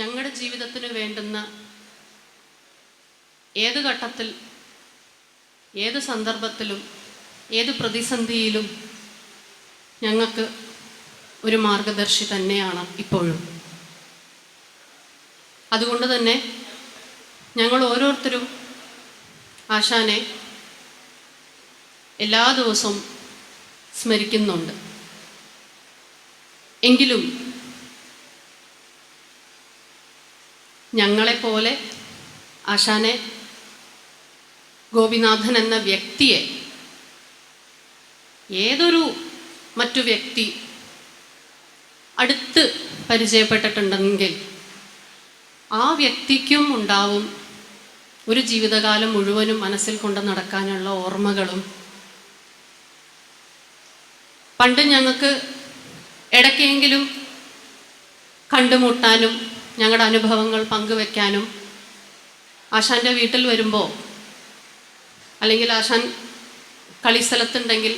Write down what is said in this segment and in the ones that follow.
ഞങ്ങളുടെ ജീവിതത്തിന് വേണ്ടുന്ന ഏത് ഘട്ടത്തിൽ, ഏത് സന്ദർഭത്തിലും, ഏത് പ്രതിസന്ധിയിലും ഞങ്ങൾക്ക് ഒരു മാർഗദർശി തന്നെയാണ് ഇപ്പോഴും. അതുകൊണ്ട് തന്നെ ഞങ്ങൾ ഓരോരുത്തരും ആശാനെ എല്ലാ ദിവസവും സ്മരിക്കുന്നുണ്ട്. എങ്കിലും ഞങ്ങളെപ്പോലെ ആശാനെ, ഗോപിനാഥൻ എന്ന വ്യക്തിയെ ഏതൊരു മറ്റു വ്യക്തി അടുത്ത് പരിചയപ്പെട്ടിട്ടുണ്ടെങ്കിൽ ആ വ്യക്തിക്കും ഉണ്ടാവും ഒരു ജീവിതകാലം മുഴുവനും മനസ്സിൽ കൊണ്ട് നടക്കാനുള്ള ഓർമ്മകളും. പണ്ട് ഞങ്ങൾക്ക് ഇടയ്ക്കെങ്കിലും കണ്ടുമുട്ടാനും ഞങ്ങളുടെ അനുഭവങ്ങൾ പങ്കുവെക്കാനും ആശാൻ്റെ വീട്ടിൽ വരുമ്പോൾ, അല്ലെങ്കിൽ ആശാൻ കളിസ്ഥലത്തുണ്ടെങ്കിൽ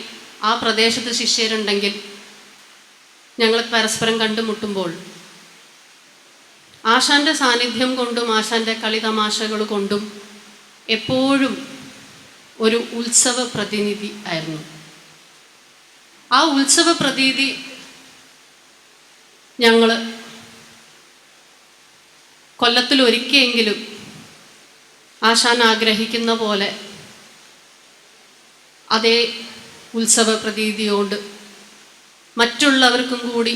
ആ പ്രദേശത്ത് ശിഷ്യരുണ്ടെങ്കിൽ ഞങ്ങൾ പരസ്പരം കണ്ടുമുട്ടുമ്പോൾ ആശാൻ്റെ സാന്നിധ്യം കൊണ്ടും ആശാൻ്റെ കളി തമാശകൾ കൊണ്ടും എപ്പോഴും ഒരു ഉത്സവ പ്രതിനിധി ആയിരുന്നു. ആ ഉത്സവ പ്രതീതി ഞങ്ങൾ കൊല്ലത്തിൽ ഒരിക്കലെങ്കിലും ആശാൻ ആഗ്രഹിക്കുന്ന പോലെ അതേ ഉത്സവ പ്രതീതിയോട് മറ്റുള്ളവർക്കും കൂടി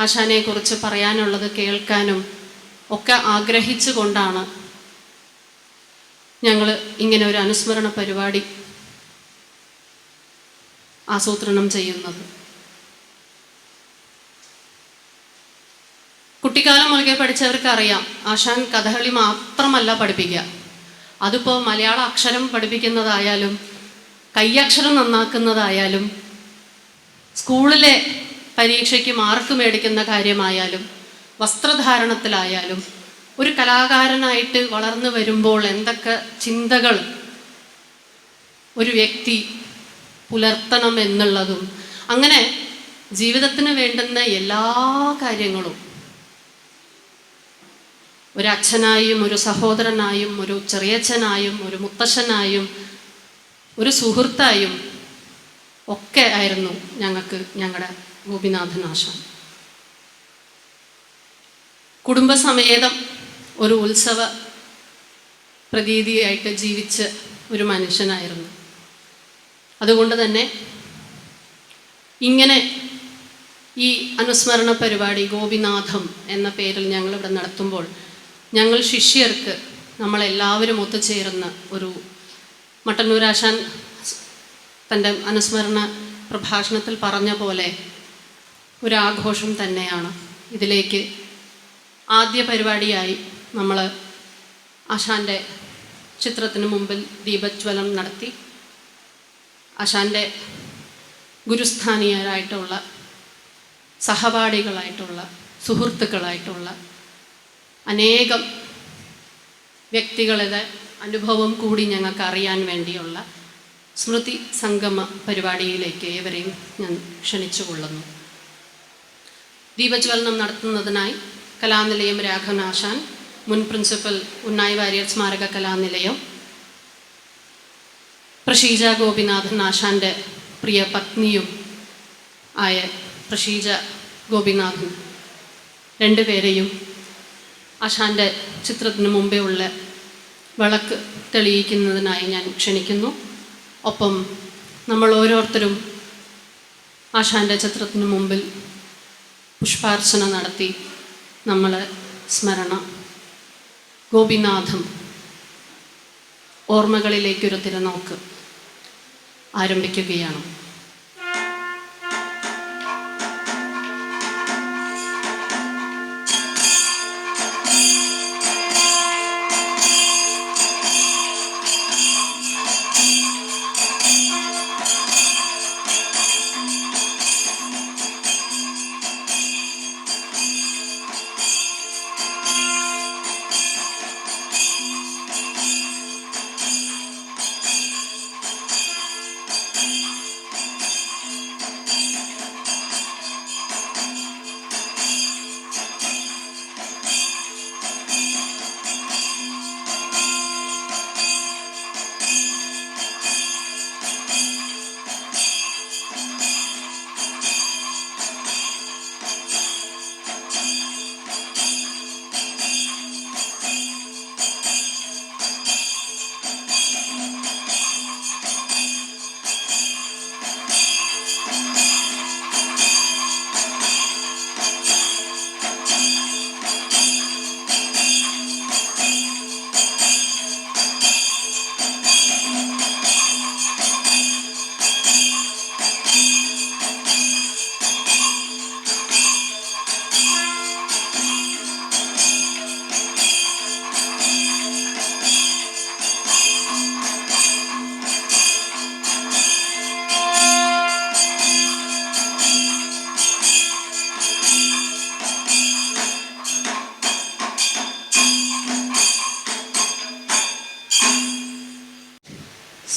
ആശാനെക്കുറിച്ച് പറയാനുള്ളത് കേൾക്കാനും ഒക്കെ ആഗ്രഹിച്ചു കൊണ്ടാണ് ഞങ്ങൾ ഇങ്ങനെ ഒരു അനുസ്മരണ പരിപാടി ആസൂത്രണം ചെയ്യുന്നത്. കുട്ടിക്കാലം മുതലേ പഠിച്ചവർക്ക് അറിയാം, ആശാൻ കഥകളി മാത്രമല്ല പഠിപ്പിക്കുക. അതിപ്പോൾ മലയാള അക്ഷരം പഠിപ്പിക്കുന്നതായാലും കയ്യക്ഷരം നന്നാക്കുന്നതായാലും സ്കൂളിലെ പരീക്ഷയ്ക്ക് മാർക്ക് മേടിക്കുന്ന കാര്യമായാലും വസ്ത്രധാരണത്തിലായാലും ഒരു കലാകാരനായിട്ട് വളർന്നു വരുമ്പോൾ എന്തൊക്കെ ചിന്തകൾ ഒരു വ്യക്തി പുലർത്തണം എന്നുള്ളതും, അങ്ങനെ ജീവിതത്തിന് വേണ്ടുന്ന എല്ലാ കാര്യങ്ങളും ഒരു അച്ഛനായും ഒരു സഹോദരനായും ഒരു ചെറിയച്ഛനായും ഒരു മുത്തശ്ശനായും ഒരു സുഹൃത്തായും ഒക്കെ ആയിരുന്നു ഞങ്ങൾക്ക് ഞങ്ങളുടെ ഗോപിനാഥൻ ആശാൻ. കുടുംബസമേതം ഒരു ഉത്സവ പ്രതീതിയായിട്ട് ജീവിച്ച ഒരു മനുഷ്യനായിരുന്നു. അതുകൊണ്ട് തന്നെ ഇങ്ങനെ ഈ അനുസ്മരണ പരിപാടി ഗോപിനാഥം എന്ന പേരിൽ ഞങ്ങളിവിടെ നടത്തുമ്പോൾ ഞങ്ങൾ ശിഷ്യർക്ക് നമ്മളെല്ലാവരും ഒത്തുചേരുന്ന ഒരു, മട്ടന്നൂരാശാൻ തൻ്റെ അനുസ്മരണ പ്രഭാഷണത്തിൽ പറഞ്ഞ പോലെ ഒരാഘോഷം തന്നെയാണ്. ഇതിലേക്ക് ആദ്യ പരിപാടിയായി നമ്മൾ ആശാൻ്റെ ചിത്രത്തിന് മുമ്പിൽ ദീപജ്വലം നടത്തി ആശാൻ്റെ ഗുരുസ്ഥാനീയരായിട്ടുള്ള സഹപാഠികളായിട്ടുള്ള സുഹൃത്തുക്കളായിട്ടുള്ള അനേകം വ്യക്തികളുടെ അനുഭവം കൂടി ഞങ്ങൾക്ക് അറിയാൻ വേണ്ടിയുള്ള സ്മൃതി സംഗമ പരിപാടിയിലേക്ക് ഏവരെയും ഞാൻ ക്ഷണിച്ചുകൊള്ളുന്നു. ദീപജ്വലനം നടത്തുന്നതിനായി കലാനിലയം രാഘവനാശാൻ, മുൻ പ്രിൻസിപ്പൽ ഉണ്ണായി വാര്യർ സ്മാരക കലാനിലയം, പ്രഷീജ ഗോപിനാഥൻ ആശാൻ്റെ പ്രിയ പത്നിയും ആയ പ്രഷീജ ഗോപിനാഥൻ രണ്ടുപേരെയും ആശാൻ്റെ ചിത്രത്തിന് മുമ്പേ ഉള്ള വിളക്ക് തെളിയിക്കുന്നതിനായി ഞാൻ ക്ഷണിക്കുന്നു. ഒപ്പം നമ്മൾ ഓരോരുത്തരും ആശാൻ്റെ ചിത്രത്തിന് മുമ്പിൽ പുഷ്പാർച്ചന നടത്തി നമ്മൾ സ്മരണ ഗോപിനാഥം ഓർമ്മകളിലേക്കൊരു തിരനോക്ക് ആരംഭിക്കുകയാണ്.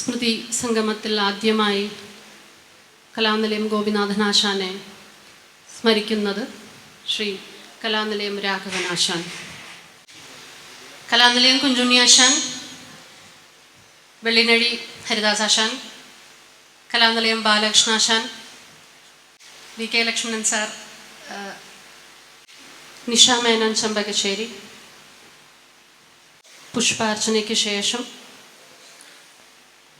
സ്മൃതി സംഗമത്തിൽ ആദ്യമായി കലാനിലയം ഗോപിനാഥനാശാനെ സ്മരിക്കുന്നത് Shri Kalanilayam Raghavanashan, Kalanilayam Kunchunniyashan, Vellinezhi Haridasashan, Kalanilayam Balakrishnashan, V K Lakshmanan sir, Nisha Menon Champakasseri. പുഷ്പാർച്ചനയ്ക്ക് ശേഷം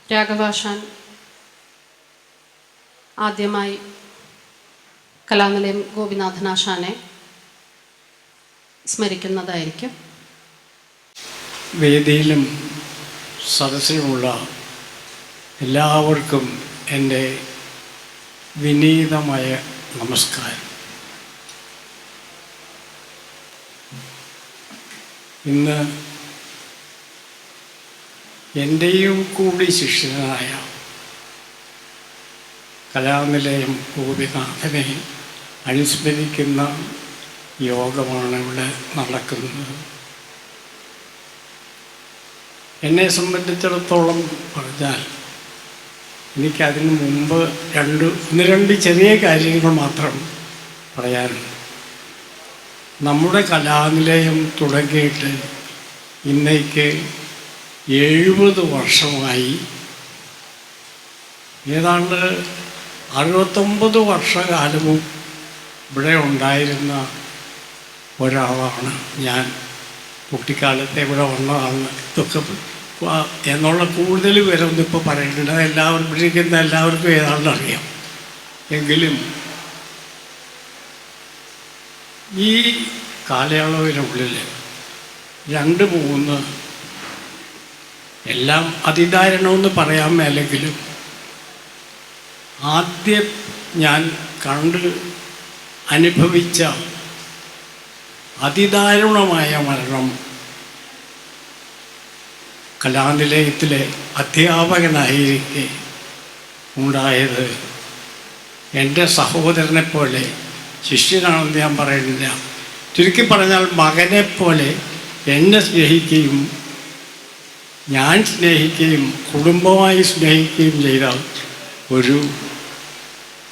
രാഘവാശാൻ ആദ്യമായി കലാനിലയം ഗോപിനാഥനാശാനെ സ്മരിക്കുന്നതായിരിക്കും. വേദിയിലും സദസ്സിലുമുള്ള എല്ലാവർക്കും എൻ്റെ വിനീതമായ നമസ്കാരം. ഇന്ന് എൻ്റെയും കൂടി ശിഷ്യനായ കലാനിലയം ഗോപിനാഥനെ അനുസ്മരിക്കുന്ന യോഗമാണ് ഇവിടെ നടക്കുന്നത്. എന്നെ സംബന്ധിച്ചിടത്തോളം പറഞ്ഞാൽ എനിക്കതിന് മുമ്പ് ഒന്ന് രണ്ട് ചെറിയ കാര്യങ്ങൾ മാത്രം പറയാനുണ്ട്. നമ്മുടെ കലാനിലയം തുടങ്ങിയിട്ട് ഇന്നേക്ക് 70 വർഷമായി. ഏതാണ്ട് 69 വർഷകാലവും ഇവിടെ ഉണ്ടായിരുന്ന ഒരാളാണ് ഞാൻ. കുട്ടിക്കാലത്തെ ഇവിടെ വന്നതാണ്. ഇതൊക്കെ എന്നുള്ള കൂടുതൽ പേരൊന്നും ഇപ്പോൾ പറയുന്നുണ്ട്. എല്ലാവരും ഇരിക്കുന്ന എല്ലാവർക്കും ഏതാണ്ട് അറിയാം. എങ്കിലും ഈ കാലയളവിനുള്ളിൽ 2-3 എല്ലാം അതിദാരുണമെന്ന് പറയാൻ മേലെങ്കിലും ആദ്യം ഞാൻ കണ്ട് അനുഭവിച്ച അതിദാരുണമായ മരണം കലാനിലയത്തിലെ അധ്യാപകനായിരിക്കെ ഉണ്ടായത്. എൻ്റെ സഹോദരനെ പോലെ, ശിഷ്യനാണെന്ന് ഞാൻ പറയുന്നില്ല, ചുരുക്കി പറഞ്ഞാൽ മകനെപ്പോലെ എന്നെ സ്നേഹിക്കുകയും ഞാൻ സ്നേഹിക്കുകയും കുടുംബമായി സ്നേഹിക്കുകയും ചെയ്ത ഒരു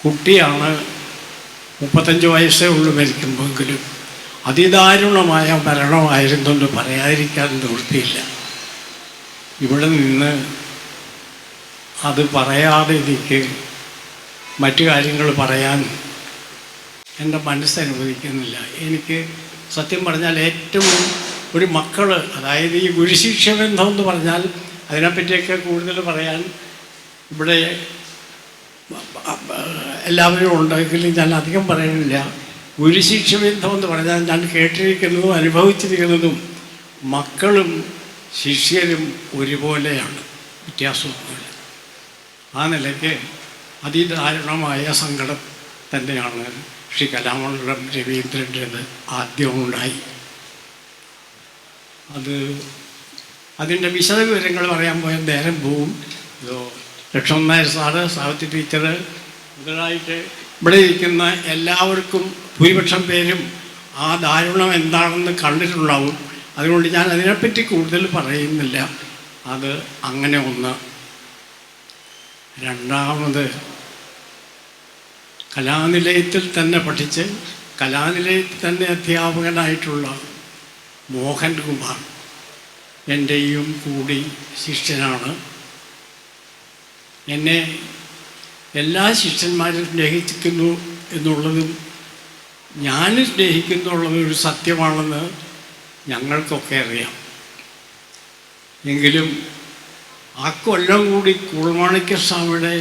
കുട്ടിയാണ്. 35 വയസ്സേ ഉള്ളൂ മരിക്കുമ്പോഴെങ്കിലും. അതിദാരുണമായ മരണമായിരുന്നെന്ന് പറയാതിരിക്കാൻ നിവൃത്തിയില്ല. ഇവിടെ നിന്ന് അത് പറയാതെ എനിക്ക് മറ്റു കാര്യങ്ങൾ പറയാൻ എൻ്റെ മനസ്സനുവദിക്കുന്നില്ല. എനിക്ക് സത്യം പറഞ്ഞാൽ ഏറ്റവും ഒരു മക്കൾ, അതായത് ഈ ഗുരുശിക്ഷ ബന്ധം എന്ന് പറഞ്ഞാൽ അതിനെപ്പറ്റിയൊക്കെ കൂടുതൽ പറയാൻ ഇവിടെ എല്ലാവരും ഉണ്ടെങ്കിലും ഞാൻ അധികം പറയുന്നില്ല. ഗുരുശിക്ഷ ബന്ധം എന്ന് പറഞ്ഞാൽ ഞാൻ കേട്ടിരിക്കുന്നതും അനുഭവിച്ചിരിക്കുന്നതും മക്കളും ശിഷ്യരും ഒരുപോലെയാണ്, വ്യത്യാസമൊന്നുമില്ല. ആ നിലയ്ക്ക് അതിദാരുണമായ സങ്കടം തന്നെയാണ് ശ്രീ കലാമണ്ഡലം രവീന്ദ്രൻ്റേത് ആദ്യമുണ്ടായി. അതിൻ്റെ വിശദവിവരങ്ങൾ പറയാൻ പോയാൽ നേരം പോവും. ലക്ഷ്മണൻ നായർ സാറ്, സാവിത്രി ടീച്ചർ മുതലായിട്ട് ഇവിടെ ഇരിക്കുന്ന എല്ലാവർക്കും ഭൂരിപക്ഷം പേരും ആ ദാരുണം എന്താണെന്ന് കണ്ടിട്ടുണ്ടാവും. അതുകൊണ്ട് ഞാൻ അതിനെപ്പറ്റി കൂടുതൽ പറയുന്നില്ല. അത് അങ്ങനെ ഒന്ന്. രണ്ടാമത്, കലാനിലയത്തിൽ തന്നെ പഠിച്ച് കലാനിലയത്തിൽ തന്നെ അധ്യാപകനായിട്ടുള്ള മോഹൻകുമാർ എൻ്റെയും കൂടി ശിഷ്യനാണ്. എന്നെ എല്ലാ ശിഷ്യന്മാരും സ്നേഹിക്കുന്നു എന്നുള്ളതും ഞാൻ സ്നേഹിക്കുന്നുള്ളതും ഒരു സത്യമാണെന്ന് ഞങ്ങൾക്കൊക്കെ അറിയാം. എങ്കിലും ആ കൊല്ലം കൂടി കുളമാണിക്യസ്വാമിയുടെ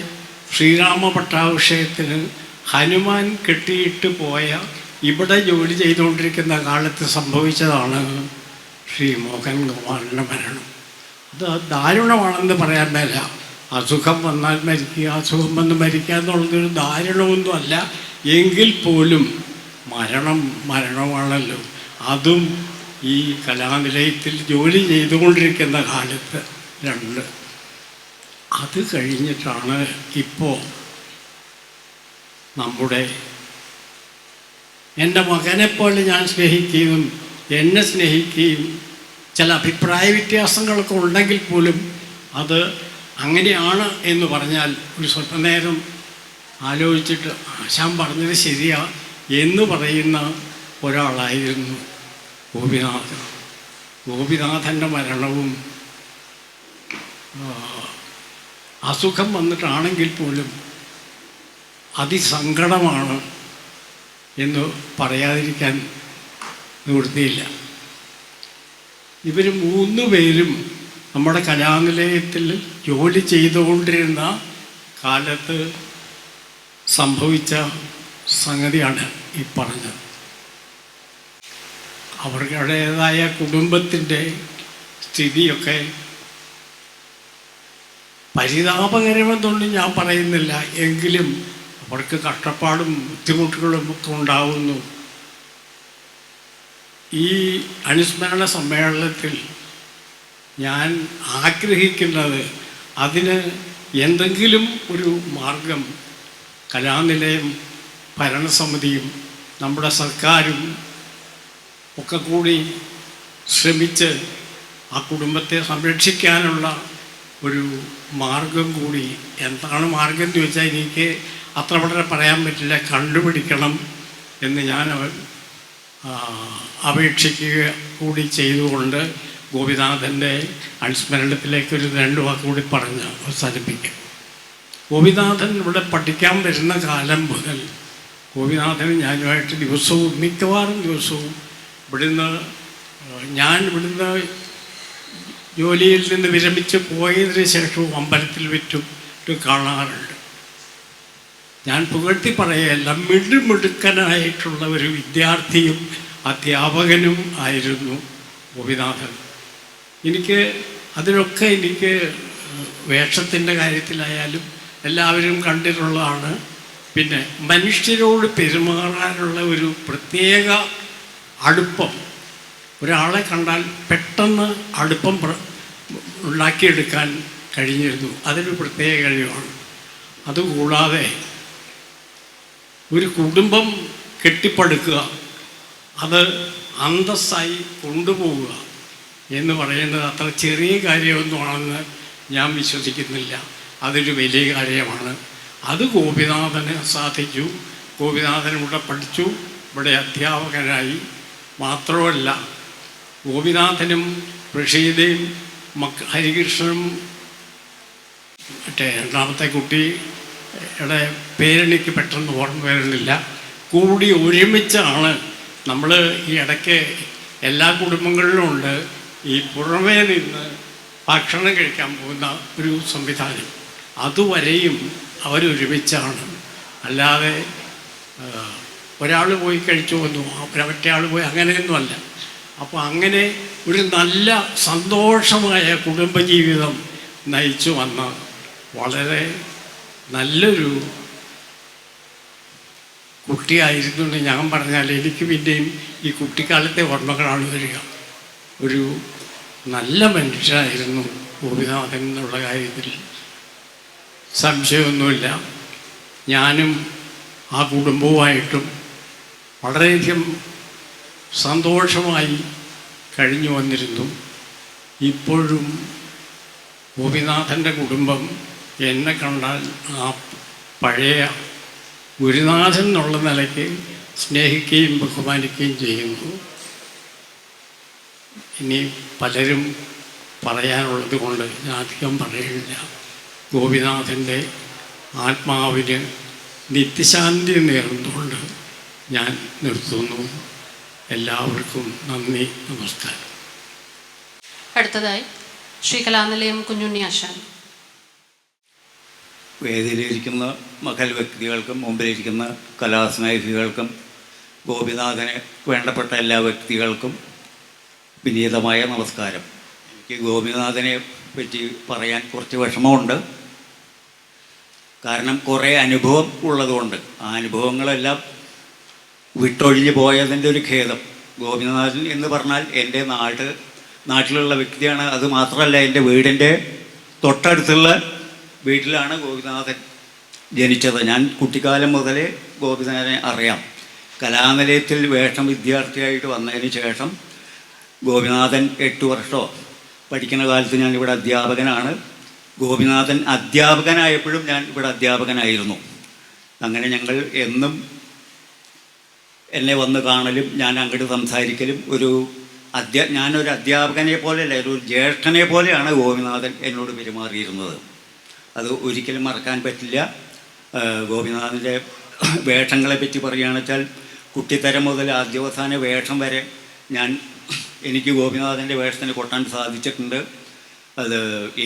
ശ്രീരാമ പട്ടാഭിഷേകത്തിന് ഹനുമാൻ കെട്ടിയിട്ട് പോയ, ഇവിടെ ജോലി ചെയ്തുകൊണ്ടിരിക്കുന്ന കാലത്ത് സംഭവിച്ചതാണ് ശ്രീ മോഹൻകുമാറിൻ്റെ മരണം. അത് ദാരുണമാണെന്ന് പറയാൻ മേല. അസുഖം വന്നാൽ മരിക്കുക, അസുഖം വന്ന് മരിക്കുക എന്നുള്ളതൊരു ദാരുണമൊന്നും അല്ല. എങ്കിൽ പോലും മരണമാണല്ലോ. അതും ഈ കലാനിലയത്തിൽ ജോലി ചെയ്തുകൊണ്ടിരിക്കുന്ന കാലത്ത്. 2, അത് കഴിഞ്ഞിട്ടാണ് ഇപ്പോൾ എൻ്റെ മകനെപ്പോലെ ഞാൻ സ്നേഹിക്കുകയും എന്നെ സ്നേഹിക്കുകയും ചില അഭിപ്രായ വ്യത്യാസങ്ങളൊക്കെ ഉണ്ടെങ്കിൽ പോലും അത് അങ്ങനെയാണ് എന്ന് പറഞ്ഞാൽ ഒരു സ്വല്പനേരം ആലോചിച്ചിട്ട് ആശാൻ പറഞ്ഞത് ശരിയാ എന്ന് പറയുന്ന ഒരാളായിരുന്നു ഗോപിനാഥൻ. ഗോപിനാഥൻ്റെ മരണവും അസുഖം വന്നിട്ടാണെങ്കിൽ പോലും അതിസങ്കടമാണ് എന്ന് പറയാതിരിക്കാൻ നിവൃത്തിയില്ല. ഇവർ 3 പേരും നമ്മുടെ കലാനിലയത്തിൽ ജോലി ചെയ്തുകൊണ്ടിരുന്ന കാലത്ത് സംഭവിച്ച സംഗതിയാണ് ഈ പറഞ്ഞത്. അവരുടേതായ കുടുംബത്തിൻ്റെ സ്ഥിതിയൊക്കെ പരിതാപകരമെന്നൊന്നും ഞാൻ പറയുന്നില്ല, എങ്കിലും അവർക്ക് കഷ്ടപ്പാടും ബുദ്ധിമുട്ടുകളും ഒക്കെ ഉണ്ടാവുന്നു. ഈ അനുസ്മരണ സമ്മേളനത്തിൽ ഞാൻ ആഗ്രഹിക്കുന്നത് അതിന് എന്തെങ്കിലും ഒരു മാർഗം കലാനിലയം ഭരണസമിതിയും നമ്മുടെ സർക്കാരും ഒക്കെ കൂടി ശ്രമിച്ച് ആ കുടുംബത്തെ സംരക്ഷിക്കാനുള്ള ഒരു മാർഗം കൂടി, എന്താണ് മാർഗം എന്ന് ചോദിച്ചാൽ എനിക്ക് അത്ര വളരെ പറയാൻ പറ്റില്ല, കണ്ടുപിടിക്കണം എന്ന് ഞാൻ അപേക്ഷിക്കുക കൂടി ചെയ്തുകൊണ്ട് ഗോപിനാഥൻ്റെ അനുസ്മരണത്തിലേക്ക് ഒരു 2 വാക്ക് കൂടി പറഞ്ഞ് അവസാനിപ്പിക്കാം. ഗോപിനാഥൻ ഇവിടെ പഠിക്കാൻ വരുന്ന കാലം മുതൽ ഗോപിനാഥൻ ഞാനുമായിട്ട് ദിവസവും മിക്കവാറും ദിവസവും ഇവിടുന്ന് ജോലിയിൽ നിന്ന് വിരമിച്ച് പോയതിന് ശേഷവും അമ്പലത്തിൽ വെച്ചും കാണാറുണ്ട്. ഞാൻ പുകഴ്ത്തി പറയല്ല, മിടുമിടുക്കനായിട്ടുള്ള ഒരു വിദ്യാർത്ഥിയും അധ്യാപകനും ആയിരുന്നു ഗോപിനാഥൻ. അതിലൊക്കെ എനിക്ക് വേഷത്തിൻ്റെ കാര്യത്തിലായാലും എല്ലാവരും കണ്ടിട്ടുള്ളതാണ്. പിന്നെ മനുഷ്യരോട് പെരുമാറാനുള്ള ഒരു പ്രത്യേക അടുപ്പം, ഒരാളെ കണ്ടാൽ പെട്ടെന്ന് അടുപ്പം ഉണ്ടാക്കിയെടുക്കാൻ കഴിഞ്ഞിരുന്നു. അതൊരു പ്രത്യേക കഴിവാണ്. അതുകൂടാതെ ഒരു കുടുംബം കെട്ടിപ്പടുക്കുക, അത് അന്തസ്സായി കൊണ്ടുപോവുക എന്ന് പറയുന്നത് അത്ര ചെറിയ കാര്യമൊന്നുമാണെന്ന് ഞാൻ വിശ്വസിക്കുന്നില്ല. അതൊരു വലിയ കാര്യമാണ്. അത് ഗോപിനാഥന് സാധിച്ചു. ഗോപിനാഥൻ ഇവിടെ പഠിച്ചു, ഇവിടെ അധ്യാപകനായി. മാത്രമല്ല, ഗോപിനാഥനും പ്രഷീദയും ഹരികൃഷ്ണനും രണ്ടാമത്തെ കുട്ടിയുടെ പേരെനിക്ക് പെട്ടെന്ന് ഓർമ്മ വരുന്നില്ല, കൂടി ഒരുമിച്ചാണ് നമ്മൾ ഈ ഇടയ്ക്ക് എല്ലാ കുടുംബങ്ങളിലും ഉണ്ട് ഈ പുറമേ നിന്ന് ഭക്ഷണം കഴിക്കാൻ പോകുന്ന ഒരു സംവിധാനം. അതുവരെയും അവരൊരുമിച്ചാണ്. അല്ലാതെ ഒരാൾ പോയി കഴിച്ചു വന്നു മറ്റേ ആൾ പോയി, അങ്ങനെയൊന്നുമല്ല. അപ്പോൾ അങ്ങനെ ഒരു നല്ല സന്തോഷമായ കുടുംബജീവിതം നയിച്ചു വന്ന വളരെ നല്ലൊരു കുട്ടിയായിരുന്നു എന്ന് ഞാൻ പറഞ്ഞാൽ എനിക്ക് പിന്നെയും ഈ കുട്ടിക്കാലത്തെ ഓർമ്മകളാണ് വരിക. ഒരു നല്ല മനുഷ്യനായിരുന്നു ഗോപിനാഥൻ എന്നുള്ള കാര്യത്തിൽ സംശയമൊന്നുമില്ല. ഞാനും ആ കുടുംബവുമായിട്ടും വളരെയധികം സന്തോഷമായി കഴിഞ്ഞു വന്നിരുന്നു. ഇപ്പോഴും ഗോപിനാഥൻ്റെ കുടുംബം എന്നെ കണ്ടാൽ ആ പഴയ ഗുരുനാഥൻ എന്നുള്ള നിലയ്ക്ക് സ്നേഹിക്കുകയും ബഹുമാനിക്കുകയും ചെയ്യുന്നു. ഇനി പലരും പറയാനുള്ളത് കൊണ്ട് ഞാൻ അധികം പറയുന്നില്ല. ഗോപിനാഥൻ്റെ ആത്മാവിന് നിത്യശാന്തി നേർന്നുകൊണ്ട് ഞാൻ നിർത്തുന്നു. എല്ലാവർക്കും നന്ദി, നമസ്കാരം. അടുത്തതായി ശ്രീ കലാനിലയം കുഞ്ഞുണ്ണി ആശാൻ. വേദിയിലിരിക്കുന്ന മഹൽ വ്യക്തികൾക്കും മുമ്പിലിരിക്കുന്ന കലാസ്നേഹികൾക്കും ഗോപിനാഥന് വേണ്ടപ്പെട്ട എല്ലാ വ്യക്തികൾക്കും വിനീതമായ നമസ്കാരം. എനിക്ക് ഗോപിനാഥനെ പറ്റി പറയാൻ കുറച്ച് വിഷമമുണ്ട്. കാരണം കുറേ അനുഭവം ഉള്ളതുകൊണ്ട് ആ അനുഭവങ്ങളെല്ലാം വിട്ടൊഴിഞ്ഞു പോയതിൻ്റെ ഒരു ഖേദം. ഗോപിനാഥൻ എന്ന് പറഞ്ഞാൽ എൻ്റെ നാട്ടിലുള്ള വ്യക്തിയാണ്. അത് മാത്രമല്ല, എൻ്റെ വീടിൻ്റെ തൊട്ടടുത്തുള്ള വീട്ടിലാണ് ഗോപിനാഥൻ ജനിച്ചത്. ഞാൻ കുട്ടിക്കാലം മുതലേ ഗോപിനാഥനെ അറിയാം. കലാനിലയത്തിൽ വേഷം വിദ്യാർത്ഥിയായിട്ട് വന്നതിന് ശേഷം ഗോപിനാഥൻ 8 വർഷമോ പഠിക്കുന്ന കാലത്ത് ഞാനിവിടെ അധ്യാപകനാണ്. ഗോപിനാഥൻ അധ്യാപകനായപ്പോഴും ഞാൻ ഇവിടെ അധ്യാപകനായിരുന്നു. അങ്ങനെ ഞങ്ങൾ എന്നും എന്നെ വന്ന് കാണലും ഞാൻ അങ്ങോട്ട് സംസാരിക്കലും ഞാനൊരു അധ്യാപകനെ പോലെയല്ല, ഒരു ജ്യേഷ്ഠനെ പോലെയാണ് ഗോപിനാഥൻ എന്നോട് പെരുമാറിയിരുന്നത്. അത് ഒരിക്കലും മറക്കാൻ പറ്റില്ല. ഗോപിനാഥൻ്റെ വേഷങ്ങളെ പറ്റി പറയുകയാണെന്ന് വെച്ചാൽ കുട്ടിത്തരം മുതൽ ആദ്യാവസാന വേഷം വരെ എനിക്ക് ഗോപിനാഥൻ്റെ വേഷത്തിന് കൊട്ടാൻ സാധിച്ചിട്ടുണ്ട്. അത്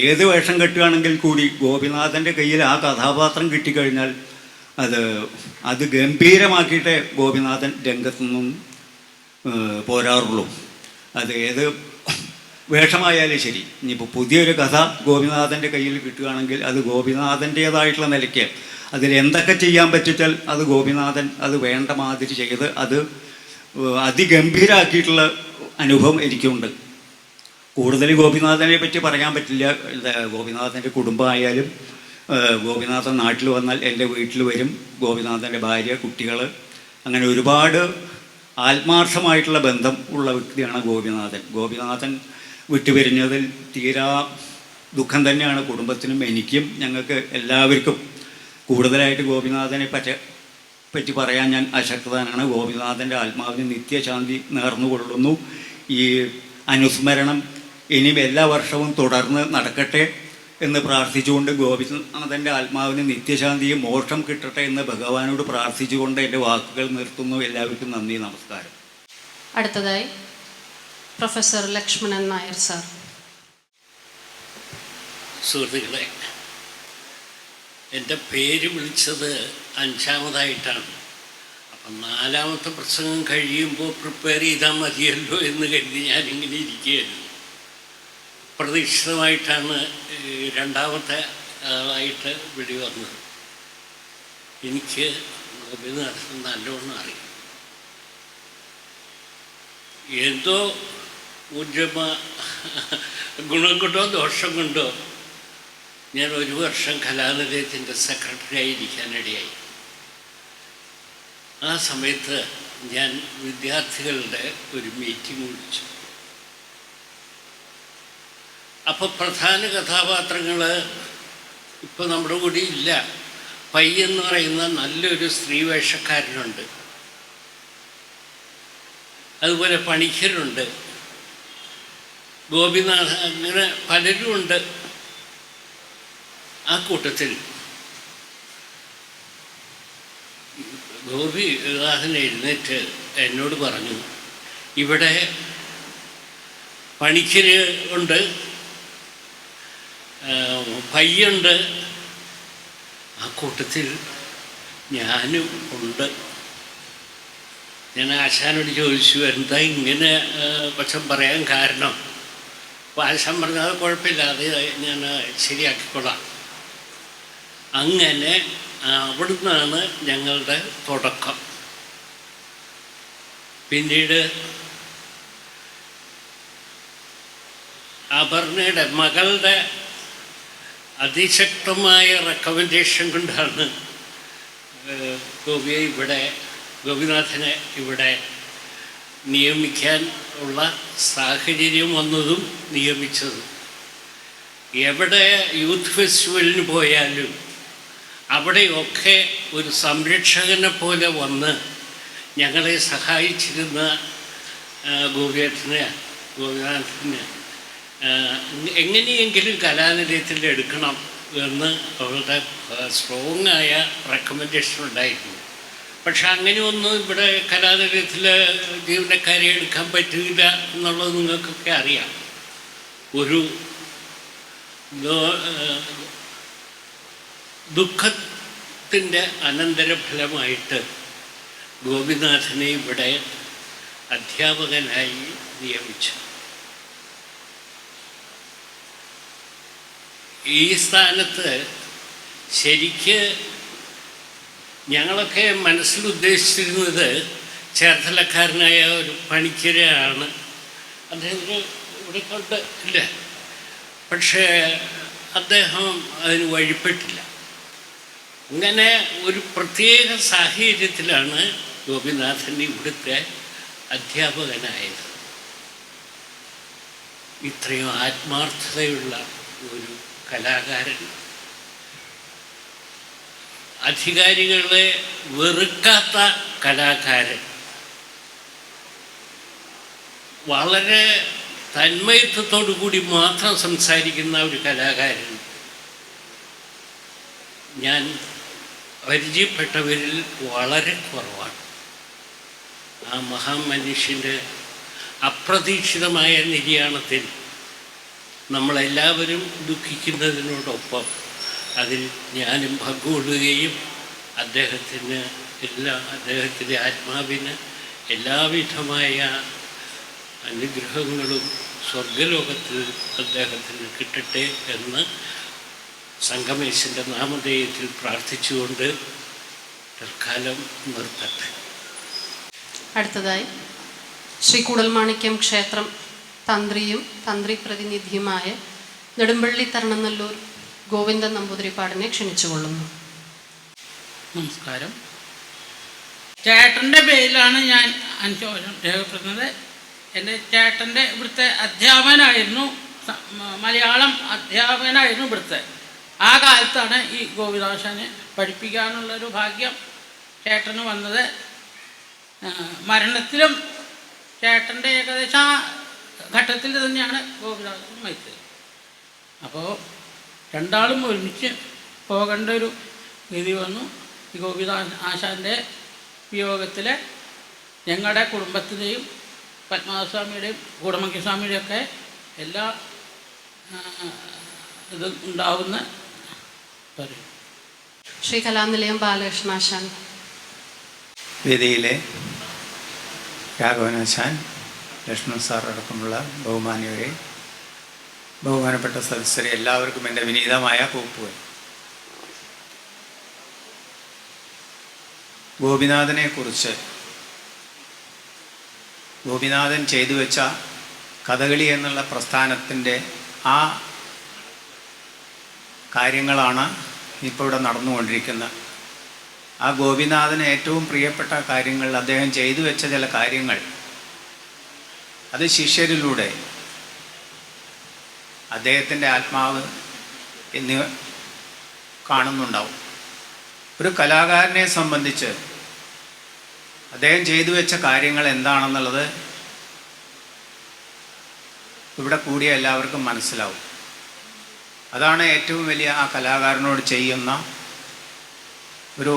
ഏത് വേഷം കെട്ടുകയാണെങ്കിൽ കൂടി ഗോപിനാഥൻ്റെ കയ്യിൽ ആ കഥാപാത്രം കിട്ടിക്കഴിഞ്ഞാൽ അത് ഗംഭീരമാക്കിയിട്ടേ ഗോപിനാഥൻ രംഗത്തുനിന്നും പോരാറുള്ളൂ. അത് ഏത് വേഷമായാലും ശരി. ഇനിയിപ്പോൾ പുതിയൊരു കഥ ഗോപിനാഥൻ്റെ കയ്യിൽ കിട്ടുകയാണെങ്കിൽ അത് ഗോപിനാഥൻ്റേതായിട്ടുള്ള നിലയ്ക്ക് അതിലെന്തൊക്കെ ചെയ്യാൻ പറ്റിച്ചാൽ അത് ഗോപിനാഥൻ അത് വേണ്ട മാതിരി ചെയ്ത് അത് അതിഗംഭീരമാക്കിയിട്ടുള്ള അനുഭവം എനിക്കുണ്ട്. കൂടുതൽ ഗോപിനാഥനെ പറ്റി പറയാൻ പറ്റില്ല. ഗോപിനാഥൻ്റെ കുടുംബമായാലും ഗോപിനാഥൻ നാട്ടിൽ വന്നാൽ എൻ്റെ വീട്ടിൽ വരും. ഗോപിനാഥൻ്റെ ഭാര്യ, കുട്ടികൾ, അങ്ങനെ ഒരുപാട് ആത്മാർത്ഥമായിട്ടുള്ള ബന്ധം ഉള്ള വ്യക്തിയാണ് ഗോപിനാഥൻ. ഗോപിനാഥൻ വിട്ടുപിരിഞ്ഞതിൽ തീരാ ദുഃഖം തന്നെയാണ് കുടുംബത്തിനും എനിക്കും ഞങ്ങൾക്ക് എല്ലാവർക്കും. കൂടുതലായിട്ട് ഗോപിനാഥനെ പറ്റി പറയാൻ ഞാൻ അശക്തനാണ്. ഗോപിനാഥൻ്റെ ആത്മാവിന് നിത്യശാന്തി നേർന്നുകൊള്ളുന്നു. ഈ അനുസ്മരണം ഇനിയും എല്ലാ വർഷവും തുടർന്ന് നടക്കട്ടെ എന്ന് പ്രാർത്ഥിച്ചുകൊണ്ട്, ഗോപിനാഥൻ്റെ ആത്മാവിന് നിത്യശാന്തിയും മോക്ഷം കിട്ടട്ടെ എന്ന് ഭഗവാനോട് പ്രാർത്ഥിച്ചുകൊണ്ട് എൻ്റെ വാക്കുകൾ നിർത്തുന്നു. എല്ലാവർക്കും നന്ദി, നമസ്കാരം. അടുത്തതായി പ്രൊഫസർ ലക്ഷ്മണൻ നായർ സാർ. സുഹൃത്തുക്കളെ, എൻ്റെ പേര് വിളിച്ചത് 5ാമതായിട്ടാണ്. അപ്പം 4ാമത്തെ പ്രസംഗം കഴിയുമ്പോൾ പ്രിപ്പയർ ചെയ്താൽ മതിയല്ലോ എന്ന് കരുതി ഞാനിങ്ങനെ ഇരിക്കുകയായിരുന്നു. പ്രതീക്ഷിതമായിട്ടാണ് 2ാമത്തെ ആളായിട്ട് വിളി വന്നത്. എനിക്ക് ഗോപിനാഥൻ നല്ലോണം അറിയാം. എന്തോ ഗുണം കൊണ്ടോ ദോഷം കൊണ്ടോ ഞാൻ 1 വർഷം കലാനിലയത്തിൻ്റെ സെക്രട്ടറി ആയിരിക്കാനിടയായി. ആ സമയത്ത് ഞാൻ വിദ്യാർത്ഥികളുടെ ഒരു മീറ്റിംഗ് വിളിച്ചു. അപ്പോൾ പ്രധാന കഥാപാത്രങ്ങൾ ഇപ്പോൾ നമ്മുടെ കൂടെ ഇല്ല. പൈ എന്ന് പറയുന്ന നല്ലൊരു സ്ത്രീ വേഷക്കാരനുണ്ട്, അതുപോലെ പണിക്കരുണ്ട്, ഗോപിനാഥ, അങ്ങനെ പലരും ഉണ്ട്. ആ കൂട്ടത്തിൽ ഗോപിനാഥൻ എഴുന്നേറ്റ് എന്നോട് പറഞ്ഞു, ഇവിടെ പണിക്കര് ഉണ്ട്, പയ്യുണ്ട്, ആ കൂട്ടത്തിൽ ഞാനും ഉണ്ട്. ഞാൻ ആശാനോട് ചോദിച്ചു, എന്താ ഇങ്ങനെ പക്ഷം പറയാൻ കാരണം? അപ്പോൾ ആശാൻ പറഞ്ഞത് കുഴപ്പമില്ല, അത് ഞാൻ ശരിയാക്കിക്കൊള്ളാം. അങ്ങനെ അവിടുന്നാണ് ഞങ്ങളുടെ തുടക്കം. പിന്നീട് അപർണയുടെ മകളുടെ അതിശക്തമായ റെക്കമെൻഡേഷൻ കൊണ്ടാണ് ഗോപിനാഥനെ ഇവിടെ നിയമിക്കാൻ ഉള്ള സാഹചര്യം വന്നതും നിയമിച്ചതും. എവിടെ യൂത്ത് ഫെസ്റ്റിവലിന് പോയാലും അവിടെയൊക്കെ ഒരു സംരക്ഷകനെ പോലെ വന്ന് ഞങ്ങളെ സഹായിച്ചിരുന്ന ഗോപിനാഥനെ എങ്ങനെയെങ്കിലും കലാനിലയത്തിൽ എടുക്കണം എന്ന് അവരുടെ സ്ട്രോങ്ങായ റെക്കമെൻഡേഷൻ ഉണ്ടായിരുന്നു. പക്ഷെ അങ്ങനെയൊന്നും ഇവിടെ കലാനിലയത്തിൽ ജീവനക്കാരെ എടുക്കാൻ പറ്റില്ല എന്നുള്ളത് നിങ്ങൾക്കൊക്കെ അറിയാം. ഒരു ദുഃഖത്തിൻ്റെ അനന്തരഫലമായിട്ട് ഗോപിനാഥനെ ഇവിടെ അധ്യാപകനായി നിയമിച്ചു. ഈ സ്ഥാനത്ത് ശരിക്ക് ഞങ്ങളൊക്കെ മനസ്സിൽ ഉദ്ദേശിച്ചിരുന്നത് ചേർത്തലക്കാരനായ ഒരു പണിക്കരെയാണ്. അദ്ദേഹത്തിന് ഇവിടെ കൊണ്ട് ഇല്ല, പക്ഷേ അദ്ദേഹം അതിന് വഴിപ്പെട്ടില്ല. അങ്ങനെ ഒരു പ്രത്യേക സാഹചര്യത്തിലാണ് ഗോപിനാഥൻ ഇവിടുത്തെ അധ്യാപകനായത്. ഇത്രയും ആത്മാർത്ഥതയുള്ള ഒരു കലാകാരൻ, അധികാരികളെ വെറുക്കാത്ത കലാകാരൻ, വളരെ തന്മയത്വത്തോടു കൂടി മാത്രം സംസാരിക്കുന്ന ഒരു കലാകാരൻ ഞാൻ പരിചയപ്പെട്ടവരിൽ വളരെ കുറവാണ്. ആ മഹാമനുഷ്യൻ്റെ അപ്രതീക്ഷിതമായ നിര്യാണത്തിൽ നമ്മളെല്ലാവരും ദുഃഖിക്കുന്നതിനോടൊപ്പം അതിൽ ഞാനും പങ്കുകൊള്ളുകയും അദ്ദേഹത്തിൻ്റെ ആത്മാവിന് എല്ലാവിധമായ അനുഗ്രഹങ്ങളും സ്വർഗലോകത്തിൽ അദ്ദേഹത്തിന് കിട്ടട്ടെ എന്ന് സംഗമേശൻ്റെ നാമധേയത്തിൽ പ്രാർത്ഥിച്ചുകൊണ്ട് തൽക്കാലം നിർത്തട്ടെ. അടുത്തതായി ശ്രീ കൂടൽമാണിക്യം ക്ഷേത്രം തന്ത്രിയും തന്ത്രി പ്രതിനിധിയുമായ നെടുമ്പള്ളി തരണനല്ലൂർ ഗോവിന്ദൻ നമ്പൂതിരിപ്പാടിനെ ക്ഷണിച്ചുകൊള്ളുന്നു. നമസ്കാരം. ചേട്ടൻ്റെ പേരിലാണ് ഞാൻ അനുശോചനം രേഖപ്പെടുത്തുന്നത്. എൻ്റെ ചേട്ടൻ്റെ ഇവിടുത്തെ അധ്യാപകനായിരുന്നു, മലയാളം അധ്യാപകനായിരുന്നു ഇവിടുത്തെ. ആ കാലത്താണ് ഈ ഗോപിനാശാനെ പഠിപ്പിക്കാനുള്ളൊരു ഭാഗ്യം ചേട്ടന് വന്നത്. മരണത്തിലും ചേട്ടൻ്റെ ഏകദേശം ആ ഘട്ടത്തിൽ തന്നെയാണ് ഗോപിനാശൻ മരിച്ചത്. അപ്പോൾ രണ്ടാളും ഒരുമിച്ച് പോകേണ്ട ഒരു ഗതി വന്നു. ഈ ഗോപിനാശാൻ്റെ വിയോഗത്തിൽ ഞങ്ങളുടെ കുടുംബത്തിൻ്റെയും പത്മനാഭസ്വാമിയുടെയും കൂടമംഗസ്വാമിയുടെയും ഒക്കെ എല്ലാ ഇത് ഉണ്ടാവുന്ന പറയും. ശ്രീ കലാനിലയം ബാലകൃഷ്ണാശാൻ. വേദിയിലെ രാഘവനാശാൻ, ലക്ഷ്മൺ സാർ അടക്കമുള്ള ബഹുമാന്യരെ, ബഹുമാനപ്പെട്ട സദസ്യരെ, എല്ലാവർക്കും എൻ്റെ വിനീതമായ കൂപ്പുകൾ. ഗോപിനാഥനെക്കുറിച്ച്, ഗോപിനാഥൻ ചെയ്തു വെച്ച കഥകളി എന്നുള്ള പ്രസ്ഥാനത്തിൻ്റെ ആ കാര്യങ്ങളാണ് ഇപ്പോൾ ഇവിടെ നടന്നുകൊണ്ടിരിക്കുന്നത്. ആ ഗോപിനാഥന് ഏറ്റവും പ്രിയപ്പെട്ട കാര്യങ്ങൾ, അദ്ദേഹം ചെയ്തു വെച്ച ചില കാര്യങ്ങൾ, അത് ശിഷ്യരിലൂടെ അദ്ദേഹത്തിൻ്റെ ആത്മാവ് എന്നിവ കാണുന്നുണ്ടാവും. ഒരു കലാകാരനെ സംബന്ധിച്ച് അദ്ദേഹം ചെയ്തു വെച്ച കാര്യങ്ങൾ എന്താണെന്നുള്ളത് ഇവിടെ കൂടിയ എല്ലാവർക്കും മനസ്സിലാവും. അതാണ് ഏറ്റവും വലിയ ആ കലാകാരനോട് ചെയ്യുന്ന ഒരു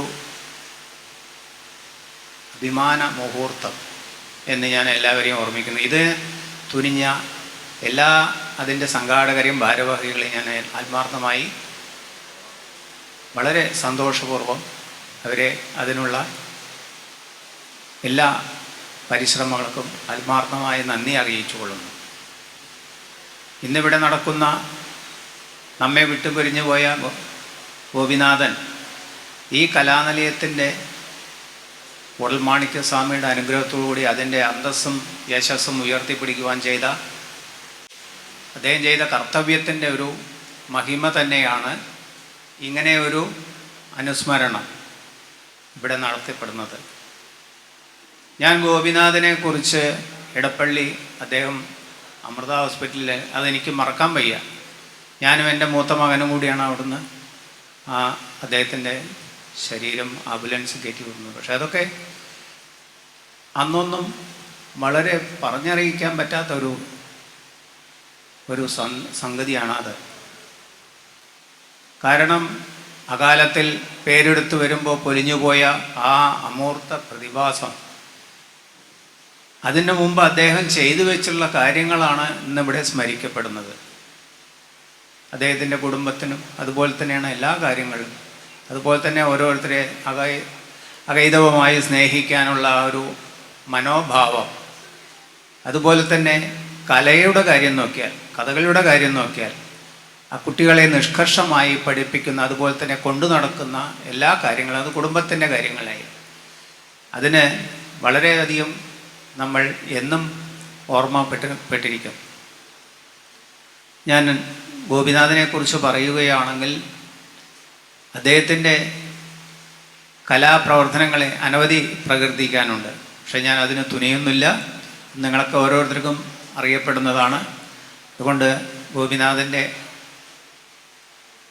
അഭിമാന മുഹൂർത്തം എന്ന് ഞാൻ എല്ലാവരെയും ഓർമ്മിക്കുന്നു. ഇത് തുനിഞ്ഞ എല്ലാ അതിൻ്റെ സംഘാടകരെയും ഭാരവാഹികളെയും ഞാൻ ആത്മാർത്ഥമായി വളരെ സന്തോഷപൂർവ്വം അവരെ അതിനുള്ള എല്ലാ പരിശ്രമങ്ങൾക്കും ആത്മാർത്ഥമായി നന്ദി അറിയിച്ചു കൊള്ളുന്നു. ഇന്നിവിടെ നടക്കുന്ന നമ്മെ വിട്ടുപിരിഞ്ഞു പോയ ഗോപിനാഥൻ ഈ കലാനിലയത്തിൻ്റെ കൂടൽമാണിക്യസ്വാമിയുടെ അനുഗ്രഹത്തോടുകൂടി അതിൻ്റെ അന്തസ്സും യശസ്സും ഉയർത്തിപ്പിടിക്കുവാൻ ചെയ്ത അദ്ദേഹം ചെയ്ത കർത്തവ്യത്തിൻ്റെ ഒരു മഹിമ തന്നെയാണ് ഇങ്ങനെ ഒരു അനുസ്മരണം ഇവിടെ നടത്തപ്പെടുന്നത്. ഞാൻ ഗോപിനാഥനെക്കുറിച്ച് ഇടപ്പള്ളി അദ്ദേഹം അമൃത ഹോസ്പിറ്റലിൽ, അതെനിക്ക് മറക്കാൻ വയ്യ. ഞാനും എൻ്റെ മൂത്ത മകനും കൂടിയാണ് അവിടുന്ന് അദ്ദേഹത്തിൻ്റെ ശരീരം ആംബുലൻസ് കയറ്റി വിടുന്നത്. പക്ഷെ അതൊക്കെ അന്നൊന്നും വളരെ പറഞ്ഞറിയിക്കാൻ പറ്റാത്ത ഒരു സംഗതിയാണ് അത്. കാരണം അകാലത്തിൽ പേരെടുത്ത് വരുമ്പോൾ പൊലിഞ്ഞുപോയ ആ അമൂർത്ത പ്രതിഭാസം, അതിന് മുമ്പ് അദ്ദേഹം ചെയ്തു വെച്ചുള്ള കാര്യങ്ങളാണ് ഇന്നിവിടെ സ്മരിക്കപ്പെടുന്നത്. അദ്ദേഹത്തിൻ്റെ കുടുംബത്തിനും അതുപോലെ തന്നെയാണ് എല്ലാ കാര്യങ്ങളും. അതുപോലെ തന്നെ ഓരോരുത്തരെ അകൈതവമായി സ്നേഹിക്കാനുള്ള ഒരു മനോഭാവം, അതുപോലെ തന്നെ കലയുടെ കാര്യം നോക്കിയാൽ, കഥകളുടെ കാര്യം നോക്കിയാൽ, ആ കുട്ടികളെ നിഷ്കർഷമായി പഠിപ്പിക്കുന്ന, അതുപോലെ തന്നെ കൊണ്ടു നടക്കുന്ന എല്ലാ കാര്യങ്ങളും അത് കുടുംബത്തിൻ്റെ കാര്യങ്ങളായി. അതിന് വളരെയധികം നമ്മൾ എന്നും ഓർമ്മപ്പെട്ടിരിക്കും. ഞാൻ ഗോപിനാഥനെക്കുറിച്ച് പറയുകയാണെങ്കിൽ അദ്ദേഹത്തിൻ്റെ കലാപ്രവർത്തനങ്ങളെ അനവധി പ്രകീർത്തിക്കാനുണ്ട്. പക്ഷെ ഞാൻ അതിന് തുനിയുന്നില്ല. നിങ്ങളൊക്കെ ഓരോരുത്തർക്കും അറിയപ്പെടുന്നതാണ്. അതുകൊണ്ട് ഗോപിനാഥൻ്റെ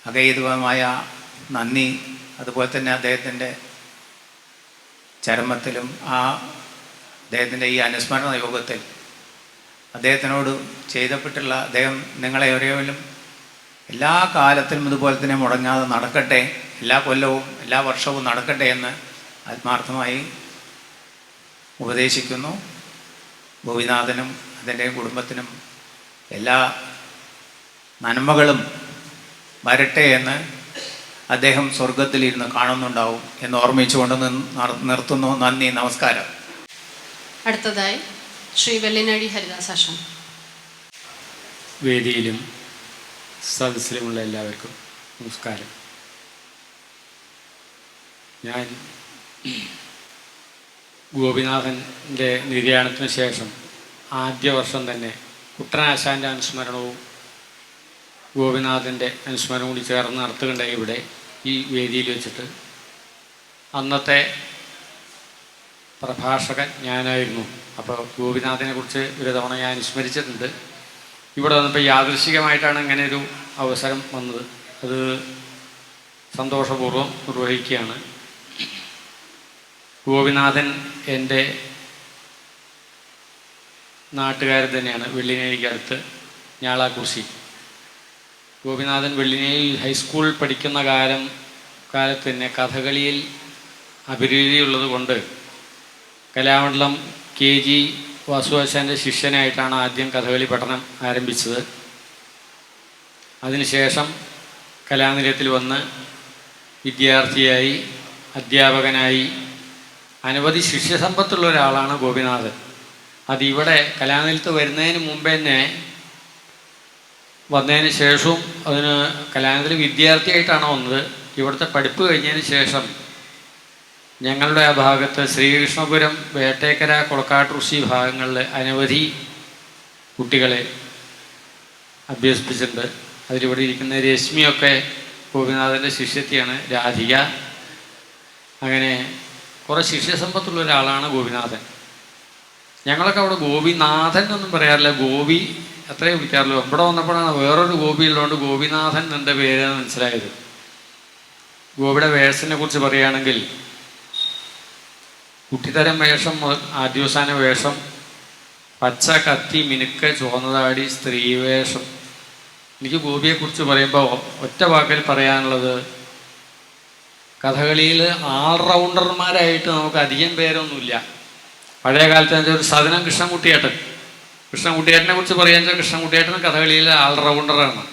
അഗൈതുകമായ നന്ദി, അതുപോലെ തന്നെ അദ്ദേഹത്തിൻ്റെ ചരമത്തിലും അദ്ദേഹത്തിൻ്റെ ഈ അനുസ്മരണ യോഗത്തിൽ അദ്ദേഹത്തിനോട് ചെയ്തപ്പെട്ടുള്ള അദ്ദേഹം നിങ്ങളെ ഒരേവരും എല്ലാ കാലത്തിലും ഇതുപോലെ തന്നെ മുടങ്ങാതെ നടക്കട്ടെ, എല്ലാ കൊല്ലവും എല്ലാ വർഷവും നടക്കട്ടെ എന്ന് ആത്മാർത്ഥമായി ഉപദേശിക്കുന്നു. ഗോപിനാഥനും അതിൻ്റെ കുടുംബത്തിനും എല്ലാ നന്മകളും വരട്ടെ എന്ന് അദ്ദേഹം സ്വർഗത്തിലിരുന്ന് കാണുന്നുണ്ടാവും എന്ന് ഓർമ്മിച്ചുകൊണ്ട് നിർത്തുന്നു. നന്ദി, നമസ്കാരം. അടുത്തതായി ശ്രീ വെള്ളിനഴി ഹരിദാസാഷൻ. വേദിയിലും സദസ്സിലുമുള്ള എല്ലാവർക്കും നമസ്കാരം. ഞാൻ ഗോപിനാഥൻ്റെ നിര്യാണത്തിന് ശേഷം ആദ്യ വർഷം തന്നെ കുട്ടനാശാൻ്റെ അനുസ്മരണവും ഗോപിനാഥൻ്റെ അനുസ്മരണവും കൂടി ചേർന്ന് നടത്തുകയുണ്ടായി ഇവിടെ ഈ വേദിയിൽ വെച്ചിട്ട്. അന്നത്തെ പ്രഭാഷകൻ ഞാനായിരുന്നു. അപ്പോൾ ഗോപിനാഥനെ കുറിച്ച് ഒരു തവണ ഞാൻ അനുസ്മരിച്ചിട്ടുണ്ട്. ഇവിടെ വന്നപ്പോൾ യാദൃശ്ചികമായിട്ടാണ് ഇങ്ങനെ ഒരു അവസരം വന്നത്. അത് സന്തോഷപൂർവ്വം നിർവഹിക്കുകയാണ്. ഗോപിനാഥൻ എൻ്റെ നാട്ടുകാരൻ തന്നെയാണ്, വെള്ളിനേഴിക്കടുത്ത് ഞാളാക്കുറിശി. ഗോപിനാഥൻ വെള്ളിനേഴി ഹൈസ്കൂൾ പഠിക്കുന്ന കാലത്ത് തന്നെ കഥകളിയിൽ അഭിരുചിയുള്ളത് കൊണ്ട് കലാമണ്ഡലം KG വാസുവാശാൻ്റെ ശിഷ്യനായിട്ടാണ് ആദ്യം കഥകളി പഠനം ആരംഭിച്ചത്. അതിനുശേഷം കലാനിലയത്തിൽ വന്ന് വിദ്യാർത്ഥിയായി, അധ്യാപകനായി അനവധി ശിഷ്യസമ്പത്തുള്ള ഒരാളാണ് ഗോപിനാഥൻ. അതിവിടെ കലാനിലയത്ത് വരുന്നതിന് മുമ്പ് തന്നെ വന്നതിന് ശേഷവും അതിന് കലാനിലയത്തിൽ വിദ്യാർത്ഥിയായിട്ടാണ് വന്നത്. ഇവിടുത്തെ പഠിപ്പ് കഴിഞ്ഞതിന് ശേഷം ഞങ്ങളുടെ ആ ഭാഗത്ത് ശ്രീകൃഷ്ണപുരം, വേട്ടേക്കര, കൊളക്കാട്ടുറുശി ഭാഗങ്ങളിൽ അനവധി കുട്ടികളെ അഭ്യസിപ്പിച്ചിട്ടുണ്ട്. അതിലിവിടെ ഇരിക്കുന്ന രശ്മിയൊക്കെ ഗോപിനാഥൻ്റെ ശിഷ്യത്തിയാണ്, രാധിക. അങ്ങനെ കുറേ ശിഷ്യസമ്പത്തുള്ള ഒരാളാണ് ഗോപിനാഥൻ. ഞങ്ങളൊക്കെ അവിടെ ഗോപിനാഥൻ എന്നൊന്നും പറയാറില്ല, ഗോപി അത്രേ വിളിക്കാറുള്ളൂ. ഇവിടെ വന്നപ്പോഴാണ് വേറൊരു ഗോപി ഉള്ളതുകൊണ്ട് ഗോപിനാഥൻ എൻ്റെ പേരെന്ന് മനസ്സിലായത്. ഗോപിയുടെ വേഷത്തിനെ കുറിച്ച് പറയുകയാണെങ്കിൽ കുട്ടിത്തരം വേഷം, ആദ്യവസാന വേഷം, പച്ച കത്തി മിനുക്ക് ചുവന്നതാടി സ്ത്രീ വേഷം. എനിക്ക് ഗോപിയെക്കുറിച്ച് പറയുമ്പോൾ ഒറ്റ വാക്കിൽ പറയാനുള്ളത്, കഥകളിയിൽ ഓൾറൗണ്ടർമാരായിട്ട് നമുക്ക് അധികം പേരൊന്നുമില്ല. പഴയ കാലത്ത് ഒരു സദനം കൃഷ്ണൻകുട്ടിയേട്ടനെ കുറിച്ച് പറയാന്ന് വെച്ചാൽ കൃഷ്ണൻകുട്ടിയേട്ടൻ കഥകളിയിലെ ഓൾറൗണ്ടറാണ്.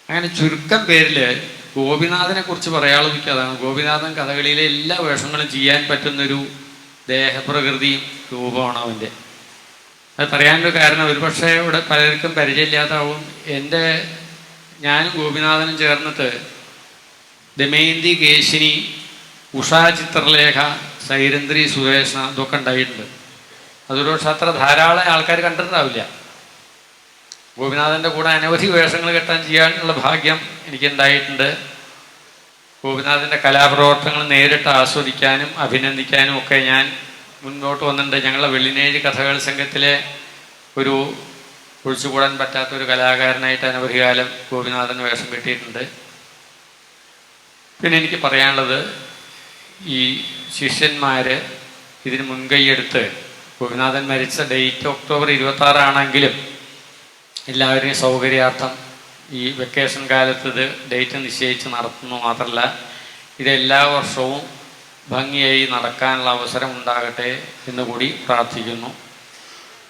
അങ്ങനെ ചുരുക്കം പേരിൽ ഗോപിനാഥനെ കുറിച്ച് പറയാനുള്ളത് അതാണ്. ഗോപിനാഥൻ കഥകളിയിലെ എല്ലാ വേഷങ്ങളും ചെയ്യാൻ പറ്റുന്നൊരു ദേഹപ്രകൃതിയും രൂപമാണ് അവൻ്റെ. അത് പറയാനൊരു കാരണം ഒരുപക്ഷെ ഇവിടെ പലർക്കും പരിചയമില്ലാതാവും. ഞാനും ഗോപിനാഥനും ചേർന്നിട്ട് ദമയന്തി, കേശിനി, ഉഷാ ചിത്രലേഖ, സൈരന്ദ്രി, സുരേഷ ഇതൊക്കെ ഉണ്ടായിട്ടുണ്ട്. അതൊരു പക്ഷെ അത്ര ധാരാളം ആൾക്കാർ കണ്ടിട്ടുണ്ടാവില്ല. ഗോപിനാഥൻ്റെ കൂടെ അനവധി വേഷങ്ങൾ ചെയ്യാനുള്ള ഭാഗ്യം എനിക്കുണ്ടായിട്ടുണ്ട്. ഗോപിനാഥൻ്റെ കലാപ്രവർത്തനങ്ങൾ നേരിട്ട് ആസ്വദിക്കാനും അഭിനന്ദിക്കാനും ഒക്കെ ഞാൻ മുന്നോട്ട് വന്നിട്ടുണ്ട്. ഞങ്ങളുടെ വെള്ളിനേഴി കഥകൾ സംഘത്തിലെ ഒരു ഒഴിച്ചുകൂടാൻ പറ്റാത്തൊരു കലാകാരനായിട്ട് അനവധി കാലം ഗോപിനാഥൻ വേഷം കിട്ടിയിട്ടുണ്ട്. പിന്നെ എനിക്ക് പറയാനുള്ളത്, ഈ ശിഷ്യന്മാർ ഇതിന് മുൻകൈയെടുത്ത് ഗോപിനാഥൻ മരിച്ച ഡേറ്റ് ഒക്ടോബർ 26 ആണെങ്കിലും എല്ലാവരെയും സൗകര്യാർത്ഥം ഈ വെക്കേഷൻ കാലത്ത് ഇത് ഡേറ്റ് നിശ്ചയിച്ച് നടത്തുന്നു മാത്രമല്ല, ഇതെല്ലാ വർഷവും ഭംഗിയായി നടക്കാനുള്ള അവസരം ഉണ്ടാകട്ടെ എന്ന് കൂടി പ്രാർത്ഥിക്കുന്നു.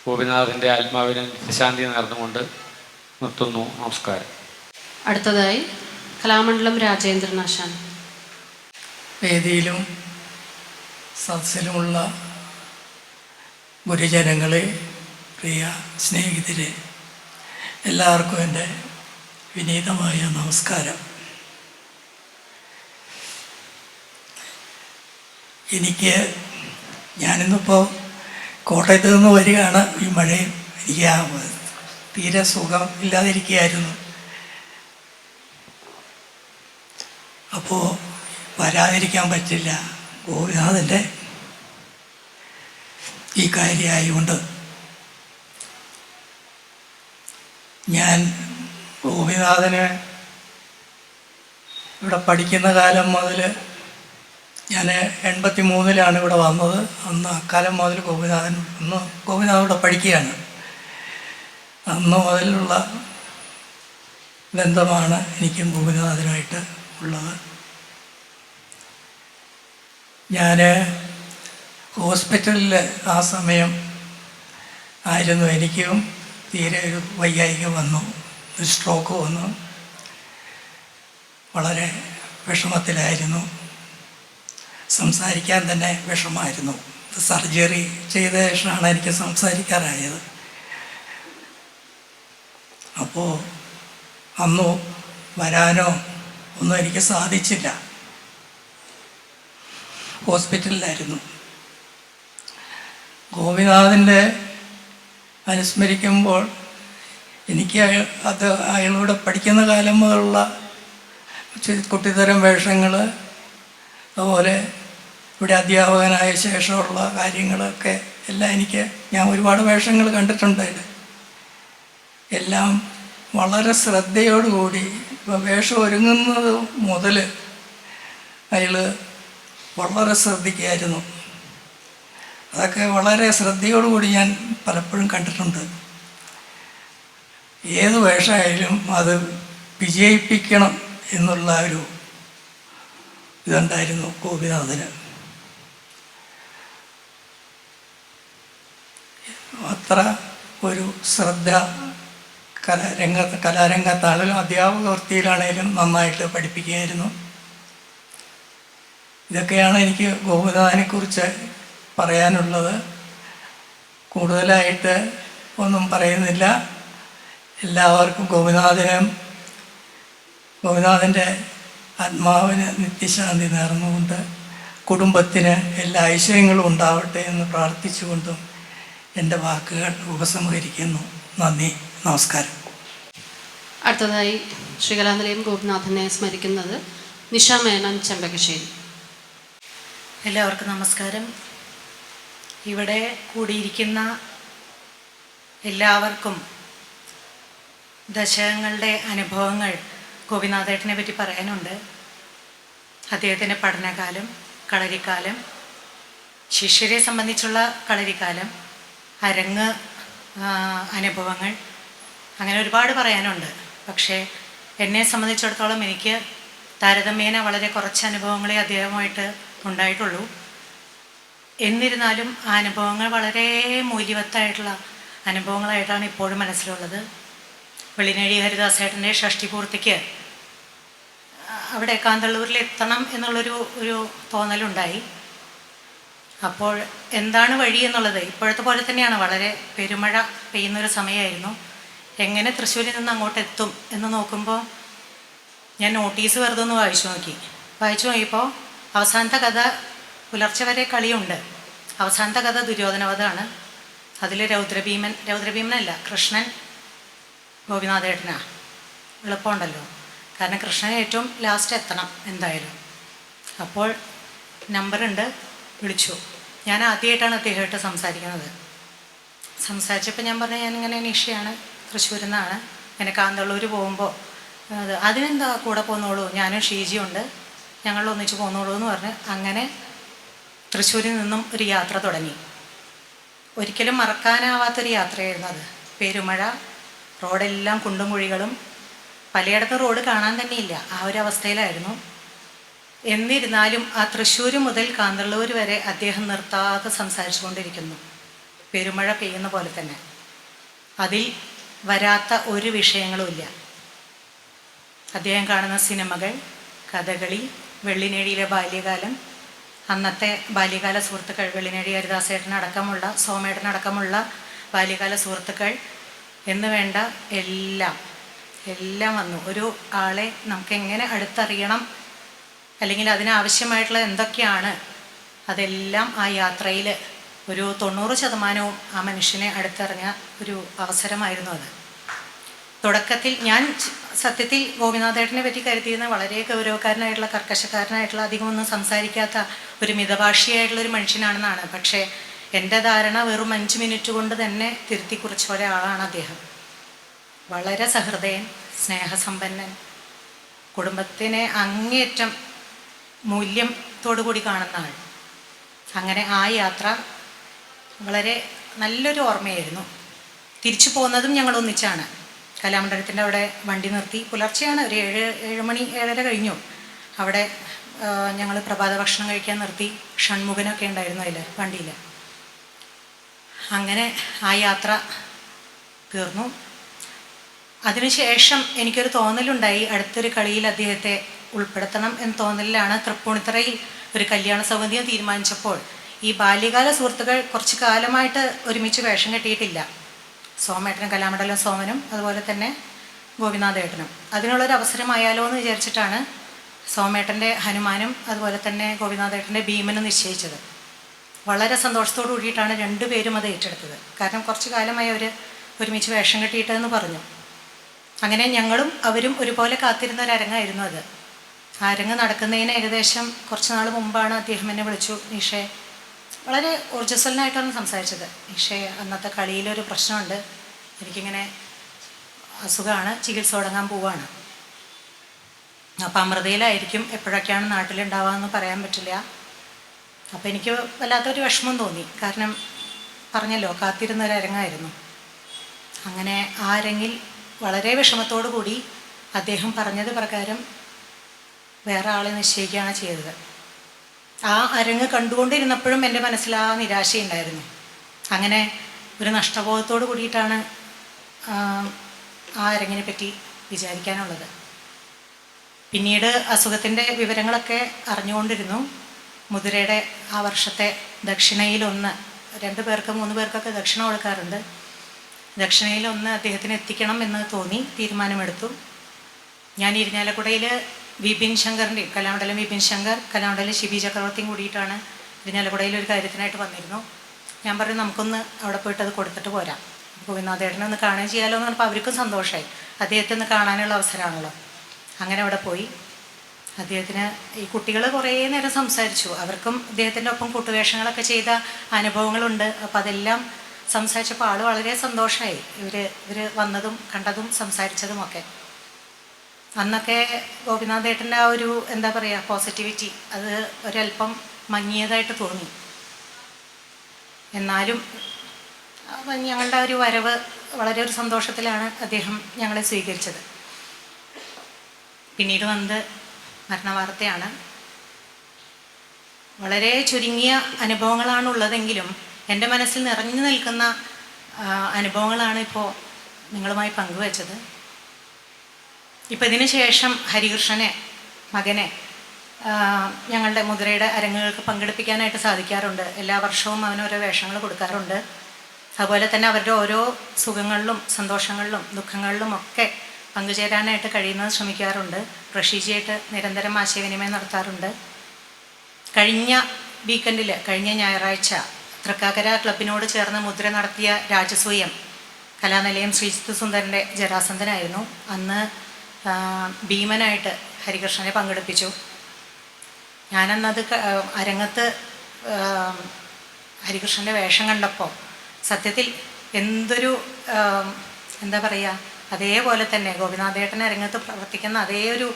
ഗോപിനാഥൻ്റെ ആത്മാവിന് നിത്യശാന്തി നേർന്നുകൊണ്ട് നിർത്തുന്നു. നമസ്കാരം. അടുത്തതായി കലാമണ്ഡലം രാജേന്ദ്രനാശാൻ. വേദിയിലും സദസ്സിലുമുള്ള ഗുരുജനങ്ങളെ, പ്രിയ സ്നേഹിതരെ, എല്ലാവർക്കും എൻ്റെ വിനീതമായ നമസ്കാരം. ഞാനിന്നിപ്പോൾ കോട്ടയത്ത് നിന്ന് വരികയാണ്. ഈ മഴയും എനിക്ക് തീരെ സുഖം ഇല്ലാതിരിക്കുകയായിരുന്നു. അപ്പോൾ വരാതിരിക്കാൻ പറ്റില്ല. ഗോപിനാഥൻ്റെ ഈ കാര്യമായതുകൊണ്ട് ഞാൻ ഗോപിനാഥന് ഇവിടെ പഠിക്കുന്ന കാലം മുതൽ ഞാൻ 83-ലാണ് ഇവിടെ വന്നത്. അന്ന് അക്കാലം മുതൽ ഗോപിനാഥൻ ഇവിടെ പഠിക്കുകയാണ്. അന്ന് മുതലുള്ള ബന്ധമാണ് എനിക്കും ഗോപിനാഥനുമായിട്ട് ഉള്ളത്. ഞാൻ ഹോസ്പിറ്റലിൽ ആ സമയം ആയിരുന്നു. എനിക്കും തീരെ ഒരു വയ്യായിക വന്നു, ഒരു സ്ട്രോക്ക് വന്നു. വളരെ വിഷമത്തിലായിരുന്നു, സംസാരിക്കാൻ തന്നെ വിഷമമായിരുന്നു. സർജറി ചെയ്ത ശേഷമാണ് എനിക്ക് സംസാരിക്കാറായത്. അപ്പോൾ അന്ന് വരാനോ ഒന്നും എനിക്ക് സാധിച്ചില്ല, ഹോസ്പിറ്റലിലായിരുന്നു. ഗോപിനാഥൻ്റെ അനുസ്മരിക്കുമ്പോൾ എനിക്ക് അയാളോട് പഠിക്കുന്ന കാലം മുതലുള്ള കുട്ടിത്തരം വേഷങ്ങൾ, അതുപോലെ ഇവിടെ അധ്യാപകനായ ശേഷമുള്ള കാര്യങ്ങളൊക്കെ എല്ലാം ഞാൻ ഒരുപാട് വേഷങ്ങൾ കണ്ടിട്ടുണ്ട്. എല്ലാം വളരെ ശ്രദ്ധയോടുകൂടി വേഷം ഒരുങ്ങുന്നത് മുതൽ അയാൾ വളരെ ശ്രദ്ധിക്കുമായിരുന്നു. അതൊക്കെ വളരെ ശ്രദ്ധയോടുകൂടി ഞാൻ പലപ്പോഴും കണ്ടിട്ടുണ്ട്. ഏത് വേഷമായാലും അത് വിജയിപ്പിക്കണം എന്നുള്ള ഒരു ഇതുണ്ടായിരുന്നു ഗോപിനാഥന്. അത്ര ഒരു ശ്രദ്ധ കലാരംഗത്താണെങ്കിലും അധ്യാപക വൃത്തിയിലാണെങ്കിലും നന്നായിട്ട് പഠിപ്പിക്കുകയായിരുന്നു. ഇതൊക്കെയാണ് എനിക്ക് ഗോപിനാഥനെക്കുറിച്ച് പറയാനുള്ളത്. കൂടുതലായിട്ട് ഒന്നും പറയുന്നില്ല. എല്ലാവർക്കും ഗോപിനാഥൻ്റെ ആത്മാവിന് നിത്യശാന്തി നേർന്നുകൊണ്ട് കുടുംബത്തിന് എല്ലാ ഐശ്വര്യങ്ങളും ഉണ്ടാവട്ടെ എന്ന് പ്രാർത്ഥിച്ചുകൊണ്ടും എൻ്റെ വാക്കുകൾ ഉപസംഹരിക്കുന്നു. നന്ദി, നമസ്കാരം. അടുത്തതായി ശ്രീകലാനിലയം ഗോപിനാഥനെ സ്മരിക്കുന്നത് നിഷ മേനോൻ ചെമ്പകശ്ശേരി. എല്ലാവർക്കും നമസ്കാരം. ഇവിടെ കൂടിയിരിക്കുന്ന എല്ലാവർക്കും ദശകങ്ങളുടെ അനുഭവങ്ങൾ ഗോപിനാഥേട്ടനെ പറ്റി പറയാനുണ്ട്. അദ്ദേഹത്തിൻ്റെ പഠനകാലം, കളരിക്കാലം, ശിഷ്യരെ സംബന്ധിച്ചുള്ള കളരിക്കാലം, അരങ്ങ് അനുഭവങ്ങൾ, അങ്ങനെ ഒരുപാട് പറയാനുണ്ട്. പക്ഷേ എന്നെ സംബന്ധിച്ചിടത്തോളം എനിക്ക് താരതമ്യേന വളരെ കുറച്ച് അനുഭവങ്ങളെ അദ്ദേഹമായിട്ട് ഉണ്ടായിട്ടുള്ളൂ. എന്നിരുന്നാലും ആ അനുഭവങ്ങൾ വളരെ മൂല്യവത്തായിട്ടുള്ള അനുഭവങ്ങളായിട്ടാണ് ഇപ്പോഴും മനസ്സിലുള്ളത്. വെള്ളിനഴി ഹരിദാസേട്ടൻ്റെ ഷഷ്ടിപൂർത്തിക്ക് അവിടെ കാന്തള്ളൂരിൽ എത്തണം എന്നുള്ളൊരു തോന്നലുണ്ടായി. അപ്പോൾ എന്താണ് വഴി എന്നുള്ളത് ഇപ്പോഴത്തെ പോലെ തന്നെയാണ്. വളരെ പെരുമഴ പെയ്യുന്നൊരു സമയമായിരുന്നു. എങ്ങനെ തൃശ്ശൂരിൽ നിന്ന് അങ്ങോട്ട് എത്തും എന്ന് നോക്കുമ്പോൾ ഞാൻ നോട്ടീസ് വെറുതെ ഒന്ന് വായിച്ചു നോക്കിയപ്പോൾ അവസാനത്തെ കഥ പുലർച്ചെ വരെ കളിയുണ്ട്. അവസാനത്തെ കഥ ദുര്യോധനവധമാണ്. അതിൽ രൗദ്രഭീമനല്ല, കൃഷ്ണൻ ഗോപിനാഥേട്ടനാ. എളുപ്പമുണ്ടല്ലോ, കാരണം കൃഷ്ണൻ ഏറ്റവും ലാസ്റ്റ് എത്തണം എന്തായാലും. അപ്പോൾ നമ്പറുണ്ട്, വിളിച്ചു. ഞാൻ ആദ്യമായിട്ടാണ് അദ്ദേഹമായിട്ട് സംസാരിക്കുന്നത്. സംസാരിച്ചപ്പോൾ ഞാൻ പറഞ്ഞു, ഞാനിങ്ങനെ നിഷയാണ്, തൃശ്ശൂരിൽ നിന്നാണ്, ഇങ്ങനെ കാന്തള്ളൂർ പോകുമ്പോൾ അതിനെന്താ കൂടെ പോന്നോളൂ, ഞാനും ഷീജിയുണ്ട്, ഞങ്ങൾ ഒന്നിച്ച് പോന്നോളൂ എന്ന് പറഞ്ഞ് അങ്ങനെ തൃശ്ശൂരിൽ നിന്നും ഒരു യാത്ര തുടങ്ങി. ഒരിക്കലും മറക്കാനാവാത്തൊരു യാത്രയായിരുന്നു അത്. പെരുമഴ, റോഡെല്ലാം കുണ്ടും കുഴികളും, പലയിടത്തും റോഡ് കാണാൻ തന്നെയില്ല, ആ ഒരു അവസ്ഥയിലായിരുന്നു. എന്നിരുന്നാലും ആ തൃശ്ശൂർ മുതൽ കാന്തള്ളൂർ വരെ അദ്ദേഹം നിർത്താതെ സംസാരിച്ചു കൊണ്ടിരിക്കുന്നു, പെരുമഴ പെയ്യുന്ന പോലെ തന്നെ. അതിൽ വരാത്ത ഒരു വിഷയങ്ങളുമില്ല. അദ്ദേഹം കാണുന്ന സിനിമകൾ, കഥകളി, വെള്ളിനേഴിയിലെ ബാല്യകാലം, അന്നത്തെ ബാല്യകാല സുഹൃത്തുക്കൾ, വെള്ളിനേഴി ഹരിദാസേട്ടനടക്കമുള്ള, സോമേട്ടനടക്കമുള്ള ബാല്യകാല സുഹൃത്തുക്കൾ എന്ന് വേണ്ട എല്ലാം വന്നു. ഒരു ആളെ നമുക്ക് എങ്ങനെ അടുത്തറിയണം, അല്ലെങ്കിൽ അതിനാവശ്യമായിട്ടുള്ള എന്തൊക്കെയാണ്, അതെല്ലാം ആ യാത്രയിൽ ഒരു 90% ആ മനുഷ്യനെ അടുത്തറിഞ്ഞ ഒരു അവസരമായിരുന്നു അത്. തുടക്കത്തിൽ ഞാൻ സത്യത്തിൽ ഗോപിനാഥേട്ടനെ പറ്റി കരുതിയിരുന്ന വളരെ ഗൗരവക്കാരനായിട്ടുള്ള, കർക്കശക്കാരനായിട്ടുള്ള, അധികമൊന്നും സംസാരിക്കാത്ത ഒരു മിതഭാഷിയായിട്ടുള്ളൊരു മനുഷ്യനാണെന്നാണ്. പക്ഷേ എൻ്റെ ധാരണ വെറും 5 മിനിറ്റ് കൊണ്ട് തന്നെ തിരുത്തി കുറിച്ച ഒരാളാണ് അദ്ദേഹം. വളരെ സഹൃദയൻ, സ്നേഹസമ്പന്നൻ, കുടുംബത്തിനെ അങ്ങേയറ്റം മൂല്യത്തോടു കൂടി കാണുന്ന ആൾ. അങ്ങനെ ആ യാത്ര വളരെ നല്ലൊരു ഓർമ്മയായിരുന്നു. തിരിച്ചു പോകുന്നതും ഞങ്ങൾ ഒന്നിച്ചാണ്. കലാമണ്ഡലത്തിൻ്റെ അവിടെ വണ്ടി നിർത്തി, പുലർച്ചെയാണ്, ഒരു 7 മണി 7:30 കഴിഞ്ഞു. അവിടെ ഞങ്ങൾ പ്രഭാത ഭക്ഷണം കഴിക്കാൻ നിർത്തി. ഷൺമുഖനൊക്കെ ഉണ്ടായിരുന്നു അതിൽ വണ്ടിയിൽ. അങ്ങനെ ആ യാത്ര തീർന്നു. അതിനുശേഷം എനിക്കൊരു തോന്നലുണ്ടായി, അടുത്തൊരു കളിയിൽ അദ്ദേഹത്തെ ഉൾപ്പെടുത്തണം എന്ന തോന്നലിലാണ് തൃപ്പൂണിത്തറയിൽ ഒരു കല്യാണ സൗകര്യം തീരുമാനിച്ചപ്പോൾ ഈ ബാല്യകാല സുഹൃത്തുക്കൾ കുറച്ച് കാലമായിട്ട് ഒരുമിച്ച് വേഷം കെട്ടിയിട്ടില്ല. സോമേട്ടനും കലാമണ്ഡലം സോമനും അതുപോലെ തന്നെ ഗോപിനാഥേട്ടനും. അതിനുള്ളൊരു അവസരമായാലോ എന്ന് വിചാരിച്ചിട്ടാണ് സോമേട്ടൻ്റെ ഹനുമാനും അതുപോലെ തന്നെ ഗോപിനാഥേട്ടൻ്റെ ഭീമനും നിശ്ചയിച്ചത്. വളരെ സന്തോഷത്തോടു കൂടിയിട്ടാണ് രണ്ടുപേരും അത് ഏറ്റെടുത്തത്. കാരണം കുറച്ച് കാലമായി അവർ ഒരുമിച്ച് വേഷം കെട്ടിയിട്ടെന്ന് പറഞ്ഞു. അങ്ങനെ ഞങ്ങളും അവരും ഒരുപോലെ കാത്തിരുന്ന ഒരു അരങ്ങായിരുന്നു അത്. ആ അരങ്ങ് നടക്കുന്നതിന് ഏകദേശം കുറച്ച് നാൾ മുമ്പാണ് അദ്ദേഹം എന്നെ വിളിച്ചു. നിഷേ, വളരെ ഊർജ്ജസ്വലനായിട്ടാണ് സംസാരിച്ചത്. നിഷേ, അന്നത്തെ കളിയിലൊരു പ്രശ്നമുണ്ട്, എനിക്കിങ്ങനെ അസുഖമാണ്, ചികിത്സ തുടങ്ങാൻ പോവാണ്. അപ്പം അമൃതയിലായിരിക്കും, എപ്പോഴൊക്കെയാണ് നാട്ടിലുണ്ടാവുകയെന്ന് പറയാൻ പറ്റില്ല. അപ്പോൾ എനിക്ക് വല്ലാത്തൊരു വിഷമം തോന്നി. കാരണം പറഞ്ഞല്ലോ, കാത്തിരുന്നൊരു അരങ്ങായിരുന്നു. അങ്ങനെ ആ അരങ്ങിൽ വളരെ വിഷമത്തോടു കൂടി അദ്ദേഹം പറഞ്ഞത് പ്രകാരം വേറെ ആളെ നിശ്ചയിക്കുകയാണ് ചെയ്തത്. ആ അരങ്ങ് കണ്ടുകൊണ്ടിരുന്നപ്പോഴും എൻ്റെ മനസ്സിൽ ആ നിരാശയുണ്ടായിരുന്നു. അങ്ങനെ ഒരു നഷ്ടബോധത്തോട് കൂടിയിട്ടാണ് ആ അരങ്ങിനെ പറ്റി വിചാരിക്കാനുള്ളത്. പിന്നീട് അസുഖത്തിൻ്റെ വിവരങ്ങളൊക്കെ അറിഞ്ഞുകൊണ്ടിരുന്നു. മുതിരയുടെ ആ വർഷത്തെ ദക്ഷിണയിലൊന്ന്, 2 പേർക്ക് 3 പേർക്കൊക്കെ ദക്ഷിണ കൊടുക്കാറുണ്ട്. ദക്ഷിണയിലൊന്ന് അദ്ദേഹത്തിന് എത്തിക്കണം എന്ന് തോന്നി, തീരുമാനമെടുത്തു. ഞാൻ ഇരിഞ്ഞാലക്കുടയിൽ വിപിൻ ശങ്കറിൻ്റെയും, കലാമണ്ഡലം വിപിൻ ശങ്കർ, കലാമണ്ഡലം ശിബി ചക്രവർത്തിയും കൂടിയിട്ടാണ് ഇരിഞ്ഞാലക്കുടയിൽ ഒരു കാര്യത്തിനായിട്ട് വന്നിരുന്നു. ഞാൻ പറഞ്ഞു, നമുക്കൊന്ന് അവിടെ പോയിട്ട് അത് കൊടുത്തിട്ട് പോരാം, ഗോപിനാഥേട്ടനെ ഒന്ന് കാണുകയും ചെയ്യാലോ എന്ന് പറഞ്ഞപ്പോൾ അവർക്കും സന്തോഷമായി. അദ്ദേഹത്തെ ഒന്ന് കാണാനുള്ള അവസരമാണല്ലോ. അങ്ങനെ അവിടെ പോയി. അദ്ദേഹത്തിന് ഈ കുട്ടികൾ കുറേ നേരം സംസാരിച്ചു. അവർക്കും അദ്ദേഹത്തിൻ്റെ ഒപ്പം കൂട്ടുവേഷങ്ങളൊക്കെ ചെയ്ത അനുഭവങ്ങളുണ്ട്. അപ്പോൾ അതെല്ലാം സംസാരിച്ചപ്പോൾ ആൾ വളരെ സന്തോഷമായി. ഇവർ വന്നതും കണ്ടതും സംസാരിച്ചതുമൊക്കെ. അന്നൊക്കെ ഗോപിനാഥേട്ടൻ്റെ ആ ഒരു എന്താ പറയുക, പോസിറ്റിവിറ്റി അത് ഒരല്പം മങ്ങിയതായിട്ട് തോന്നി. എന്നാലും ഞങ്ങളുടെ ഒരു വരവ് വളരെ ഒരു സന്തോഷത്തിലാണ് അദ്ദേഹം ഞങ്ങളെ സ്വീകരിച്ചത്. പിന്നീട് വന്നത് മരണവാർത്തയാണ്. വളരെ ചുരുങ്ങിയ അനുഭവങ്ങളാണുള്ളതെങ്കിലും എൻ്റെ മനസ്സിൽ നിറഞ്ഞു നിൽക്കുന്ന അനുഭവങ്ങളാണ് ഇപ്പോൾ നിങ്ങളുമായി പങ്കുവച്ചത്. ഇപ്പം ഇതിന് ശേഷം ഹരികൃഷ്ണനെ, മകനെ, ഞങ്ങളുടെ മുദ്രയുടെ അരങ്ങുകൾക്ക് പങ്കെടുപ്പിക്കാനായിട്ട് സാധിക്കാറുണ്ട്. എല്ലാ വർഷവും അവനോരോ വേഷങ്ങൾ കൊടുക്കാറുണ്ട്. അതുപോലെ തന്നെ അവരുടെ ഓരോ സുഖങ്ങളിലും സന്തോഷങ്ങളിലും ദുഃഖങ്ങളിലും ഒക്കെ പങ്കുചേരാനായിട്ട് കഴിയുന്നത് ശ്രമിക്കാറുണ്ട്. റഷീജിയായിട്ട് നിരന്തരം ആശയവിനിമയം നടത്താറുണ്ട്. കഴിഞ്ഞ വീക്കെൻഡിൽ, കഴിഞ്ഞ ഞായറാഴ്ച തൃക്കാക്കര ക്ലബിനോട് ചേർന്ന് മുദ്ര നടത്തിയ രാജസൂയം കലാനിലയം ശ്രീജിത്ത് സുന്ദരൻ്റെ ജരാസന്ധനായിരുന്നു. അന്ന് ഭീമനായിട്ട് ഹരികൃഷ്ണനെ പങ്കെടുപ്പിച്ചു. ഞാനന്നത് അരങ്ങത്ത് ഹരികൃഷ്ണൻ്റെ വേഷം കണ്ടപ്പോൾ സത്യത്തിൽ എന്തൊരു എന്താ പറയുക, അതേപോലെ തന്നെ ഗോപിനാഥേട്ടൻ അരങ്ങത്ത് പ്രവർത്തിക്കുന്ന അതേ ഒരു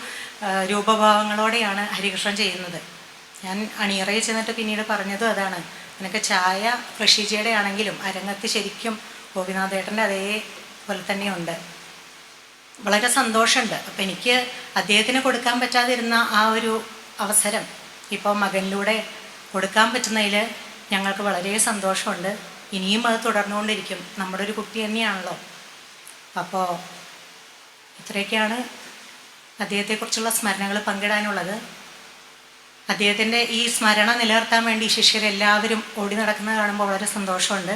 രൂപഭാവങ്ങളോടെയാണ് ഹരികൃഷ്ണൻ ചെയ്യുന്നത്. ഞാൻ അണിയറയിൽ ചെന്നിട്ട് പിന്നീട് പറഞ്ഞതും അതാണ്. എനിക്ക് ചായ പ്രഷീജയുടെ ആണെങ്കിലും അരങ്ങത്ത് ശരിക്കും ഗോപിനാഥേട്ടൻ്റെ അതേപോലെ തന്നെയുണ്ട്. വളരെ സന്തോഷമുണ്ട്. അപ്പം എനിക്ക് അദ്ദേഹത്തിന് കൊടുക്കാൻ പറ്റാതിരുന്ന ആ ഒരു അവസരം ഇപ്പോൾ മകനിലൂടെ കൊടുക്കാൻ പറ്റുന്നതിൽ ഞങ്ങൾക്ക് വളരെ സന്തോഷമുണ്ട്. ഇനിയും അത് തുടർന്നുകൊണ്ടിരിക്കും. നമ്മുടെ ഒരു കുട്ടി തന്നെയാണല്ലോ. അപ്പോൾ ഇത്രയൊക്കെയാണ് അദ്ദേഹത്തെക്കുറിച്ചുള്ള സ്മരണകൾ പങ്കിടാനുള്ളത്. അദ്ദേഹത്തിൻ്റെ ഈ സ്മരണ നിലനിർത്താൻ വേണ്ടി ശിഷ്യരെല്ലാവരും ഓടി നടക്കുന്നത് കാണുമ്പോൾ വളരെ സന്തോഷമുണ്ട്.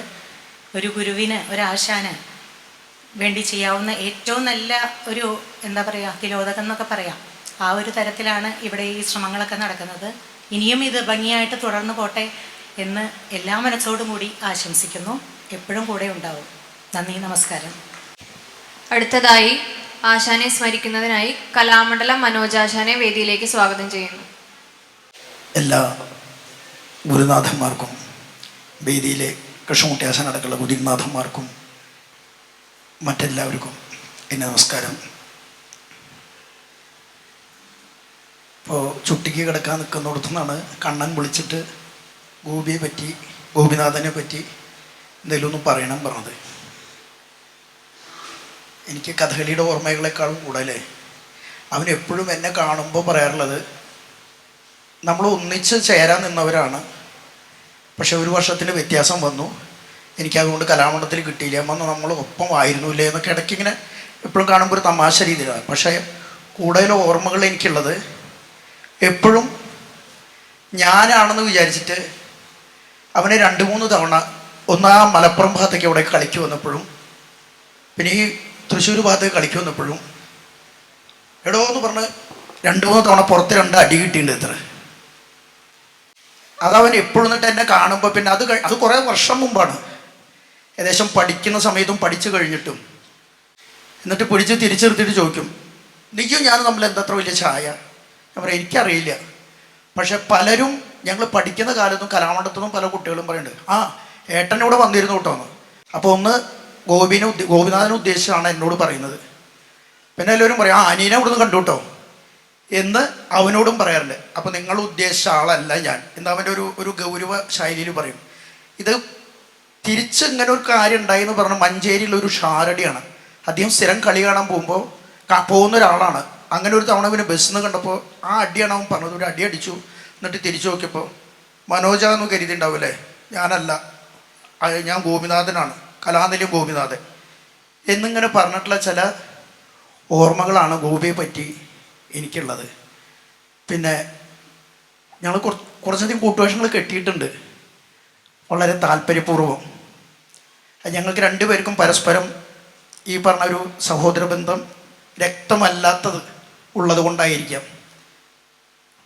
ഒരു ഗുരുവിന്, ഒരാശാന് വേണ്ടി ചെയ്യാവുന്ന ഏറ്റവും നല്ല ഒരു എന്താ പറയുക, തിലോദകം എന്നൊക്കെ പറയാം. ആ ഒരു തരത്തിലാണ് ഇവിടെ ഈ ശ്രമങ്ങളൊക്കെ നടക്കുന്നത്. ഇനിയും ഇത് ഭംഗിയായിട്ട് തുടർന്നു പോട്ടെ എന്ന് എല്ലാ മനസ്സോടും കൂടി ആശംസിക്കുന്നു. എപ്പോഴും കൂടെ ഉണ്ടാവും. നന്ദി, നമസ്കാരം. അടുത്തതായി ആശാനെ സ്മരിക്കുന്നതിനായി കലാമണ്ഡലം മനോജാശാനെ വേദിയിലേക്ക് സ്വാഗതം ചെയ്യുന്നു. എല്ലാ ഗുരുനാഥന്മാർക്കും, വേദിയിലെ കൃഷ്ണൻകുട്ടി ആശാൻ അടക്കമുള്ള ഗുരുനാഥന്മാർക്കും മറ്റെല്ലാവർക്കും എൻ്റെ നമസ്കാരം. അപ്പോൾ ചുട്ടിക്ക് കിടക്കാൻ നിൽക്കുന്നിടത്തു നിന്നാണ് കണ്ണൻ വിളിച്ചിട്ട് ഗോപിയെ പറ്റി, ഗോപിനാഥനെ പറ്റി എന്തെങ്കിലും ഒന്ന് പറയണം പറഞ്ഞത്. എനിക്ക് കഥകളിയുടെ ഓർമ്മകളെക്കാളും കൂടുതൽ അവൻ എപ്പോഴും എന്നെ കാണുമ്പോൾ പറയാറുള്ളത്, നമ്മൾ ഒന്നിച്ച് ചേരാൻ നിന്നവരാണ്, പക്ഷെ ഒരു വർഷത്തിന് വ്യത്യാസം വന്നു, എനിക്കതുകൊണ്ട് കലാമണ്ഡലത്തിൽ കിട്ടിയില്ല, അമ്മ നമ്മൾ ഒപ്പം ആയിരുന്നില്ലേ എന്നൊക്കെ ഇടയ്ക്കിങ്ങനെ എപ്പോഴും കാണുമ്പോൾ ഒരു തമാശ രീതിയിലാണ്. പക്ഷേ കൂടുതൽ ഓർമ്മകൾ എനിക്കുള്ളത് എപ്പോഴും ഞാനാണെന്ന് വിചാരിച്ചിട്ട് അവനെ 2-3 തവണ, ഒന്ന് ആ മലപ്പുറം ഭാഗത്തേക്ക് അവിടെ കളിക്ക് വന്നപ്പോഴും, പിന്നെ ഈ തൃശ്ശൂർ ഭാഗത്തേക്ക് കളിക്ക് വന്നപ്പോഴും എടോ എന്ന് പറഞ്ഞ് 2-3 തവണ പുറത്ത് 2 അടി കിട്ടിയിട്ടുണ്ട് ഇത്ര. അതവൻ എപ്പോഴും എന്നിട്ട് എന്നെ കാണുമ്പോൾ, പിന്നെ അത് കുറേ വർഷം മുമ്പാണ്, ഏകദേശം പഠിക്കുന്ന സമയത്തും പഠിച്ചു കഴിഞ്ഞിട്ടും, എന്നിട്ട് പിടിച്ച് തിരിച്ചെടുത്തിട്ട് ചോദിക്കും, നീയും ഞാനും തമ്മിൽ എന്തത്ര വലിയ ചായ? ഞാൻ പറയാം എനിക്കറിയില്ല, പക്ഷെ പലരും ഞങ്ങൾ പഠിക്കുന്ന കാലത്തും കലാമണ്ഡലത്തുനിന്നും പല കുട്ടികളും പറയുന്നുണ്ട്, ആ ഏട്ടനോട് വന്നിരുന്നു കേട്ടോ എന്ന്. അപ്പോൾ ഒന്ന് ഗോപിനാഥനെ ഉദ്ദേശിച്ചാണ് എന്നോട് പറയുന്നത്. പിന്നെ എല്ലാവരും പറയും, ആ അനീനെ ഇവിടുന്ന് കണ്ടു കേട്ടോ എന്ന് അവനോടും പറയാറുണ്ട്. അപ്പോൾ നിങ്ങൾ ഉദ്ദേശിച്ച ആളല്ല ഞാൻ എന്ന് അവൻ്റെ ഒരു ഗൗരവ ശൈലിയിൽ പറയും. ഇത് തിരിച്ച് ഇങ്ങനെ ഒരു കാര്യം ഉണ്ടായി എന്ന് പറഞ്ഞാൽ മഞ്ചേരിയിലൊരു ഷാരടിയാണ്. അദ്ദേഹം സ്ഥിരം കളി കാണാൻ പോകുന്ന ഒരാളാണ്. അങ്ങനെ ഒരു തവണ പിന്നെ ബസ്സിൽ നിന്ന് കണ്ടപ്പോൾ ആ അടിയാണ് അവൻ പറഞ്ഞത്. ഒരു അടി അടിച്ചു, എന്നിട്ട് തിരിച്ചു നോക്കിയപ്പോൾ മനോജാന്ന് കരുതിണ്ടാവില്ലേ, ഞാനല്ല, ഞാൻ ഗോപിനാഥനാണ്, കലാനിലയം ഗോപിനാഥൻ എന്നിങ്ങനെ പറഞ്ഞിട്ടുള്ള ചില ഓർമ്മകളാണ് ഗോപിയെ പറ്റി എനിക്കുള്ളത്. പിന്നെ ഞങ്ങൾ കുറച്ചധികം കൂട്ടുവേഷങ്ങൾ കെട്ടിയിട്ടുണ്ട്, വളരെ താല്പര്യപൂർവ്വം. ഞങ്ങൾക്ക് 2 പേർക്കും പരസ്പരം ഈ പറഞ്ഞ ഒരു സഹോദര ബന്ധം രക്തമല്ലാത്തത് ഉള്ളത് കൊണ്ടായിരിക്കാം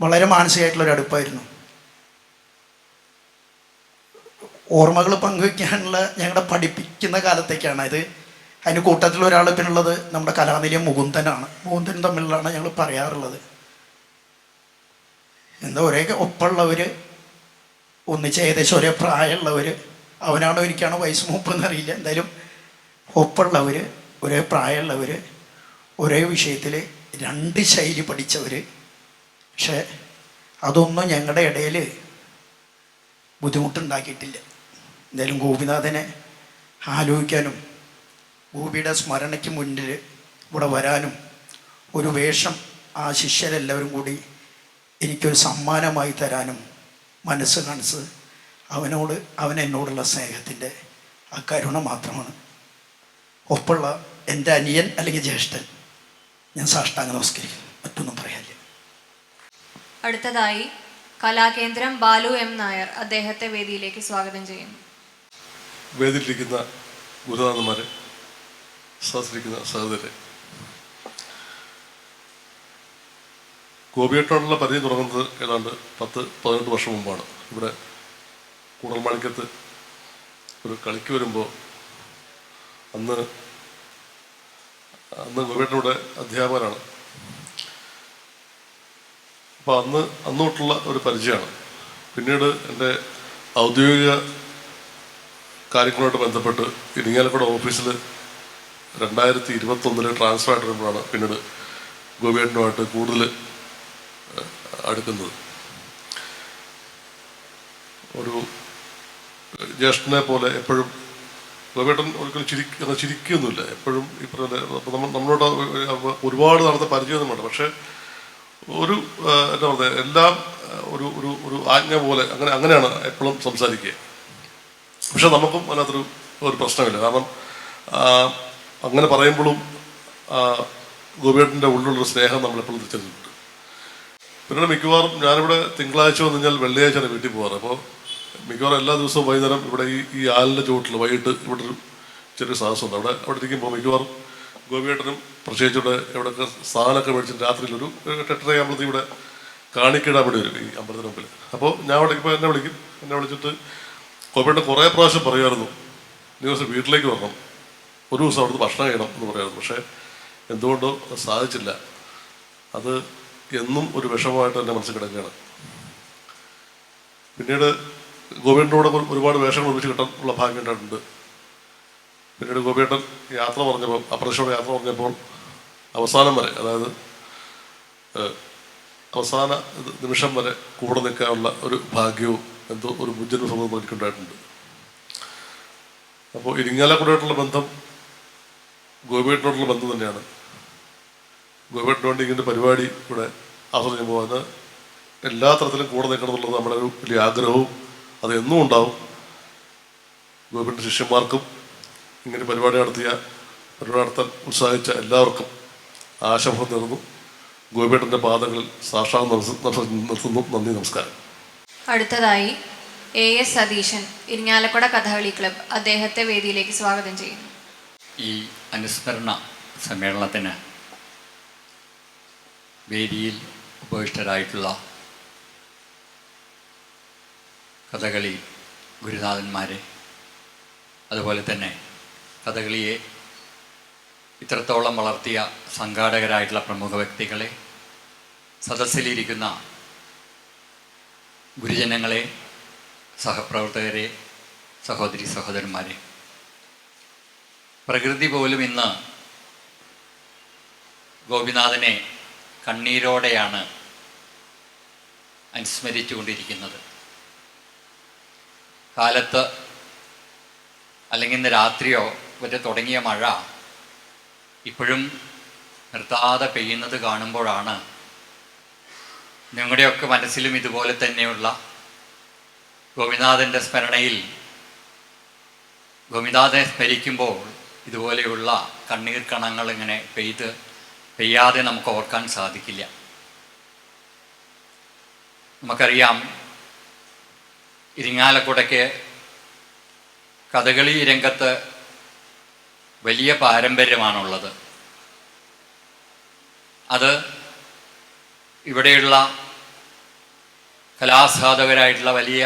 വളരെ മാനസികമായിട്ടുള്ളൊരു അടുപ്പായിരുന്നു. ഓർമ്മകൾ പങ്കുവയ്ക്കാനുള്ള ഞങ്ങളുടെ പഠിപ്പിക്കുന്ന കാലത്തേക്കാണ് ഇത്. അതിന് കൂട്ടത്തിൽ ഒരാൾ പിന്നുള്ളത് നമ്മുടെ കലാനിലയം മുകുന്ദനാണ്. മുകുന്ദനും തമ്മിലാണ് ഞങ്ങൾ പറയാറുള്ളത്. എന്താ ഒരേ ഒപ്പമുള്ളവർ, ഒന്നിച്ച് ഏകദേശം ഒരേ പ്രായമുള്ളവർ, അവനാണോ എനിക്കാണോ വയസ്സ് മൂപ്പെന്നറിയില്ല, എന്തായാലും ഒപ്പമുള്ളവർ, ഒരേ പ്രായമുള്ളവർ, ഒരേ വിഷയത്തിൽ 2 ശൈലി പഠിച്ചവർ. പക്ഷേ അതൊന്നും ഞങ്ങളുടെ ഇടയിൽ ബുദ്ധിമുട്ടുണ്ടാക്കിയിട്ടില്ല. എന്തായാലും ഗോപിനാഥനെ ആലോചിക്കാനും ഗോപിയുടെ സ്മരണയ്ക്ക് മുന്നിൽ ഇവിടെ വരാനും ഒരു വേഷം ആ ശിഷ്യരെല്ലാവരും കൂടി എനിക്കൊരു സമ്മാനമായി തരാനും മനസ്സ് കാണിച്ച് അവനെന്നോടുള്ള സ്നേഹത്തിൻ്റെ ആ കരുണ മാത്രമാണ്. ഒപ്പുള്ള എൻ്റെ അനിയൻ അല്ലെങ്കിൽ ജ്യേഷ്ഠൻ ഞാൻ സാഷ്ടാംഗം നമസ്കരിക്കുന്നു, മറ്റൊന്നും പറയാനില്ല. അടുത്തതായി കലാകേന്ദ്രം ബാലു എം നായർ, അദ്ദേഹത്തെ വേദിയിലേക്ക് സ്വാഗതം ചെയ്യുന്നു. വേദിയിലിരിക്കുന്ന ഗുരുനാഥന്മാരെ, സഹസ്രിക്കുന്ന സഹോദരരെ, ഗോപിയേട്ടനോടുള്ള പരിചയം തുടങ്ങുന്നത് ഏതാണ്ട് 10-18 വർഷം മുമ്പാണ്. ഇവിടെ കൂടൽമാണിക്യത്ത് ഒരു കളിക്ക് വരുമ്പോൾ അന്ന് ഗോപിയേട്ടനിവിടെ അധ്യാപകനാണ്. അപ്പോൾ അന്ന് തൊട്ടുള്ള ഒരു പരിചയമാണ്. പിന്നീട് എൻ്റെ ഔദ്യോഗിക കാര്യങ്ങളുമായിട്ട് ബന്ധപ്പെട്ട് ഇരിങ്ങാലക്കുട ഓഫീസിൽ 2021 ട്രാൻസ്ഫർ ആയിട്ട് വരുമ്പോഴാണ് പിന്നീട് ഗോപിയേട്ടനുമായിട്ട് കൂടുതൽ അടുക്കുന്നത്. ഒരു ജ്യേഷ്ഠനെ പോലെ എപ്പോഴും ഗോപിയേട്ടൻ ഒരിക്കലും ചിരിക്കുകയൊന്നുമില്ല. എപ്പോഴും ഈ നമ്മളോട് ഒരുപാട് നടന്ന പരിചയമൊന്നും വേണ്ട, പക്ഷേ ഒരു എന്താ പറയുക, എല്ലാം ഒരു ആജ്ഞ പോലെ അങ്ങനെയാണ് എപ്പോഴും സംസാരിക്കുക. പക്ഷെ നമുക്കും അതിനകത്തൊരു പ്രശ്നമില്ല. കാരണം അങ്ങനെ പറയുമ്പോഴും ഗോപിയേട്ടൻ്റെ ഉള്ളിലുള്ളൊരു സ്നേഹം നമ്മളെപ്പോഴും തിരിച്ചറിഞ്ഞിട്ടുണ്ട്. പിന്നീട് മിക്കവാറും ഞാനിവിടെ തിങ്കളാഴ്ച വന്നു കഴിഞ്ഞാൽ വെള്ളിയാഴ്ചയാണ് വീട്ടിൽ പോകാറ്. അപ്പോൾ മിക്കവാറും എല്ലാ ദിവസവും വൈകുന്നേരം ഇവിടെ ഈ ആലിൻ്റെ ചുവട്ടിൽ വൈകിട്ട് ഇവിടെ ഒരു ചെറിയ സാഹസമുണ്ട്. അവിടെ ഇരിക്കുമ്പോൾ മിക്കവാറും ഗോപിയേട്ടനും പ്രത്യേകിച്ചിവിടെ എവിടെയൊക്കെ സാധനമൊക്കെ മേടിച്ചിട്ട് രാത്രിയിൽ ഒരു 8:30 ആകുമ്പോഴത്തേക്ക് ഇവിടെ കാണിക്കിടാൻ വേണ്ടി വരും ഈ അമ്പലത്തിന് മുമ്പിൽ. അപ്പോൾ ഞാൻ അവിടെ ഇപ്പോൾ എന്നെ വിളിച്ചിട്ട് ഗോപിയേട്ടൻ കുറേ പ്രാവശ്യം പറയുമായിരുന്നു, നീ ദിവസം വീട്ടിലേക്ക് വരണം, ഒരു ദിവസം അവിടുന്ന് ഭക്ഷണം കഴിയണം എന്ന് പറയുമായിരുന്നു. പക്ഷേ എന്തുകൊണ്ടോ അത് സാധിച്ചില്ല. അത് എന്നും ഒരു വിഷമമായിട്ട് എൻ്റെ മനസ്സിൽ കിടക്കുകയാണ്. പിന്നീട് ഗോപിയേട്ടനോട് ഒരുപാട് വേഷങ്ങൾ ഒരുമിച്ച് കിട്ടാനുള്ള ഭാഗ്യം ഉണ്ടായിട്ടുണ്ട്. പിന്നീട് ഗോപിയേട്ടൻ യാത്ര പറഞ്ഞപ്പോൾ, അപ്രതീക്ഷിതമായ യാത്ര പറഞ്ഞപ്പോൾ അവസാനം വരെ, അതായത് അവസാന നിമിഷം വരെ കൂടെ നിൽക്കാനുള്ള ഒരു ഭാഗ്യവും എന്തോ ഒരു മുജ്ജന സമൂഹം എനിക്കുണ്ടായിട്ടുണ്ട്. അപ്പോൾ ഇരിങ്ങാലക്കുടയായിട്ടുള്ള ബന്ധം ഗോപിയേട്ടനോടുള്ള ബന്ധം തന്നെയാണ്. ഗോപിയേട്ടന് വേണ്ടി ഇങ്ങനെ പരിപാടി ഇവിടെ ആസ്വദിക്കാൻ പോകാൻ എല്ലാ തരത്തിലും കൂടെ നിൽക്കണം എന്നുള്ളത് നമ്മുടെ ഒരു വലിയ ആഗ്രഹവും അത് എന്നും ഉണ്ടാവും. ഗോപിയേട്ടൻ്റെ ശിഷ്യന്മാർക്കും ഇങ്ങനെ പരിപാടി നടത്താൻ ഉത്സാഹിച്ച എല്ലാവർക്കും ആശംസ നേർന്നു. ഗോപിയേട്ടൻ്റെ പാദങ്ങളിൽ സാക്ഷാൽ നിർത്തുന്നു. നന്ദി, നമസ്കാരം. അടുത്തതായി AS സതീശൻ, ഇരിങ്ങാലക്കുട കഥകളി ക്ലബ്ബ്, അദ്ദേഹത്തെ വേദിയിലേക്ക് സ്വാഗതം ചെയ്യുന്നു. ഈ അനുസ്മരണ സമ്മേളനത്തിന് വേദിയിൽ ഉപവിഷ്ടരായിട്ടുള്ള കഥകളി ഗുരുനാഥന്മാരെ, അതുപോലെ തന്നെ കഥകളിയെ ഇത്രത്തോളം വളർത്തിയ സംഘാടകരായിട്ടുള്ള പ്രമുഖ വ്യക്തികളെ, സദസ്സിലിരിക്കുന്ന ഗുരുജനങ്ങളെ, സഹപ്രവർത്തകരെ, സഹോദരി സഹോദരന്മാരെ, പ്രകൃതി പോലും ഇന്ന് ഗോപിനാഥനെ കണ്ണീരോടെയാണ് അനുസ്മരിച്ചുകൊണ്ടിരിക്കുന്നത്. കാലത്ത് അല്ലെങ്കിൽ ഇന്ന് രാത്രിയോ വരെ തുടങ്ങിയ മഴ ഇപ്പോഴും നിർത്താതെ പെയ്യുന്നത് കാണുമ്പോഴാണ് നിങ്ങളുടെയൊക്കെ മനസ്സിലും ഇതുപോലെ തന്നെയുള്ള ഗോപിനാഥൻ്റെ സ്മരണയിൽ ഗോപിനാഥനെ സ്മരിക്കുമ്പോൾ ഇതുപോലെയുള്ള കണ്ണീർ കണങ്ങൾ ഇങ്ങനെ പെയ്യാതെ നമുക്ക് ഓർക്കാൻ സാധിക്കില്ല. നമുക്കറിയാം, ഇരിങ്ങാലക്കുടയ്ക്ക് കഥകളി രംഗത്ത് വലിയ പാരമ്പര്യമാണുള്ളത്. അത് ഇവിടെയുള്ള കലാസാധകരായിട്ടുള്ള വലിയ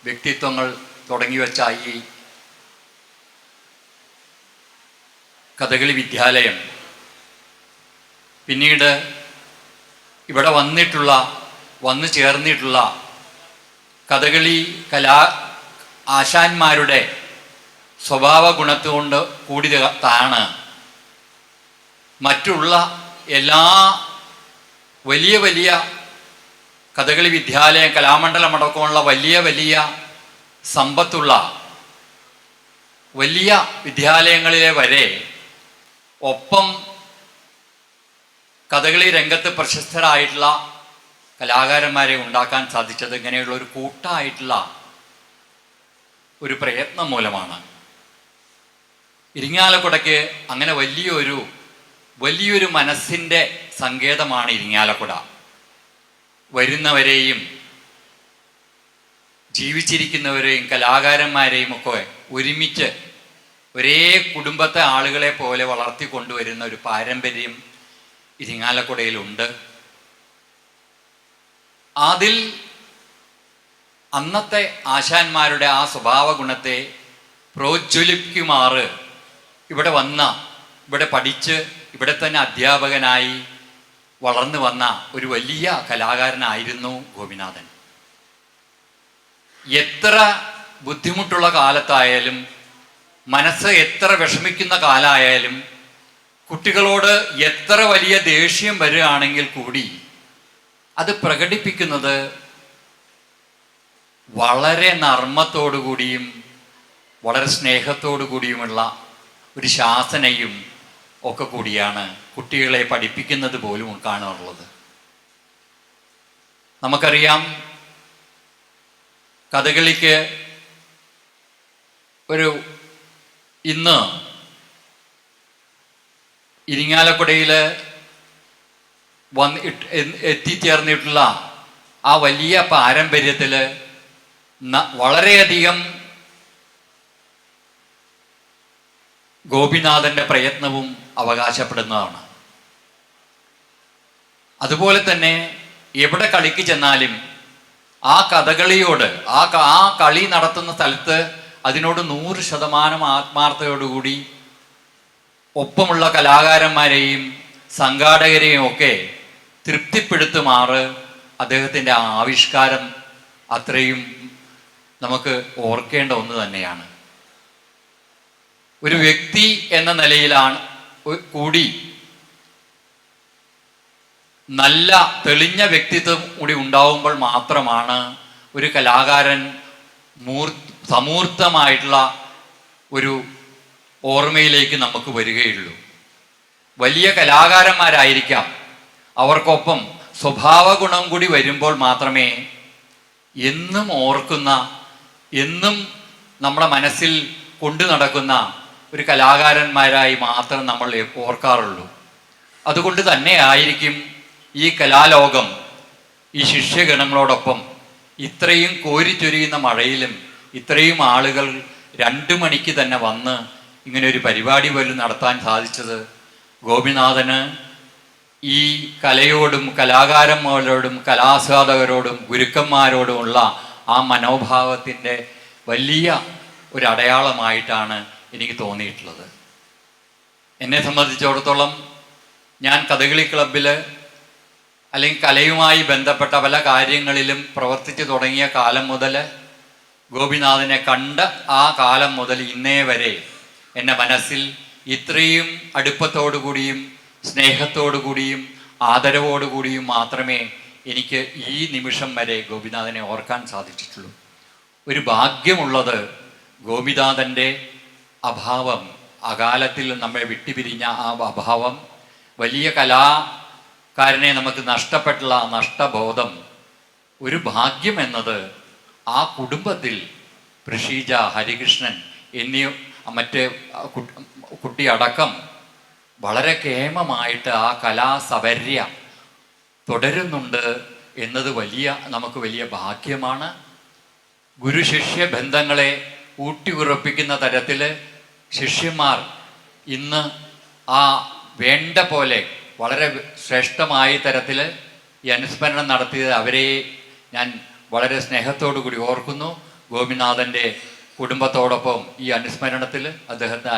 വ്യക്തിത്വങ്ങൾ തുടങ്ങി വെച്ച ഈ കഥകളി വിദ്യാലയം പിന്നീട് ഇവിടെ വന്നു ചേർന്നിട്ടുള്ള കഥകളി ആശാന്മാരുടെ സ്വഭാവ ഗുണത്തുകൊണ്ട് കൂടിയതാണ് മറ്റുള്ള എല്ലാ വലിയ വലിയ കഥകളി വിദ്യാലയം, കലാമണ്ഡലമടക്കമുള്ള വലിയ വലിയ സമ്പത്തുള്ള വലിയ വിദ്യാലയങ്ങളിലെ വരെ ഒപ്പം കഥകളി രംഗത്ത് പ്രശസ്തരായിട്ടുള്ള കലാകാരന്മാരെ ഉണ്ടാക്കാൻ സാധിച്ചത് ഇങ്ങനെയുള്ള ഒരു കൂട്ടായിട്ടുള്ള ഒരു പ്രയത്നം മൂലമാണ്. ഇരിങ്ങാലക്കുടയ്ക്ക് അങ്ങനെ വലിയൊരു മനസ്സിൻ്റെ സങ്കേതമാണ് ഇരിങ്ങാലക്കുട. വരുന്നവരെയും ജീവിച്ചിരിക്കുന്നവരെയും കലാകാരന്മാരെയും ഒക്കെ ഒരുമിച്ച് ഒരേ കുടുംബത്തെ ആളുകളെ പോലെ വളർത്തിക്കൊണ്ടുവരുന്ന ഒരു പാരമ്പര്യം ഇരിങ്ങാലക്കുടയിലുണ്ട്. അതിൽ അന്നത്തെ ആശാന്മാരുടെ ആ സ്വഭാവ ഗുണത്തെ പ്രോജ്വലിക്കുമാറ് ഇവിടെ പഠിച്ച് ഇവിടെ തന്നെ അധ്യാപകനായി വളർന്നു വന്ന ഒരു വലിയ കലാകാരനായിരുന്നു ഗോപിനാഥൻ. എത്ര ബുദ്ധിമുട്ടുള്ള കാലത്തായാലും, മനസ്സ് എത്ര വിഷമിക്കുന്ന കാലമായാലും, കുട്ടികളോട് എത്ര വലിയ ദേഷ്യം വരികയാണെങ്കിൽ കൂടി അത് പ്രകടിപ്പിക്കുന്നത് വളരെ നർമ്മത്തോടു കൂടിയും വളരെ സ്നേഹത്തോടു കൂടിയുമുള്ള ഒരു ശാസനയും ഒക്കെ കൂടിയാണ് കുട്ടികളെ പഠിപ്പിക്കുന്നത് പോലും കാണാറുള്ളത്. നമുക്കറിയാം, കഥകളിക്ക് ഇന്ന് ഇരിങ്ങാലക്കുടയിൽ എത്തിച്ചേർന്നിട്ടുള്ള ആ വലിയ പാരമ്പര്യത്തിൽ വളരെയധികം ഗോപിനാഥൻ്റെ പ്രയത്നവും അവകാശപ്പെടുന്നതാണ്. അതുപോലെ തന്നെ എവിടെ കളിക്ക് ചെന്നാലും ആ കഥകളിയോട് ആ കളി നടത്തുന്ന സ്ഥലത്ത് അതിനോട് 100% ആത്മാർത്ഥതയോടുകൂടി ഒപ്പമുള്ള കലാകാരന്മാരെയും സംഘാടകരെയും ഒക്കെ തൃപ്തിപ്പെടുത്തുമാറ് അദ്ദേഹത്തിൻ്റെ ആവിഷ്കാരം അത്രയും നമുക്ക് ഓർക്കേണ്ട ഒന്ന് തന്നെയാണ്. ഒരു വ്യക്തി എന്ന നിലയിലാണ് കൂടി നല്ല തെളിഞ്ഞ വ്യക്തിത്വം കൂടി ഉണ്ടാവുമ്പോൾ മാത്രമാണ് ഒരു കലാകാരൻ സമൂർത്തമായിട്ടുള്ള ഒരു ഓർമ്മയിലേക്ക് നമുക്ക് വരികയുള്ളൂ. വലിയ കലാകാരന്മാരായിരിക്കാം, അവർക്കൊപ്പം സ്വഭാവ ഗുണം കൂടി വരുമ്പോൾ മാത്രമേ എന്നും ഓർക്കുന്ന, എന്നും നമ്മുടെ മനസ്സിൽ കൊണ്ടു നടക്കുന്ന ഒരു കലാകാരന്മാരായി മാത്രം നമ്മൾ ഓർക്കാറുള്ളൂ. അതുകൊണ്ട് തന്നെ ആയിരിക്കും ഈ കലാലോകം ഈ ശിഷ്യഗണങ്ങളോടൊപ്പം ഇത്രയും കോരിച്ചൊരിയുന്ന മഴയിലും ഇത്രയും ആളുകൾ 2 മണിക്ക് തന്നെ വന്ന് ഇങ്ങനെ ഒരു പരിപാടി പോലും നടത്താൻ സാധിച്ചത് ഗോപിനാഥന് ഈ കലയോടും കലാകാരന്മാരോടും കലാസ്വാദകരോടും ഗുരുക്കന്മാരോടുമുള്ള ആ മനോഭാവത്തിൻ്റെ വലിയ ഒരു അടയാളമായിട്ടാണ് എനിക്ക് തോന്നിയിട്ടുള്ളത്. എന്നെ സംബന്ധിച്ചിടത്തോളം ഞാൻ കഥകളി ക്ലബിൽ അല്ലെങ്കിൽ കലയുമായി ബന്ധപ്പെട്ട പല കാര്യങ്ങളിലും പ്രവർത്തിച്ചു തുടങ്ങിയ കാലം മുതൽ ഗോപിനാഥനെ കണ്ട ആ കാലം മുതൽ ഇന്നേ വരെ എൻ്റെ മനസ്സിൽ ഇത്രയും അടുപ്പത്തോടു കൂടിയും സ്നേഹത്തോടു കൂടിയും ആദരവോടു കൂടിയും മാത്രമേ എനിക്ക് ഈ നിമിഷം വരെ ഗോപിനാഥനെ ഓർക്കാൻ സാധിച്ചിട്ടുള്ളൂ. ഒരു ഭാഗ്യമുള്ളത് ഗോപിനാഥൻ്റെ അഭാവം, അകാലത്തിൽ നമ്മെ വിട്ടുപിരിഞ്ഞ ആ അഭാവം, വലിയ കലാകാരനെ നമുക്ക് നഷ്ടപ്പെട്ടുള്ള ആ നഷ്ടബോധം ഒരു ഭാഗ്യം എന്നത് ആ കുടുംബത്തിൽ പ്രഷീജ, ഹരികൃഷ്ണൻ എന്നീ മറ്റ് കുട്ടിയടക്കം വളരെ കേമമായിട്ട് ആ കലാസപര്യ തുടരുന്നുണ്ട് എന്നത് നമുക്ക് വലിയ ഭാഗ്യമാണ്. ഗുരുശിഷ്യ ബന്ധങ്ങളെ ഊട്ടിയുറപ്പിക്കുന്ന തരത്തിൽ ശിഷ്യന്മാർ ഇന്ന് ആ വേണ്ട പോലെ വളരെ ശ്രേഷ്ഠമായ തരത്തിൽ ഈ അനുസ്മരണം നടത്തിയത് അവരെ ഞാൻ വളരെ സ്നേഹത്തോടു കൂടി ഓർക്കുന്നു. ഗോപിനാഥൻ്റെ കുടുംബത്തോടൊപ്പം ഈ അനുസ്മരണത്തിൽ അദ്ദേഹത്തെ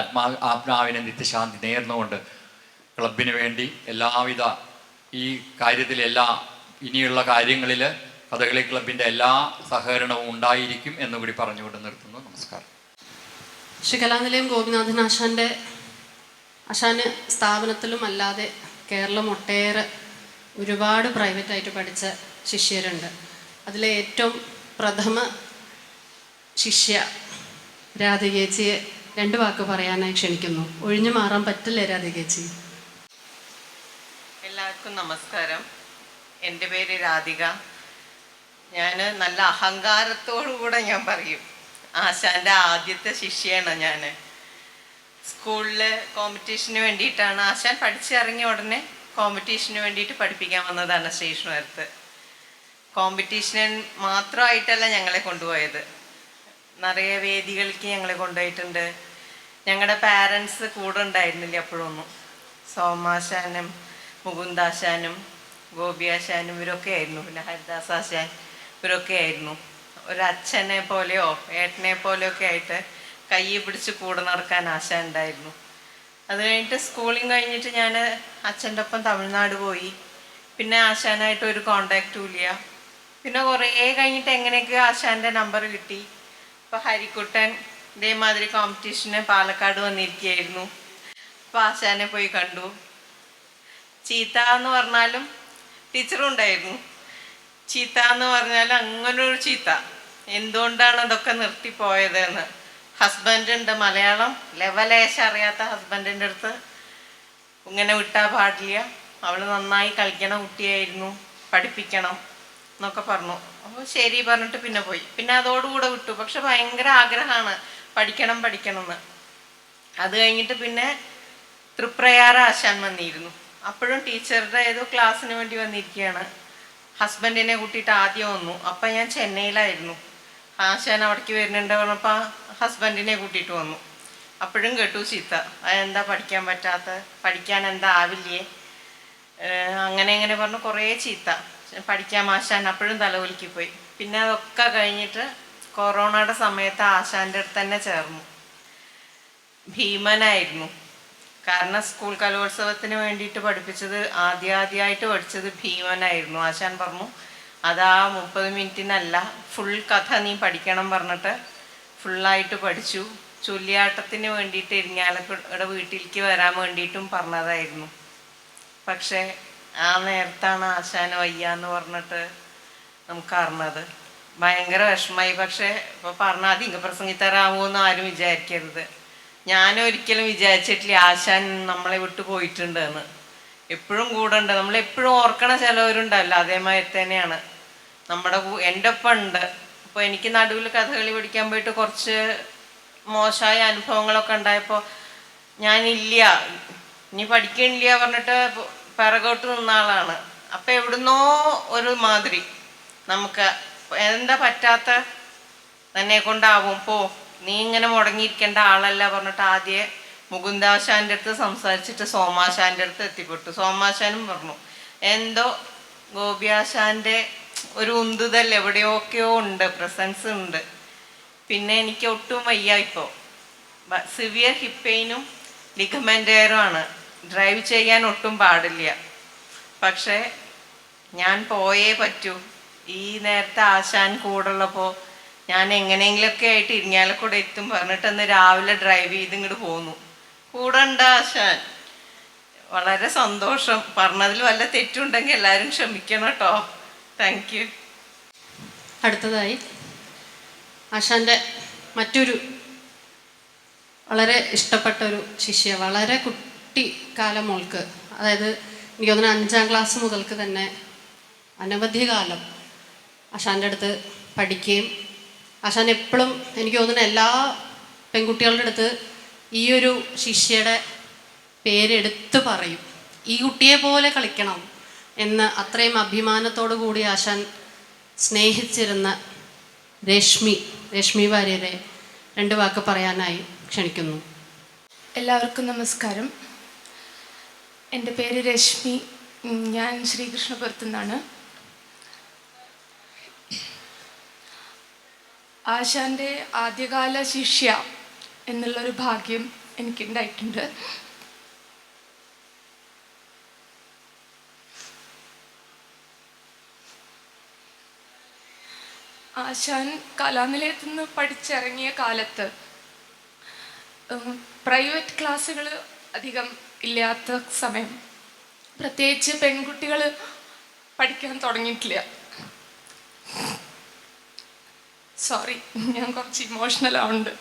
ആത്മാവിനെ നിത്യശാന്തി നേർന്നുകൊണ്ട് ക്ലബിന് വേണ്ടി എല്ലാവിധ ഈ കാര്യത്തിൽ ഇനിയുള്ള കാര്യങ്ങളിൽ കഥകളി ക്ലബിൻ്റെ എല്ലാ സഹകരണവും ഉണ്ടായിരിക്കും എന്നുകൂടി പറഞ്ഞുകൊണ്ട് നിർത്തുന്നു. നമസ്കാരം. ശ്രീ കലാനിലയം ഗോപിനാഥൻ ആശാന് സ്ഥാപനത്തിലും അല്ലാതെ കേരളം ഒട്ടേറെ ഒരുപാട് പ്രൈവറ്റായിട്ട് പഠിച്ച ശിഷ്യരുണ്ട്. അതിലെ ഏറ്റവും പ്രഥമ ശിഷ്യ രാധികേച്ചിയെ 2 വാക്ക് പറയാനായി ക്ഷണിക്കുന്നു. ഒഴിഞ്ഞു മാറാൻ പറ്റില്ല രാധികേച്ചി. എല്ലാവർക്കും നമസ്കാരം. എൻ്റെ പേര് രാധിക. ഞാൻ നല്ല അഹങ്കാരത്തോടുകൂടെ ഞാൻ പറയും, ആശാൻ്റെ ആദ്യത്തെ ശിഷ്യയാണ് ഞാൻ. സ്കൂളിൽ കോമ്പറ്റീഷന് വേണ്ടിയിട്ടാണ് ആശാൻ പഠിച്ചിറങ്ങിയ ഉടനെ കോമ്പറ്റീഷന് വേണ്ടിയിട്ട് പഠിപ്പിക്കാൻ വന്നതാണ് സ്റ്റേഷനുകാരത്ത്. കോമ്പറ്റീഷൻ മാത്രമായിട്ടല്ല ഞങ്ങളെ കൊണ്ടുപോയത്, നിറയെ വേദികൾക്ക് ഞങ്ങളെ കൊണ്ടുപോയിട്ടുണ്ട്. ഞങ്ങളുടെ പാരൻസ് കൂടെ ഉണ്ടായിരുന്നില്ല അപ്പോഴൊന്നും. സോമാശാനും മുകുന്ദാശാനും ഗോപിയാശാനും ഇവരൊക്കെ ആയിരുന്നു, പിന്നെ ഹരിദാസ് ആശാൻ ഇവരൊക്കെ ആയിരുന്നു. ഒരച്ഛനെ പോലെയോ ഏട്ടനെ പോലെയോ ഒക്കെ ആയിട്ട് കൈ പിടിച്ച് കൂടെ നടക്കാൻ ആശാൻ ഉണ്ടായിരുന്നു. അത് കഴിഞ്ഞിട്ട് സ്കൂളിങ് കഴിഞ്ഞിട്ട് ഞാൻ അച്ഛൻ്റെ ഒപ്പം തമിഴ്നാട് പോയി. പിന്നെ ആശാനായിട്ട് ഒരു കോണ്ടാക്റ്റും ഇല്ല. പിന്നെ കുറേ കഴിഞ്ഞിട്ട് എങ്ങനെയൊക്കെ ആശാൻ്റെ നമ്പർ കിട്ടി. ഇപ്പോൾ ഹരിക്കുട്ടൻ ഇതേമാതിരി കോമ്പറ്റീഷന് പാലക്കാട് വന്നിരിക്കുകയായിരുന്നു. അപ്പോൾ ആശാനെ പോയി കണ്ടു. ചീത്ത എന്ന് പറഞ്ഞാലും ടീച്ചറും ഉണ്ടായിരുന്നു. ചീത്ത എന്ന് പറഞ്ഞാൽ അങ്ങനൊരു ചീത്ത. എന്തുകൊണ്ടാണ് അതൊക്കെ നിർത്തിപ്പോയതെന്ന്. ഹസ്ബൻഡുണ്ട്, മലയാളം ലെവലേശം അറിയാത്ത ഹസ്ബൻഡിൻ്റെ അടുത്ത് ഇങ്ങനെ വിട്ടാൽ പാടില്ല, അവൾ നന്നായി കളിക്കണ കുട്ടിയായിരുന്നു, പഠിപ്പിക്കണം എന്നൊക്കെ പറഞ്ഞു. അപ്പോൾ ശരി പറഞ്ഞിട്ട് പിന്നെ പോയി. പിന്നെ അതോടുകൂടെ വിട്ടു. പക്ഷെ ഭയങ്കര ആഗ്രഹമാണ് പഠിക്കണം എന്ന്. അത് കഴിഞ്ഞിട്ട് പിന്നെ തൃപ്രയാർ ആശാൻ വന്നിരുന്നു. അപ്പോഴും ടീച്ചറുടെ ഏതോ ക്ലാസ്സിന് വേണ്ടി വന്നിരിക്കുകയാണ്. ഹസ്ബൻഡിനെ കൂട്ടിയിട്ട് ആദ്യം വന്നു. അപ്പം ഞാൻ ചെന്നൈയിലായിരുന്നു. ആശാൻ അവിടേക്ക് വരുന്നുണ്ട് പറഞ്ഞപ്പോൾ ഹസ്ബൻഡിനെ കൂട്ടിയിട്ട് വന്നു. അപ്പോഴും കേട്ടു ചീത്ത, അതെന്താ പഠിക്കാൻ പറ്റാത്ത, പഠിക്കാൻ എന്താ ആവില്ലേ, അങ്ങനെ പറഞ്ഞു കുറേ ചീത്ത. പഠിക്കാൻ ആശാൻ അപ്പോഴും തലകുലുക്കി പോയി. പിന്നെ അതൊക്കെ കഴിഞ്ഞിട്ട് കൊറോണയുടെ സമയത്ത് ആശാൻ്റെ അടുത്ത് തന്നെ ചേർന്നു. ഭീമനായിരുന്നു. കാരണം സ്കൂൾ കലോത്സവത്തിന് വേണ്ടിയിട്ട് പഠിപ്പിച്ചത് ആദ്യമായിട്ട് പഠിച്ചത് ഭീമനായിരുന്നു. ആശാൻ പറഞ്ഞു അതാ 30 മിനിറ്റിനല്ല, ഫുൾ കഥ നീ പഠിക്കണം പറഞ്ഞിട്ട് ഫുള്ളായിട്ട് പഠിച്ചു. ചൊല്ലിയാട്ടത്തിന് വേണ്ടിയിട്ട് ഇരിങ്ങാലക്കുട വീട്ടിലേക്ക് വരാൻ വേണ്ടിയിട്ടും പറഞ്ഞതായിരുന്നു. പക്ഷേ ആ നേരത്താണ് ആശാന് വയ്യാന്ന് പറഞ്ഞിട്ട് നമുക്ക് അറിഞ്ഞത്. ഭയങ്കര വിഷമമായി. പക്ഷേ ഇപ്പോൾ പറഞ്ഞാൽ അധികം പ്രസംഗിത്തരാമോന്ന് ആരും വിചാരിക്കരുത്. ഞാനൊരിക്കലും വിചാരിച്ചിട്ടില്ല ആശാൻ നമ്മളെ വിട്ടു പോയിട്ടുണ്ട് എന്ന്. എപ്പോഴും കൂടെ ഉണ്ട്. നമ്മളെപ്പോഴും ഓർക്കണ ചിലവരുണ്ടല്ലോ, അതേമാതിരി തന്നെയാണ് നമ്മുടെ എൻ്റെ ഒപ്പം ഉണ്ട്. ഇപ്പോൾ എനിക്ക് നടുവിൽ കഥകളി പഠിക്കാൻ പോയിട്ട് കുറച്ച് മോശമായ അനുഭവങ്ങളൊക്കെ ഉണ്ടായപ്പോൾ ഞാനില്ല, ഇനി പഠിക്കണില്ല പറഞ്ഞിട്ട് പിറകോട്ട് നിന്ന ആളാണ്. അപ്പം എവിടുന്നോ ഒരു മാതിരി നമുക്ക് എന്താ പറ്റാത്ത തന്നെ കൊണ്ടാവും, പോ നീ ഇങ്ങനെ മുടങ്ങിയിരിക്കേണ്ട ആളല്ല പറഞ്ഞിട്ട് ആദ്യം മുകുന്ദാശാൻ്റെ അടുത്ത് സംസാരിച്ചിട്ട് സോമാശാൻ്റെ അടുത്ത് എത്തിപ്പെട്ടു. സോമാശാനും പറഞ്ഞു എന്തോ ഗോപിയാശാൻ്റെ ഒരു ഉന്തുതൽ എവിടെയൊക്കെയോ ഉണ്ട്, പ്രസൻസ് ഉണ്ട്. പിന്നെ എനിക്ക് ഒട്ടും വയ്യ. ഇപ്പോൾ സിവിയർ ഹിപ്പ് പെയിനും ലിഗമെൻറ്റേറും ആണ്. ഡ്രൈവ് ചെയ്യാൻ ഒട്ടും പാടില്ല. പക്ഷേ ഞാൻ പോയേ പറ്റൂ. ഈ നേരത്തെ ആശാൻ കൂടുള്ളപ്പോൾ ഞാൻ എങ്ങനെയെങ്കിലുമൊക്കെ ആയിട്ട് ഇരിങ്ങാലക്കുട എത്തും പറഞ്ഞിട്ട് അന്ന് രാവിലെ ഡ്രൈവ് ചെയ്ത് ഇങ്ങോട്ട് പോന്നു. കൂടെ ഉണ്ട് ആശാൻ. വളരെ സന്തോഷം. പറഞ്ഞതിൽ വല്ല തെറ്റുണ്ടെങ്കിൽ എല്ലാവരും ക്ഷമിക്കണം കേട്ടോ. Thank you. അടുത്തതായി ആശാൻ്റെ മറ്റൊരു വളരെ ഇഷ്ടപ്പെട്ട ഒരു ശിഷ്യ, വളരെ കുട്ടിക്കാലം മോൾക്ക്, അതായത് എനിക്ക് തോന്നുന്നു 5ാം ക്ലാസ് മുതൽക്ക് തന്നെ അനവധി കാലം ആശാൻ്റെ അടുത്ത് പഠിക്കുകയും ആശാൻ എപ്പോഴും എനിക്ക് തോന്നുന്നു എല്ലാ പെൺകുട്ടികളുടെ അടുത്ത് ഈ ഒരു ശിഷ്യയുടെ പേരെടുത്ത് പറയും. ഈ കുട്ടിയെ പോലെ കളിക്കണം എന്ന് അത്രയും അഭിമാനത്തോടു കൂടി ആശാൻ സ്നേഹിച്ചിരുന്ന രശ്മി വാര്യരെ 2 വാക്ക് പറയാനായി ക്ഷണിക്കുന്നു. എല്ലാവർക്കും നമസ്കാരം. എൻ്റെ പേര് രശ്മി. ഞാൻ ശ്രീകൃഷ്ണപുരത്തു നിന്നാണ്. ആശാൻ്റെ ആദ്യകാല ശിഷ്യ എന്നുള്ളൊരു ഭാഗ്യം എനിക്കുണ്ടായിട്ടുണ്ട്. ആശാൻ കലാനിലയത്തിൽ നിന്ന് പഠിച്ചിറങ്ങിയ കാലത്ത് പ്രൈവറ്റ് ക്ലാസ്സുകൾ അധികം ഇല്ലാത്ത സമയം, പ്രത്യേകിച്ച് പെൺകുട്ടികൾ പഠിക്കാൻ തുടങ്ങിയിട്ടില്ല. സോറി, ഞാൻ കുറച്ച് ഇമോഷണൽ ആവുന്നുണ്ട്.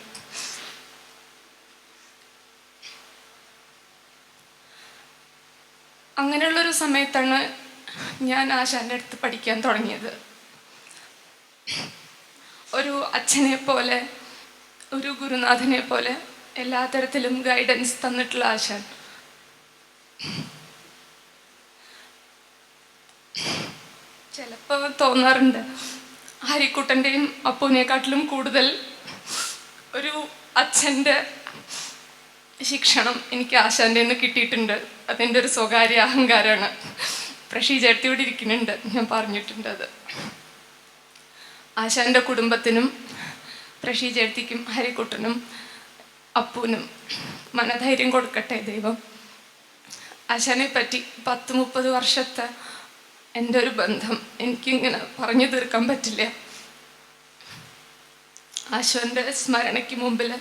അങ്ങനെയുള്ളൊരു സമയത്താണ് ഞാൻ ആശാൻ്റെ അടുത്ത് പഠിക്കാൻ തുടങ്ങിയത്. ഒരു അച്ഛനെ പോലെ, ഒരു ഗുരുനാഥനെ പോലെ എല്ലാ തരത്തിലും ഗൈഡൻസ് തന്നിട്ടുള്ള ആശാൻ. ചിലപ്പോൾ തോന്നാറുണ്ട് ഹരിക്കുട്ടൻ്റെയും അപ്പൂനെക്കാട്ടിലും കൂടുതൽ ഒരു അച്ഛൻ്റെ ശിക്ഷണം എനിക്ക് ആശാൻ്റെ നിന്ന് കിട്ടിയിട്ടുണ്ട്. അതെൻ്റെ ഒരു സ്വകാര്യ അഹങ്കാരമാണ്. പ്രഷി ചേർത്തി ഇവിടെ ഇരിക്കുന്നുണ്ട്, ഞാൻ പറഞ്ഞിട്ടുണ്ട് അത്. ആശാൻ്റെ കുടുംബത്തിനും പ്രഷി ചേർത്തിക്കും ഹരിക്കുട്ടനും അപ്പൂനും മനധൈര്യം കൊടുക്കട്ടെ ദൈവം. ആശാനെ പറ്റി 10-30 വർഷത്തെ എൻ്റെ ഒരു ബന്ധം എനിക്കിങ്ങനെ പറഞ്ഞു തീർക്കാൻ പറ്റില്ല. ആശാൻ്റെ സ്മരണയ്ക്ക് മുമ്പിൽ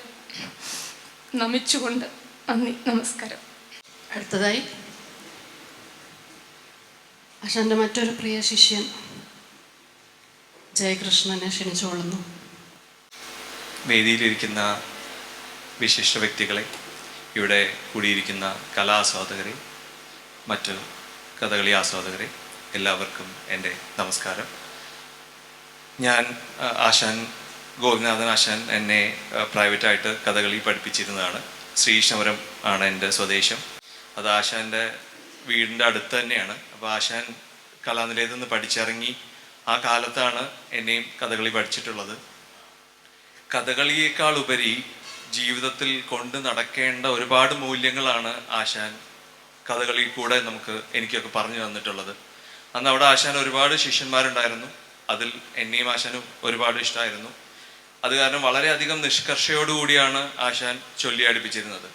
നമിച്ചുകൊണ്ട് നന്ദി, നമസ്കാരം. അടുത്തതായി ആശാൻ്റെ മറ്റൊരു പ്രിയ ശിഷ്യൻ ജയകൃഷ്ണനെ ക്ഷണിച്ചുകൊള്ളുന്നു. വേദിയിലിരിക്കുന്ന വിശിഷ്ട വ്യക്തികളെ, ഇവിടെ കൂടിയിരിക്കുന്ന കലാസ്വാദകരെ, മറ്റ് കഥകളി ആസ്വാദകരെ, എല്ലാവർക്കും എൻ്റെ നമസ്കാരം. ഞാൻ ആശാൻ ഗോപിനാഥൻ ആശാൻ എന്നെ പ്രൈവറ്റായിട്ട് കഥകളി പഠിപ്പിച്ചിരുന്നതാണ്. ശ്രീകൃഷ്ണപുരം ആണ് എൻ്റെ സ്വദേശം. അത് ആശാൻ്റെ വീടിൻ്റെ അടുത്ത് തന്നെയാണ്. അപ്പോൾ ആശാൻ കലാനിലയത്തിൽ നിന്ന് പഠിച്ചിറങ്ങി ആ കാലത്താണ് എന്നെയും കഥകളി പഠിച്ചിട്ടുള്ളത്. കഥകളിയേക്കാൾ ഉപരി ജീവിതത്തിൽ കൊണ്ട് നടക്കേണ്ട ഒരുപാട് മൂല്യങ്ങളാണ് ആശാൻ കഥകളി കൂടെ എനിക്കൊക്കെ പറഞ്ഞു തന്നിട്ടുള്ളത്. അന്ന് അവിടെ ആശാൻ ഒരുപാട് ശിഷ്യന്മാരുണ്ടായിരുന്നു. അതിൽ എന്നെയും ആശാനും ഒരുപാട് ഇഷ്ടമായിരുന്നു. അത് കാരണം വളരെയധികം നിഷ്കർഷയോടുകൂടിയാണ് ആശാൻ ചൊല്ലി അടുപ്പിച്ചിരുന്നത്.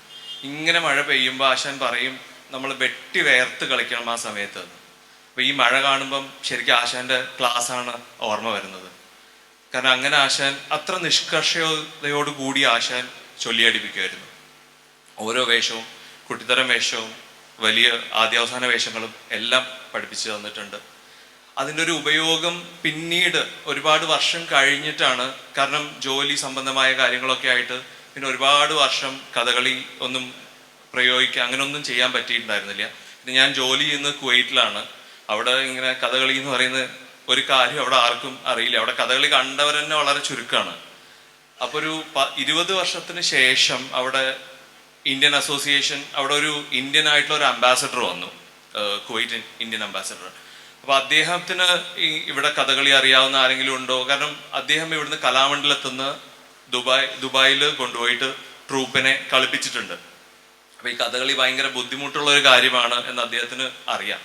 ഇങ്ങനെ മഴ പെയ്യുമ്പോൾ ആശാൻ പറയും, നമ്മൾ വെട്ടി വേർത്ത് കളിക്കണം ആ സമയത്ത്. അപ്പോൾ ഈ മഴ കാണുമ്പം ശരിക്കും ആശാൻ്റെ ക്ലാസ്സാണ് ഓർമ്മ വരുന്നത്. കാരണം അങ്ങനെ ആശാൻ അത്ര നിഷ്കർഷയോടുകൂടി ആശാൻ ചൊല്ലിയടിപ്പിക്കുമായിരുന്നു. ഓരോ വേഷവും, കുട്ടിത്തരം വേഷവും, വലിയ ആദ്യാവസാന വേഷങ്ങളും എല്ലാം പഠിപ്പിച്ചു തന്നിട്ടുണ്ട്. അതിൻ്റെ ഒരു ഉപയോഗം പിന്നീട് ഒരുപാട് വർഷം കഴിഞ്ഞിട്ടാണ്, കാരണം ജോലി സംബന്ധമായ കാര്യങ്ങളൊക്കെ ആയിട്ട് പിന്നെ ഒരുപാട് വർഷം കഥകളി ഒന്നും പ്രയോഗിക്കുക അങ്ങനെയൊന്നും ചെയ്യാൻ പറ്റിയിട്ടുണ്ടായിരുന്നില്ല. പിന്നെ ഞാൻ ജോലി ചെയ്യുന്നത് കുവൈറ്റിലാണ്. അവിടെ ഇങ്ങനെ കഥകളി എന്ന് പറയുന്ന ഒരു കാര്യം അവിടെ ആർക്കും അറിയില്ല. അവിടെ കഥകളി കണ്ടവർ തന്നെ വളരെ ചുരുക്കമാണ്. അപ്പോൾ ഒരു 20 വർഷത്തിന് ശേഷം അവിടെ ഇന്ത്യൻ അസോസിയേഷൻ, അവിടെ ഒരു ഇന്ത്യൻ ആയിട്ടുള്ള ഒരു അംബാസഡർ വന്നു, കുവൈറ്റ് ഇന്ത്യൻ അംബാസഡർ. അപ്പോൾ അദ്ദേഹത്തിന് ഇവിടെ കഥകളി അറിയാവുന്ന ആരെങ്കിലും ഉണ്ടോ? കാരണം അദ്ദേഹം ഇവിടുന്ന് കലാമണ്ഡലത്തുനിന്ന് ദുബായിൽ കൊണ്ടുപോയിട്ട് ട്രൂപ്പിനെ കളിപ്പിച്ചിട്ടുണ്ട്. അപ്പോൾ ഈ കഥകളി ഭയങ്കര ബുദ്ധിമുട്ടുള്ള ഒരു കാര്യമാണ് എന്ന് അദ്ദേഹത്തിന് അറിയാം.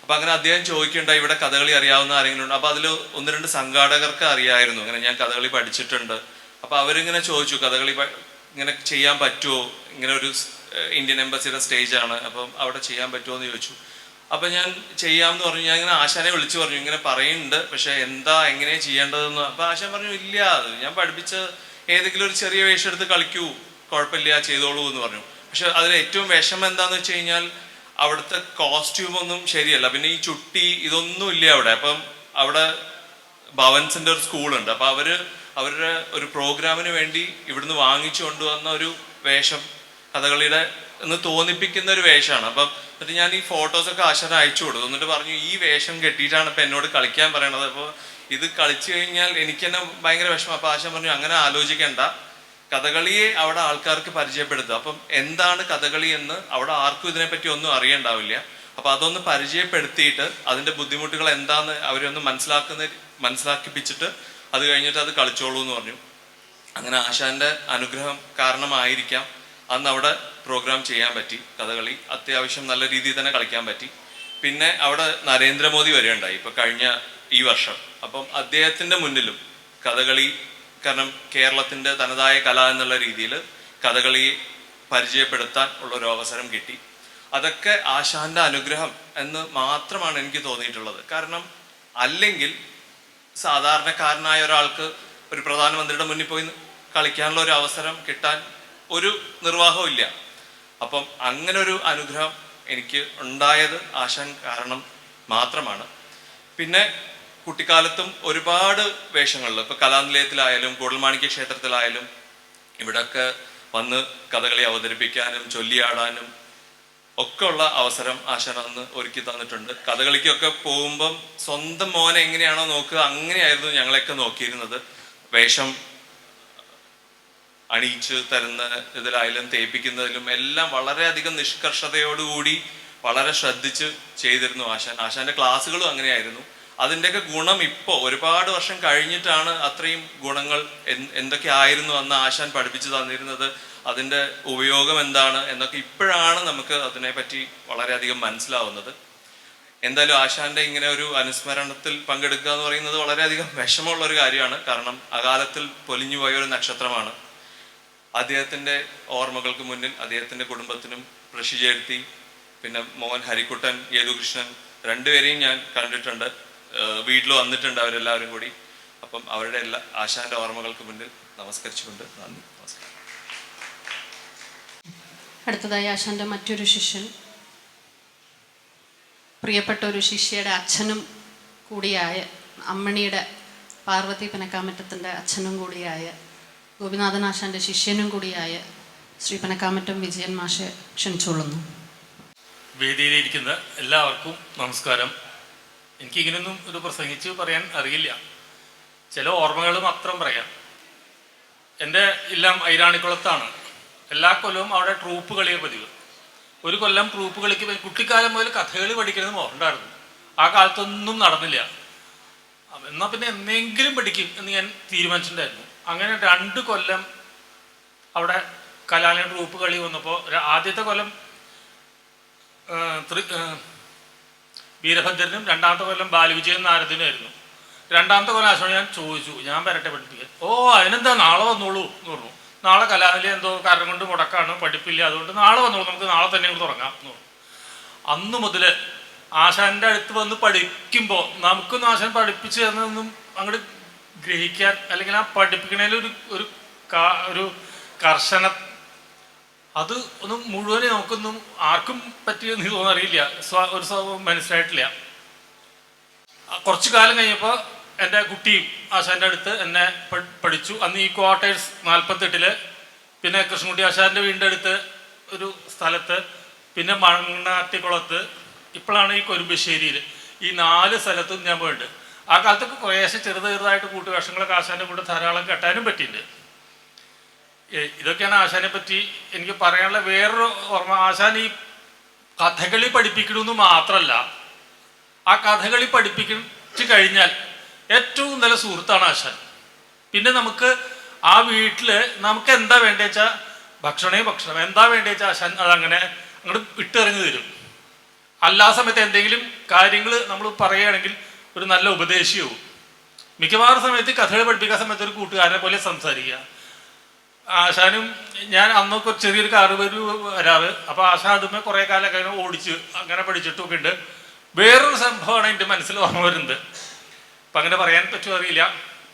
അപ്പം അങ്ങനെ അദ്ദേഹം ചോദിക്കേണ്ടായി ഇവിടെ കഥകളി അറിയാവുന്ന ആരെങ്കിലും ഉണ്ട്. അപ്പോൾ അതിൽ 1-2 സംഘാടകർക്ക് അറിയായിരുന്നു, അങ്ങനെ ഞാൻ കഥകളി പഠിച്ചിട്ടുണ്ട്. അപ്പോൾ അവരിങ്ങനെ ചോദിച്ചു കഥകളി ഇങ്ങനെ ചെയ്യാൻ പറ്റുമോ, ഇങ്ങനെ ഒരു ഇന്ത്യൻ എംബസിയുടെ സ്റ്റേജാണ്, അപ്പം അവിടെ ചെയ്യാൻ പറ്റുമോ എന്ന് ചോദിച്ചു. അപ്പം ഞാൻ ചെയ്യാമെന്ന് പറഞ്ഞു. ഞാൻ ഇങ്ങനെ ആശാനെ വിളിച്ചു പറഞ്ഞു, ഇങ്ങനെ പറയുന്നുണ്ട്, പക്ഷെ എങ്ങനെയാണ് ചെയ്യേണ്ടതെന്ന്. അപ്പം ആശാൻ പറഞ്ഞു, ഇല്ല, ഞാൻ പഠിപ്പിച്ച ഏതെങ്കിലും ഒരു ചെറിയ വേഷം എടുത്ത് കളിക്കൂ, കുഴപ്പമില്ല, ചെയ്തോളൂ എന്ന് പറഞ്ഞു. പക്ഷെ അതിൽ ഏറ്റവും വിഷമം എന്താണെന്ന് വെച്ച് കഴിഞ്ഞാൽ അവിടുത്തെ കോസ്റ്റ്യൂമൊന്നും ശരിയല്ല. പിന്നെ ഈ ചുട്ടി ഇതൊന്നും ഇല്ല അവിടെ. അപ്പം അവിടെ ഭവൻസിൻ്റെ ഒരു സ്കൂളുണ്ട്. അപ്പം അവരുടെ ഒരു പ്രോഗ്രാമിന് വേണ്ടി ഇവിടുന്ന് വാങ്ങിച്ചു കൊണ്ടുവന്ന ഒരു വേഷം കഥകളിയുടെ എന്ന് തോന്നിപ്പിക്കുന്ന ഒരു വേഷമാണ്. അപ്പം എന്നിട്ട് ഞാൻ ഈ ഫോട്ടോസൊക്കെ ആശാനെ അയച്ചു കൊടുത്തു. എന്നിട്ട് പറഞ്ഞു, ഈ വേഷം കെട്ടിയിട്ടാണ് ഇപ്പം എന്നോട് കളിക്കാൻ പറയണത്. അപ്പോൾ ഇത് കളിച്ചു കഴിഞ്ഞാൽ എനിക്ക് തന്നെ ഭയങ്കര വിഷമം. അപ്പോൾ ആശാൻ പറഞ്ഞു, അങ്ങനെ ആലോചിക്കേണ്ട, കഥകളിയെ അവിടെ ആൾക്കാർക്ക് പരിചയപ്പെടുത്തുക. അപ്പം എന്താണ് കഥകളി എന്ന് അവിടെ ആർക്കും ഇതിനെപ്പറ്റി ഒന്നും അറിയണ്ടാവില്ല. അപ്പം അതൊന്ന് പരിചയപ്പെടുത്തിയിട്ട് അതിൻ്റെ ബുദ്ധിമുട്ടുകൾ എന്താന്ന് അവരൊന്ന് മനസ്സിലാക്കിപ്പിച്ചിട്ട് അത് കഴിഞ്ഞിട്ട് അത് കളിച്ചോളൂ എന്ന് പറഞ്ഞു. അങ്ങനെ ആശാന്റെ അനുഗ്രഹം കാരണമായിരിക്കാം അന്ന് അവിടെ പ്രോഗ്രാം ചെയ്യാൻ പറ്റി. കഥകളി അത്യാവശ്യം നല്ല രീതിയിൽ തന്നെ കളിക്കാൻ പറ്റി. പിന്നെ അവിടെ നരേന്ദ്രമോദി വരെയുണ്ടായി ഇപ്പൊ കഴിഞ്ഞ ഈ വർഷം. അപ്പം അദ്ദേഹത്തിന്റെ മുന്നിലും കഥകളി, കാരണം കേരളത്തിന്റെ തനതായ കല എന്നുള്ള രീതിയിൽ കഥകളി പരിചയപ്പെടുത്താൻ ഉള്ളൊരു അവസരം കിട്ടി. അതൊക്കെ ആശാന്റെ അനുഗ്രഹം എന്ന് മാത്രമാണ് എനിക്ക് തോന്നിയിട്ടുള്ളത്. കാരണം അല്ലെങ്കിൽ സാധാരണക്കാരനായ ഒരാൾക്ക് ഒരു പ്രധാനമന്ത്രിയുടെ മുന്നിൽ പോയി കളിക്കാനുള്ള ഒരു അവസരം കിട്ടാൻ ഒരു നിർവാഹവും ഇല്ല. അപ്പം അങ്ങനെ ഒരു അനുഗ്രഹം എനിക്ക് ഉണ്ടായത് ആശാൻ കാരണം മാത്രമാണ്. പിന്നെ കുട്ടിക്കാലത്തും ഒരുപാട് വേഷങ്ങളിൽ, ഇപ്പൊ കലാനിലയത്തിലായാലും കൂടൽമാണിക്യ ക്ഷേത്രത്തിലായാലും ഇവിടെയൊക്കെ വന്ന് കഥകളി അവതരിപ്പിക്കാനും ചൊല്ലിയാടാനും ഒക്കെ ഉള്ള അവസരം ആശാൻ അന്ന് ഒരുക്കി തന്നിട്ടുണ്ട്. കഥകളിക്കൊക്കെ പോകുമ്പം സ്വന്തം മോനെ എങ്ങനെയാണോ നോക്കുക അങ്ങനെയായിരുന്നു ഞങ്ങളെയൊക്കെ നോക്കിയിരുന്നത്. വേഷം അണിയിച്ച് തരുന്ന ഇതിലായാലും തേപ്പിക്കുന്നതിലും എല്ലാം വളരെയധികം നിഷ്കർഷതയോടുകൂടി വളരെ ശ്രദ്ധിച്ച് ചെയ്തിരുന്നു ആശാൻ. ആശാന്റെ ക്ലാസ്സുകളും അങ്ങനെയായിരുന്നു. അതിൻ്റെയൊക്കെ ഗുണം ഇപ്പോൾ ഒരുപാട് വർഷം കഴിഞ്ഞിട്ടാണ് അത്രയും ഗുണങ്ങൾ എന്തൊക്കെ ആയിരുന്നു അന്ന് ആശാൻ പഠിപ്പിച്ചു തന്നിരുന്നത്, അതിൻ്റെ ഉപയോഗം എന്താണ് എന്നൊക്കെ ഇപ്പോഴാണ് നമുക്ക് അതിനെപ്പറ്റി വളരെയധികം മനസ്സിലാവുന്നത്. എന്തായാലും ആശാന്റെ ഇങ്ങനെ ഒരു അനുസ്മരണത്തിൽ പങ്കെടുക്കുക എന്ന് പറയുന്നത് വളരെയധികം വിഷമമുള്ള ഒരു കാര്യമാണ്. കാരണം അകാലത്തിൽ പൊലിഞ്ഞു പോയ ഒരു നക്ഷത്രമാണ്. അദ്ദേഹത്തിൻ്റെ ഓർമ്മകൾക്ക് മുന്നിൽ അദ്ദേഹത്തിൻ്റെ കുടുംബത്തിനും പ്രഷി ചേർത്തി, പിന്നെ മോഹൻ ഹരിക്കുട്ടൻ, യേതുകൃഷ്ണൻ രണ്ടുപേരെയും ഞാൻ കണ്ടിട്ടുണ്ട്, വീട്ടിൽ വന്നിട്ടുണ്ട് അവരെല്ലാവരും കൂടി. അപ്പം അവരുടെ എല്ലാ ആശാന്റെ ഓർമ്മകൾക്ക് മുന്നിൽ നമസ്കരിച്ചുകൊണ്ട് നന്ദി, നമസ്കാരം. അടുത്തതായി ആശാന്റെ മറ്റൊരു ശിഷ്യൻ, പ്രിയപ്പെട്ട ഒരു ശിഷ്യയുടെ അച്ഛനും കൂടിയായ, അമ്മണിയുടെ പാർവതി പനക്കാമറ്റത്തിൻ്റെ അച്ഛനും കൂടിയായ, ഗോപിനാഥൻ ആശാന്റെ ശിഷ്യനും കൂടിയായ ശ്രീ പനക്കാമറ്റം വിജയൻ മാഷെ ക്ഷണിച്ചുകൊള്ളുന്നു. വേദിയിലിരിക്കുന്ന എല്ലാവർക്കും നമസ്കാരം. എനിക്കിങ്ങനൊന്നും ഒരു പ്രസംഗിച്ച് പറയാൻ അറിയില്ല, ചില ഓർമ്മകൾ മാത്രം പറയാം. എൻ്റെ ഇല്ലം ഐരാണിക്കുളത്താണ്. എല്ലാ കൊല്ലവും അവിടെ ട്രൂപ്പ് കളിയെ പതിവ്. ഒരു കൊല്ലം ട്രൂപ്പ് കളിക്ക് കുട്ടിക്കാലം മുതൽ കഥകളി പഠിക്കുന്നത് മോഹമുണ്ടായിരുന്നു. ആ കാലത്തൊന്നും നടന്നില്ല. എന്നാൽ പിന്നെ എന്തെങ്കിലും പഠിക്കും എന്ന് ഞാൻ തീരുമാനിച്ചിട്ടുണ്ടായിരുന്നു. അങ്ങനെ 2 കൊല്ലം അവിടെ കലാലയ ട്രൂപ്പ് കളി വന്നപ്പോൾ ആദ്യത്തെ കൊല്ലം വീരഭദ്രനും, 2ാമത്തെ കൊല്ലം ബാലവിജയൻ നാരദനുമായിരുന്നു. 2ാമത്തെ കൊല്ലം ആശാൻ ഞാൻ ചോദിച്ചു, ഞാൻ വരട്ടെ പഠിപ്പിക്കാൻ. ഓ അതിനെന്താ, നാളെ വന്നോളൂ എന്ന് പറഞ്ഞു. നാളെ കലാനിലയം എന്തോ കാരണം കൊണ്ട് മുടക്കാണ്, പഠിപ്പില്ല, അതുകൊണ്ട് നാളെ വന്നോളൂ, നമുക്ക് നാളെ തന്നെ തുടങ്ങാം എന്ന് പറഞ്ഞു. അന്ന് മുതൽ ആശാൻ്റെ അടുത്ത് വന്ന് പഠിക്കുമ്പോൾ നമുക്കൊന്നും ആശാൻ പഠിപ്പിച്ചു തന്നതൊന്നും അങ്ങോട്ട് ഗ്രഹിക്കാൻ, അല്ലെങ്കിൽ ആ പഠിപ്പിക്കണതിൽ ഒരു കർശന അത് ഒന്നും മുഴുവനും നമുക്കൊന്നും ആർക്കും പറ്റിയെന്ന് തോന്നറിയില്ല, മനസ്സിലായിട്ടില്ല. കുറച്ചു കാലം കഴിഞ്ഞപ്പോൾ എൻ്റെ കുട്ടിയും ആശാൻ്റെ അടുത്ത് എന്നെ പഠിച്ചു. അന്ന് ഈ ക്വാർട്ടേഴ്സ് 48, പിന്നെ കൃഷ്ണൻകുട്ടി ആശാൻ്റെ വീടിൻ്റെ അടുത്ത് ഒരു സ്ഥലത്ത്, പിന്നെ മണ്ണാട്ടിക്കുളത്ത്, ഇപ്പോഴാണ് ഈ കൊരുമ്പശ്ശേരിയിൽ. ഈ 4 സ്ഥലത്തും ഞാൻ പോയിട്ടുണ്ട്. ആ കാലത്തൊക്കെ കുറേശ്ശെ ചെറുതായിട്ട് കൂട്ടുവേഷങ്ങളൊക്കെ ആശാൻ്റെ കൂടെ ധാരാളം കെട്ടാനും പറ്റിയിട്ടുണ്ട്. ഇതൊക്കെയാണ് ആശാനെ പറ്റി എനിക്ക് പറയാനുള്ള വേറൊരു ഓർമ്മ. ആശാൻ ഈ കഥകളി പഠിപ്പിക്കണമെന്ന് മാത്രമല്ല, ആ കഥകളി പഠിപ്പിച്ചു കഴിഞ്ഞാൽ ഏറ്റവും നല്ല സുഹൃത്താണ് ആശാൻ. പിന്നെ നമുക്ക് ആ വീട്ടിൽ നമുക്ക് എന്താ വേണ്ടത് വെച്ചാൽ ഭക്ഷണം എന്താ വേണ്ടത് വെച്ചാൽ ആശാൻ അതങ്ങനെ അങ്ങോട്ട് ഇട്ടെറിഞ്ഞു തരും. അല്ലാ സമയത്ത് എന്തെങ്കിലും കാര്യങ്ങൾ നമ്മൾ പറയുകയാണെങ്കിൽ ഒരു നല്ല ഉപദേശിയാവും. മിക്കവാറും സമയത്ത് കഥകളി പഠിപ്പിക്കുന്ന സമയത്ത് ഒരു കൂട്ടുകാരനെ പോലെ സംസാരിക്കുക. ആശാനും ഞാൻ അന്നൊക്കെ ചെറിയൊരു കാറ് വരാറ്. അപ്പോൾ ആശാൻ അതുമേ കുറേ കാലമൊക്കെ അങ്ങനെ ഓടിച്ച് അങ്ങനെ പഠിച്ചിട്ടൊക്കെ ഉണ്ട്. വേറൊരു സംഭവമാണ് എൻ്റെ മനസ്സിൽ ഓർമ്മ വരുന്നത്. അപ്പം അങ്ങനെ പറയാൻ പറ്റുമോ അറിയില്ല.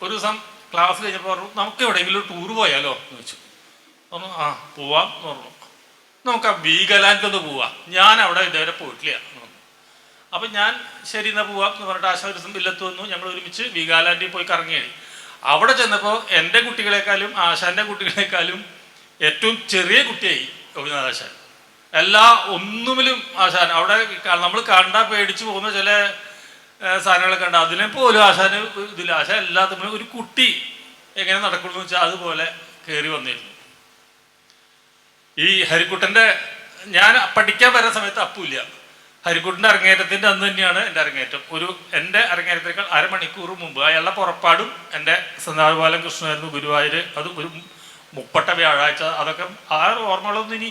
ഒരു ദിവസം ക്ലാസ് കഴിഞ്ഞപ്പോൾ പറഞ്ഞു, നമുക്ക് എവിടെയെങ്കിലും ഒരു ടൂർ പോയാലോ എന്ന് വെച്ചു. പറഞ്ഞു ആ പോവാം എന്ന് പറഞ്ഞു. നമുക്ക് ആ വീഗാലാൻഡിലൊന്ന് പോവാം, ഞാൻ അവിടെ ഇതുവരെ പോയിട്ടില്ല എന്ന് പറഞ്ഞു. അപ്പം ഞാൻ ശരി എന്നാൽ പോവാം എന്ന് പറഞ്ഞിട്ട് ആശാൻ ഒരു ദിവസം ഇല്ലത്ത് വന്നു. ഞങ്ങൾ ഒരുമിച്ച് വീഗാലാൻഡിൽ പോയി കറങ്ങിയാണ്. അവിടെ ചെന്നപ്പോൾ എൻ്റെ കുട്ടികളെക്കാളും ആശാൻ്റെ കുട്ടികളെക്കാളും ഏറ്റവും ചെറിയ കുട്ടിയായി ഗോപിനാഥ് ആശാൻ. ഒന്നുമിലും ആശാൻ അവിടെ നമ്മൾ കണ്ടാൽ പേടിച്ചു പോകുന്ന ചില സാധനങ്ങളൊക്കെ ഉണ്ട്. അതിനെ പോലും ആശാന് ഇതില്ല. ആശാൻ എല്ലാത്തിനും ഒരു കുട്ടി എങ്ങനെ നടക്കണമെന്ന് വെച്ചാൽ അതുപോലെ കയറി വന്നിരുന്നു. ഈ ഹരിക്കുട്ടൻ്റെ ഞാൻ പഠിക്കാൻ വരുന്ന സമയത്ത് അപ്പുമില്ല. ഹരിക്കുട്ടൻ്റെ അരങ്ങേറ്റത്തിൻ്റെ അന്ന് തന്നെയാണ് എൻ്റെ അരങ്ങേറ്റം. എൻ്റെ അരങ്ങേറ്റത്തേക്കാൾ അരമണിക്കൂർ മുമ്പ് അയാളുടെ പുറപ്പാടും എൻ്റെ സന്താപാലം കൃഷ്ണനായിരുന്നു ഗുരുവായൂർ. അത് ഒരു മുപ്പട്ട വ്യാഴാഴ്ച. അതൊക്കെ ആ ഓർമ്മകളൊന്നും ഇനി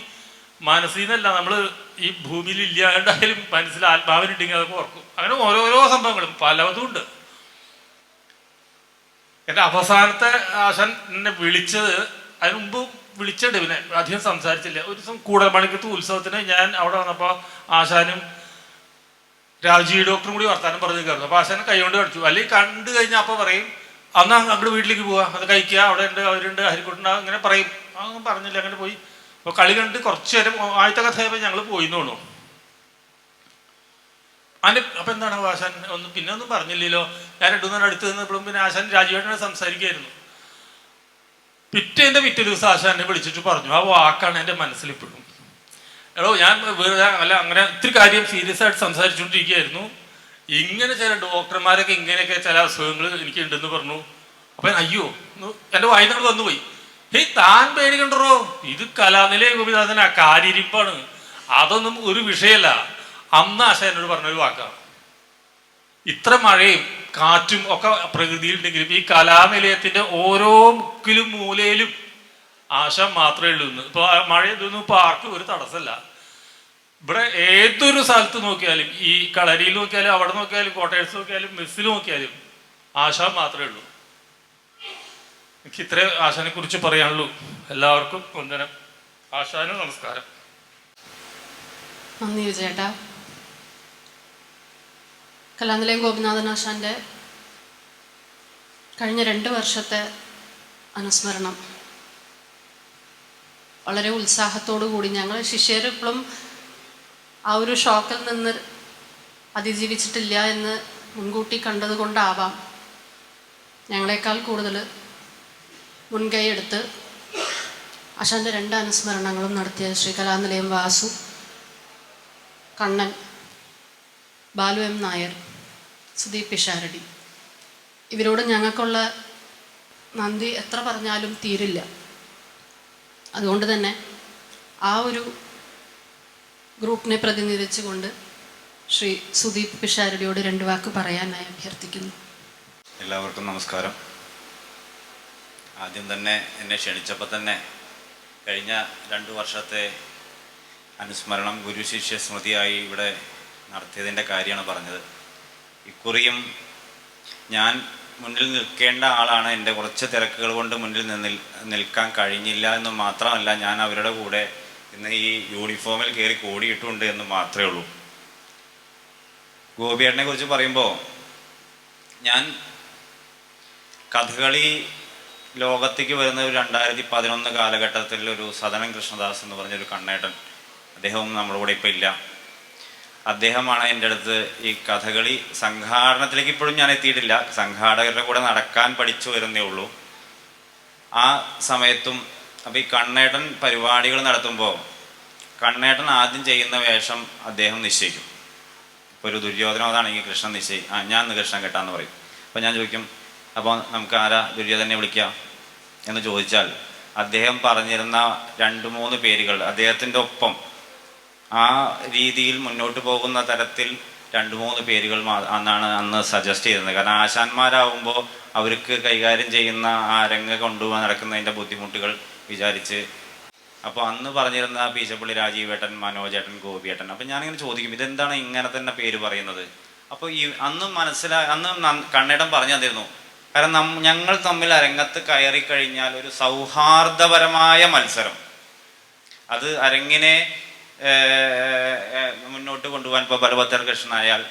മനസ്സിൽ നിന്നല്ല, നമ്മൾ ഈ ഭൂമിയിൽ ഇല്ലാണ്ടായാലും മനസ്സിൽ ആത്മാവിനുണ്ടെങ്കിൽ അതൊക്കെ ഓർക്കും. അങ്ങനെ ഓരോരോ സംഭവങ്ങളും പലതും ഉണ്ട്. എൻ്റെ അവസാനത്തെ ആശാൻ എന്നെ വിളിച്ചത്, അതിന് മുമ്പ് വിളിച്ചിട്ട് പിന്നെ അധികം സംസാരിച്ചില്ല. ഒരു ദിവസം കൂടൽമണിക്കത്ത് ഉത്സവത്തിന് ഞാൻ അവിടെ വന്നപ്പോൾ ആശാനും രാജീവ് ഡോക്ടറും കൂടി വർത്താനം പറഞ്ഞു കയറുന്നു. അപ്പോൾ ആശാനെ കൈകൊണ്ട് കടിച്ചു. അല്ലെങ്കിൽ കണ്ടു കഴിഞ്ഞാൽ അപ്പോൾ പറയും അന്ന് അങ്ങോട്ട് വീട്ടിലേക്ക് പോവാ, അത് കഴിക്കുക, അവിടെ ഉണ്ട് അവരുണ്ട് ഹരിക്കുട്ടുണ്ട് അങ്ങനെ പറയും. അങ്ങനെ പറഞ്ഞില്ല, അങ്ങനെ പോയി. അപ്പോൾ കളി കണ്ട് കുറച്ച് നേരം ആദ്യത്തെ കഥയായപ്പോൾ ഞങ്ങൾ പോയി എന്ന് തോന്നുന്നു. അപ്പം എന്താണ് ആശാൻ പിന്നെ ഒന്നും പറഞ്ഞില്ലല്ലോ. ഞാൻ 2 നേരം അടുത്ത് നിന്നപ്പോഴും പിന്നെ ആശാൻ രാജീവേട്ടനെ സംസാരിക്കുകയായിരുന്നു. പിറ്റേ ദിവസം ആശാനെ വിളിച്ചിട്ട് പറഞ്ഞു, ആ വാക്കാണ് എൻ്റെ മനസ്സിലിപ്പോഴും. ഞാൻ വെറുതെ അങ്ങനെ ഇത്തിരി കാര്യം സീരിയസ് ആയിട്ട് സംസാരിച്ചുകൊണ്ടിരിക്കുകയായിരുന്നു. ഇങ്ങനെ ചില ഡോക്ടർമാരൊക്കെ ഇങ്ങനെയൊക്കെ ചില അസുഖങ്ങൾ എനിക്കുണ്ടെന്ന് പറഞ്ഞു. അപ്പം അയ്യോ എൻ്റെ വായനകൾ വന്നുപോയി. താൻ പേടിക്കണ്ടോ, ഇത് കലാനിലയ ഗോപിനാഥനാ, കാര്യരിപ്പാണ്, അതൊന്നും ഒരു വിഷയമല്ല. അന്ന് ആശാൻ എന്നോട് പറഞ്ഞൊരു വാക്കാണ്. ഇത്ര മഴയും കാറ്റും ഒക്കെ പ്രകൃതിയിലുണ്ടെങ്കിലും ഈ കലാനിലയത്തിൻ്റെ ഓരോ മുക്കിലും മൂലയിലും ആശാൻ മാത്രമേ ഉള്ളൂ. ഇപ്പോൾ മഴ ഇതൊന്നും ഇപ്പോൾ ആർക്കും ഒരു തടസ്സമല്ല. ഇവിടെ ഏതൊരു സ്ഥലത്ത് നോക്കിയാലും, ഈ കളരിയിൽ നോക്കിയാലും, അവിടെ നോക്കിയാലും, കോട്ടേഴ്സ് നോക്കിയാലും, മെസ്സിൽ നോക്കിയാലും ആശാൻ മാത്രമേ ഉള്ളൂ. എനിക്ക് ഇത്രേ ആശാനെ കുറിച്ച് പറയാനുള്ളൂ. എല്ലാവർക്കും വന്ദനം. ആശാനും നമസ്കാരം. നന്ദി വിജയേട്ടാ. കലാനിലയം ഗോപിനാഥൻ ആശാൻ്റെ കഴിഞ്ഞ 2 വർഷത്തെ അനുസ്മരണം വളരെ ഉത്സാഹത്തോടു കൂടി ഞങ്ങൾ ശിഷ്യർ ഇപ്പോഴും ആ ഒരു ഷോക്കിൽ നിന്ന് അതിജീവിച്ചിട്ടില്ല എന്ന് മുൻകൂട്ടി കണ്ടത് കൊണ്ടാവാം ഞങ്ങളെക്കാൾ കൂടുതൽ മുൻകൈ എടുത്ത് ആശാൻ്റെ 2 അനുസ്മരണങ്ങളും നടത്തിയ ശ്രീ കലാനിലയം വാസു, കണ്ണൻ, ബാലു എം നായർ, സുദീപ് പിഷാരടി, ഇവരോട് ഞങ്ങൾക്കുള്ള നന്ദി എത്ര പറഞ്ഞാലും തീരില്ല. അതുകൊണ്ട് തന്നെ ആ ഒരു ഗ്രൂപ്പിനെ പ്രതിനിധീകരിച്ചുകൊണ്ട് ശ്രീ സുദീപ് പിഷാരടിയോട് 2 വാക്ക് പറയാനായി അഭ്യർത്ഥിക്കുന്നു. എല്ലാവർക്കും നമസ്കാരം. ആദ്യം തന്നെ എന്നെ ക്ഷണിച്ചപ്പോൾ തന്നെ കഴിഞ്ഞ 2 വർഷത്തെ അനുസ്മരണം ഗുരു ശിഷ്യ സ്മൃതിയായി ഇവിടെ നടത്തിയതിൻ്റെ കാര്യമാണ് പറഞ്ഞത്. ഇക്കുറിയും ഞാൻ മുന്നിൽ നിൽക്കേണ്ട ആളാണ്. എൻ്റെ കുറച്ച് തിരക്കുകൾ കൊണ്ട് മുന്നിൽ നിൽക്കാൻ കഴിഞ്ഞില്ല എന്ന് മാത്രമല്ല, ഞാൻ അവരുടെ കൂടെ ഇന്ന് ഈ യൂണിഫോമിൽ കയറി കൂടിയിട്ടുണ്ട് എന്ന് മാത്രമേ ഉള്ളൂ. ഗോപിയേട്ടനെ കുറിച്ച് പറയുമ്പോൾ, ഞാൻ കഥകളി ലോകത്തേക്ക് വരുന്ന ഒരു 2011 കാലഘട്ടത്തിൽ ഒരു സദനം കൃഷ്ണദാസ് എന്ന് പറഞ്ഞൊരു കണ്ണേട്ടൻ, അദ്ദേഹവും നമ്മുടെ കൂടെ ഇപ്പോൾ ഇല്ല. അദ്ദേഹമാണ് എൻ്റെ അടുത്ത് ഈ കഥകളി സംഘാടനത്തിലേക്ക് ഇപ്പോഴും ഞാൻ എത്തിയിട്ടില്ല, സംഘാടകരുടെ കൂടെ നടക്കാൻ പഠിച്ചു വരുന്നേ ഉള്ളൂ. ആ സമയത്തും അപ്പോൾ ഈ കണ്ണേട്ടൻ പരിപാടികൾ നടത്തുമ്പോൾ കണ്ണേട്ടൻ ആദ്യം ചെയ്യുന്ന വേഷം അദ്ദേഹം നിശ്ചയിക്കും. ഇപ്പോൾ ഒരു ദുര്യോധനോദാണെങ്കിൽ കൃഷ്ണൻ ഞാൻ ഇന്ന് കൃഷ്ണൻ കെട്ടാന്ന് പറയും. അപ്പോൾ ഞാൻ ചോദിക്കും, അപ്പോൾ നമുക്ക് ആരാ ദുര്യോധനെ വിളിക്കുക എന്ന് ചോദിച്ചാൽ അദ്ദേഹം പറഞ്ഞിരുന്ന 2-3 പേരുകൾ അദ്ദേഹത്തിൻ്റെ ഒപ്പം ആ രീതിയിൽ മുന്നോട്ട് പോകുന്ന തരത്തിൽ 2-3 പേരുകൾ അന്നാണ് അന്ന് സജസ്റ്റ് ചെയ്തിരുന്നത്. കാരണം ആശാന്മാരാകുമ്പോൾ അവർക്ക് കൈകാര്യം ചെയ്യുന്ന ആ രംഗ കൊണ്ടുപോകാൻ നടക്കുന്നതിൻ്റെ ബുദ്ധിമുട്ടുകൾ വിചാരിച്ച് അപ്പോൾ അന്ന് പറഞ്ഞിരുന്ന പീച്ചപ്പള്ളി രാജീവേട്ടൻ, മനോജേട്ടൻ, ഗോപിയേട്ടൻ. അപ്പം ഞാനിങ്ങനെ ചോദിക്കും, ഇതെന്താണ് ഇങ്ങനെ തന്നെ പേര് പറയുന്നത്? അപ്പോൾ അന്ന് കണ്ണേട്ടൻ പറഞ്ഞു തന്നിരുന്നു, കാരണം ഞങ്ങൾ തമ്മിൽ അരങ്ങത്ത് കയറി കഴിഞ്ഞാൽ ഒരു സൗഹാർദ്ദപരമായ മത്സരം, അത് അരങ്ങിനെ മുന്നോട്ട് കൊണ്ടുപോകാൻ ഇപ്പോൾ ബലഭദ്ര കൃഷ്ണനായാൽ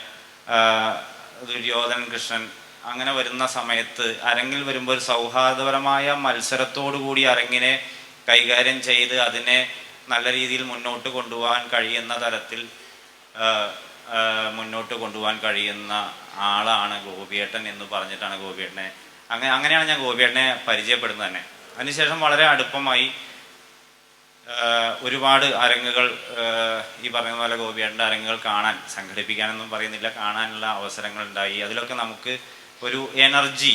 ദുര്യോധനൻ കൃഷ്ണൻ അങ്ങനെ വരുന്ന സമയത്ത് അരങ്ങിൽ വരുമ്പോൾ ഒരു സൗഹാർദ്ദപരമായ മത്സരത്തോടു കൂടി അരങ്ങിനെ കൈകാര്യം ചെയ്ത് അതിനെ നല്ല രീതിയിൽ മുന്നോട്ട് കൊണ്ടുപോകാൻ കഴിയുന്ന തരത്തിൽ മുന്നോട്ട് കൊണ്ടുപോകാൻ കഴിയുന്ന ആളാണ് ഗോപിയേട്ടൻ എന്ന് പറഞ്ഞിട്ടാണ് ഗോപിയേട്ടനെ അങ്ങനെയാണ് ഞാൻ ഗോപിയേട്ടനെ പരിചയപ്പെടുന്നത് തന്നെ. അതിനുശേഷം വളരെ അടുപ്പമായി ഒരുപാട് അരങ്ങുകൾ ഈ പറഞ്ഞ പോലെ ഗോപിയേട്ടൻ്റെ അരങ്ങുകൾ സംഘടിപ്പിക്കാനൊന്നും പറയുന്നില്ല, കാണാനുള്ള അവസരങ്ങൾ ഉണ്ടായി. അതിലൊക്കെ നമുക്ക് ഒരു എനർജി,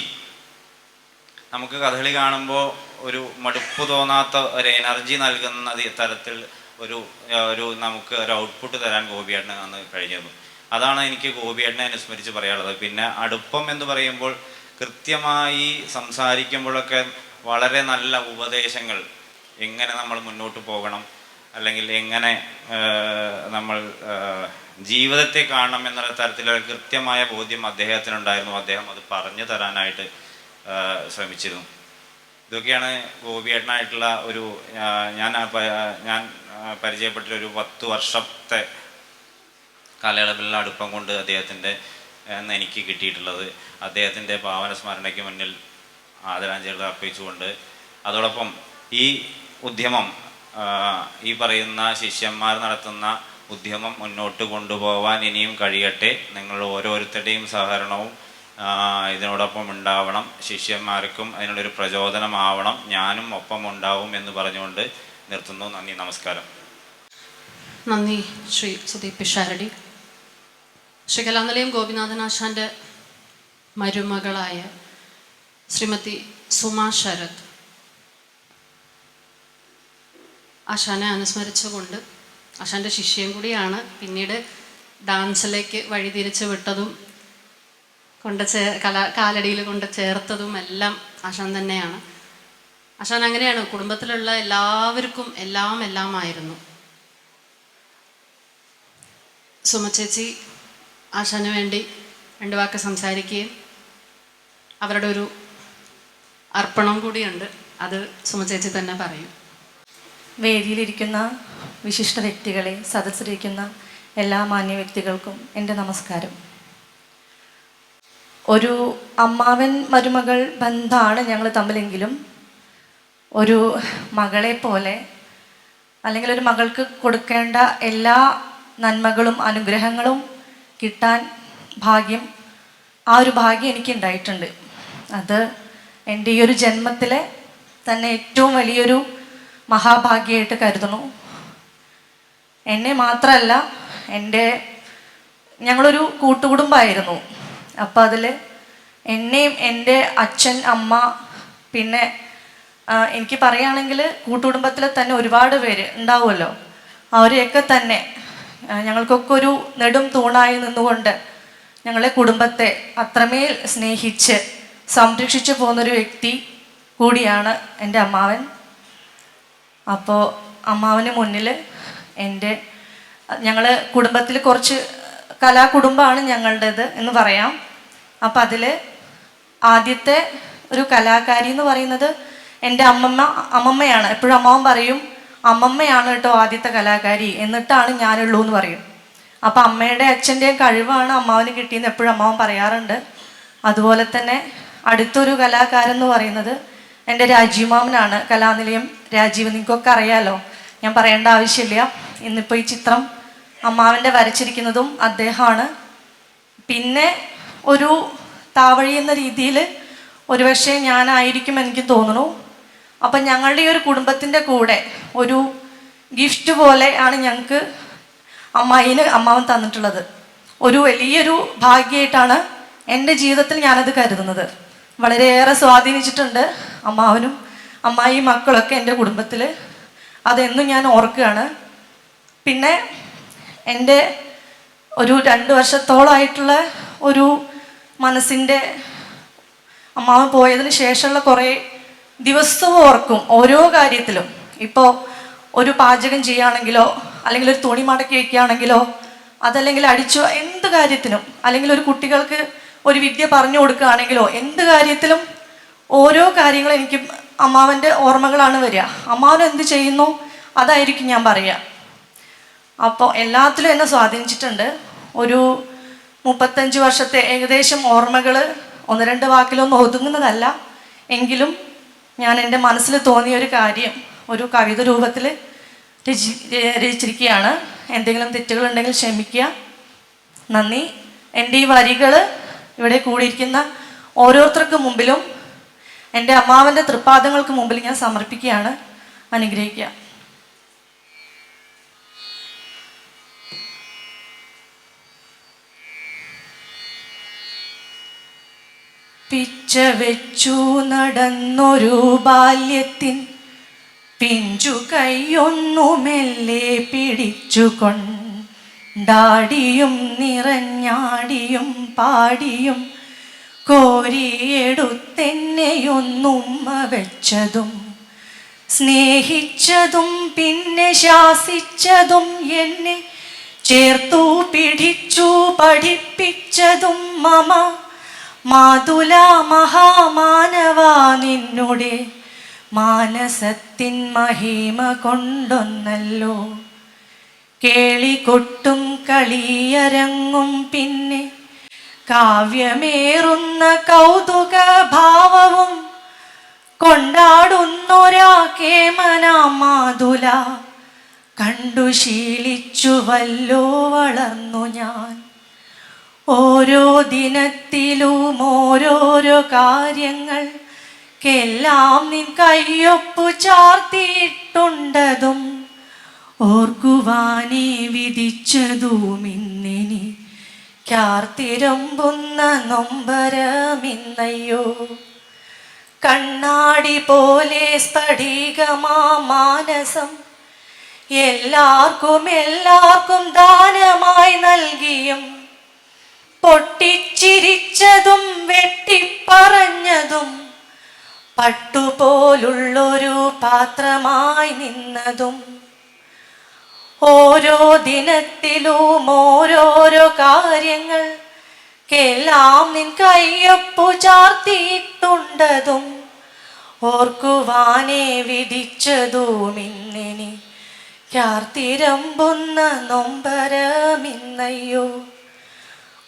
നമുക്ക് കഥകളി കാണുമ്പോൾ ഒരു മടുപ്പ് തോന്നാത്ത ഒരു എനർജി നൽകുന്ന തരത്തിൽ നമുക്ക് ഒരു ഔട്ട്പുട്ട് തരാൻ ഗോപിയേട്ടന് അന്ന് കഴിഞ്ഞിരുന്നു. അതാണ് എനിക്ക് ഗോപിയേട്ടനെ അനുസ്മരിച്ച് പറയാനുള്ളത്. പിന്നെ അടുപ്പം എന്ന് പറയുമ്പോൾ കൃത്യമായി സംസാരിക്കുമ്പോഴൊക്കെ വളരെ നല്ല ഉപദേശങ്ങൾ, എങ്ങനെ നമ്മൾ മുന്നോട്ട് പോകണം, അല്ലെങ്കിൽ എങ്ങനെ നമ്മൾ ജീവിതത്തെ കാണണം എന്നുള്ള തരത്തിലുള്ള കൃത്യമായ ബോധ്യം അദ്ദേഹത്തിനുണ്ടായിരുന്നു. അദ്ദേഹം അത് പറഞ്ഞു തരാനായിട്ട് ശ്രമിച്ചിരുന്നു. ഇതൊക്കെയാണ് ഗോപിയേട്ടനായിട്ടുള്ള ഒരു ഞാൻ പരിചയപ്പെട്ടൊരു 10 വർഷത്തെ കാലയളവിലുള്ള അടുപ്പം കൊണ്ട് അദ്ദേഹത്തിൻ്റെ എനിക്ക് കിട്ടിയിട്ടുള്ളത്. അദ്ദേഹത്തിൻ്റെ പാവന സ്മരണയ്ക്ക് മുന്നിൽ ആദരാഞ്ജലികൾ അർപ്പിച്ചുകൊണ്ട് അതോടൊപ്പം ഈ ഉദ്യമം, ഈ പറയുന്ന ശിഷ്യന്മാർ നടത്തുന്ന ഉദ്യമം മുന്നോട്ട് കൊണ്ടുപോകാൻ ഇനിയും കഴിയട്ടെ. നിങ്ങൾ ഓരോരുത്തരുടെയും സഹകരണവും ഇതിനോടൊപ്പം ഉണ്ടാവണം. ശിഷ്യന്മാർക്കും അതിനുള്ളൊരു പ്രചോദനമാവണം. ഞാനും ഒപ്പം ഉണ്ടാവും എന്ന് പറഞ്ഞുകൊണ്ട് നിർത്തുന്നു. നന്ദി, നമസ്കാരം. നന്ദി ശ്രീ സുദീപ് പിഷാരടി. ശ്രീ കലാനിലയം ഗോപിനാഥനാശാൻ്റെ മരുമകളായ ശ്രീമതി സുമാ ശരത് ആശാനെ അനുസ്മരിച്ചുകൊണ്ട്, ആശാൻ്റെ ശിഷ്യയും കൂടിയാണ്, പിന്നീട് ഡാൻസിലേക്ക് വഴിതിരിച്ച് വിട്ടതും കാലടിയിൽ കൊണ്ട് ചേർത്തതും എല്ലാം ആശാൻ തന്നെയാണ്. ആശാൻ അങ്ങനെയാണ്, കുടുംബത്തിലുള്ള എല്ലാവർക്കും എല്ലാമായിരുന്നു. സുമചേച്ചി ആശാന് വേണ്ടി 2 വാക്ക് സംസാരിക്കുകയും അവരുടെ ഒരു അർപ്പണം കൂടിയുണ്ട്, അത് സുമചേച്ചി തന്നെ പറയും. വേദിയിലിരിക്കുന്ന വിശിഷ്ട വ്യക്തികളെ, സദസ്സിലിരിക്കുന്ന എല്ലാ മാന്യ വ്യക്തികൾക്കും എൻ്റെ നമസ്കാരം. ഒരു അമ്മാവൻ മരുമകൾ ബന്ധമാണ് ഞങ്ങൾ തമ്മിലെങ്കിലും ഒരു മകളെ പോലെ, അല്ലെങ്കിൽ ഒരു മകൾക്ക് കൊടുക്കേണ്ട എല്ലാ നന്മകളും അനുഗ്രഹങ്ങളും കിട്ടാൻ ഭാഗ്യം, ആ ഒരു ഭാഗ്യം എനിക്കുണ്ടായിട്ടുണ്ട്. അത് എൻ്റെ ഈ ഒരു ജന്മത്തിലെ തന്നെ ഏറ്റവും വലിയൊരു മഹാഭാഗ്യമായിട്ട് കരുതുന്നു. എന്നെ മാത്രമല്ല, ഞങ്ങളൊരു കൂട്ടുകുടുംബമായിരുന്നു. അപ്പോൾ അതിൽ എന്നെയും എൻ്റെ അച്ഛൻ, അമ്മ, പിന്നെ എനിക്ക് പറയുകയാണെങ്കിൽ കൂട്ടുകുടുംബത്തിൽ തന്നെ ഒരുപാട് പേര് ഉണ്ടാവുമല്ലോ, അവരെയൊക്കെ തന്നെ ഞങ്ങൾക്കൊക്കെ ഒരു നെടും തൂണായി നിന്നുകൊണ്ട് ഞങ്ങളെ കുടുംബത്തെ അത്രമേൽ സ്നേഹിച്ച് സംരക്ഷിച്ചു പോകുന്നൊരു വ്യക്തി കൂടിയാണ് എൻ്റെ അമ്മാവൻ. അപ്പോൾ അമ്മാവന് മുന്നിൽ ഞങ്ങൾ കുടുംബത്തിൽ കുറച്ച് കലാകുടുംബമാണ് ഞങ്ങളുടേത് എന്ന് പറയാം. അപ്പം അതിൽ ആദ്യത്തെ ഒരു കലാകാരി എന്ന് പറയുന്നത് എൻ്റെ അമ്മമ്മയാണ്. എപ്പോഴും അമ്മാവൻ പറയും, അമ്മമ്മയാണ് കേട്ടോ ആദ്യത്തെ കലാകാരി, എന്നിട്ടാണ് ഞാനുള്ളൂ എന്ന് പറയും. അപ്പം അമ്മയുടെ അച്ഛൻ്റെയും കഴിവാണ് അമ്മാവന് കിട്ടിയെന്ന് എപ്പോഴും അമ്മാവൻ പറയാറുണ്ട്. അതുപോലെ തന്നെ അടുത്തൊരു കലാകാരൻ എന്ന് പറയുന്നത് എൻ്റെ രാജീവ് മാമനാണ്, കലാനിലയം രാജീവ്. നിങ്ങൾക്കൊക്കെ അറിയാലോ, ഞാൻ പറയേണ്ട ആവശ്യമില്ല. ഇന്നിപ്പോൾ ഈ ചിത്രം അമ്മാവൻ്റെ വരച്ചിരിക്കുന്നതും അദ്ദേഹമാണ്. പിന്നെ ഒരു താവഴി എന്ന രീതിയിൽ ഒരുപക്ഷെ ഞാനായിരിക്കും എനിക്ക് തോന്നുന്നു. അപ്പം ഞങ്ങളുടെ ഈ ഒരു കുടുംബത്തിൻ്റെ കൂടെ ഒരു ഗിഫ്റ്റ് പോലെ ആണ് ഞങ്ങൾക്ക് അമ്മാവൻ തന്നിട്ടുള്ളത്. ഒരു വലിയൊരു ഭാഗ്യമായിട്ടാണ് എൻ്റെ ജീവിതത്തിൽ ഞാനത് കരുതുന്നത്. വളരെയേറെ സ്വാധീനിച്ചിട്ടുണ്ട് അമ്മാവനും അമ്മായി മക്കളൊക്കെ എൻ്റെ കുടുംബത്തിൽ. അതെന്നും ഞാൻ ഓർക്കുകയാണ്. പിന്നെ എൻ്റെ ഒരു 2 വർഷത്തോളമായിട്ടുള്ള ഒരു മനസ്സിൻ്റെ അമ്മാവൻ പോയതിന് ശേഷമുള്ള കുറേ ദിവസവും ഓർക്കും ഓരോ കാര്യത്തിലും. ഇപ്പോൾ ഒരു പാചകം ചെയ്യുകയാണെങ്കിലോ, അല്ലെങ്കിൽ ഒരു തുണി മടക്കി വയ്ക്കുകയാണെങ്കിലോ, അതല്ലെങ്കിൽ അടിച്ചു എന്ത് കാര്യത്തിനും, അല്ലെങ്കിൽ ഒരു കുട്ടികൾക്ക് ഒരു വിദ്യ പറഞ്ഞു കൊടുക്കുകയാണെങ്കിലോ, എന്ത് കാര്യത്തിലും ഓരോ കാര്യങ്ങളും എനിക്ക് അമ്മാവൻ്റെ ഓർമ്മകളാണ് വരിക. അമ്മാവൻ എന്ത് ചെയ്യുന്നു അതായിരിക്കും ഞാൻ പറയുക. അപ്പോൾ എല്ലാത്തിലും എന്നെ സ്വാധീനിച്ചിട്ടുണ്ട്. ഒരു 35 വർഷത്തെ ഏകദേശം ഓർമ്മകൾ 1-2 വാക്കിലൊന്നും ഒതുങ്ങുന്നതല്ല. എങ്കിലും ഞാൻ എൻ്റെ മനസ്സിൽ തോന്നിയ ഒരു കാര്യം ഒരു കവിത രൂപത്തിൽ രചിച്ചിരിക്കുകയാണ്. എന്തെങ്കിലും തെറ്റുകളുണ്ടെങ്കിൽ ക്ഷമിക്കുക. നന്ദി. എൻ്റെ ഈ വരികൾ ഇവിടെ കൂടിയിരിക്കുന്ന ഓരോരുത്തർക്ക് മുമ്പിലും എൻ്റെ അമ്മാവൻ്റെ തൃപ്പാദങ്ങൾക്ക് മുമ്പിൽ ഞാൻ സമർപ്പിക്കുകയാണ്. അനുഗ്രഹിക്കുക. പിച്ച വെച്ചു നടന്നൊരു ബാല്യത്തിൻ പിഞ്ചു കൈയൊന്നു മെല്ലെ പിടിച്ചുകൊണ്ടാടിയും നിറഞ്ഞാടിയും പാടിയും കോരിയെടുത്തെന്നെയൊന്നുമ്മ വെച്ചതും സ്നേഹിച്ചതും പിന്നെ ശാസിച്ചതും എന്നെ ചേർത്തു പിടിച്ചു പഠിപ്പിച്ചതും മമ മാതുല മഹാമാനവ നിന്നുടെ മാനസത്തിൻ മഹിമ കൊണ്ടൊന്നല്ലോ. കേളികൊട്ടും കളിയരങ്ങും പിന്നെ കാവ്യമേറുന്ന കൗതുക ഭാവവും കൊണ്ടാടുന്നൊരാ കേമനാം മാതുല കണ്ടു ശീലിച്ചുവല്ലോ വളർന്നു ഞാൻ. ഓരോ ദിനത്തിലും ഓരോരോ കാര്യങ്ങൾക്കെല്ലാം നിൻ കയ്യൊപ്പു ചാർത്തിയിട്ടുണ്ടതും ഓർക്കുവാനേ വിധിച്ചതും ഇന്നിനി ചാർത്തിരമ്പുന്ന നൊമ്പരമിന്നയ്യോ. കണ്ണാടി പോലെ സ്ഫടികമാ മാനസം എല്ലാവർക്കും ദാനമായി നൽകിയും പൊട്ടിച്ചിരിച്ചതും വെട്ടിപ്പറഞ്ഞതും പട്ടുപോലുള്ളൊരു പാത്രമായി നിന്നതും ഓരോ ദിനത്തിലും ഓരോരോ കാര്യങ്ങൾക്കെല്ലാം നിൻ കയ്യൊപ്പു ചാർത്തിയിട്ടുണ്ടതും ഓർക്കുവാനേ വിധിച്ചതും ഇന്നിനി ചാർത്തിരമ്പുന്ന നൊമ്പരമിന്നയ്യോ.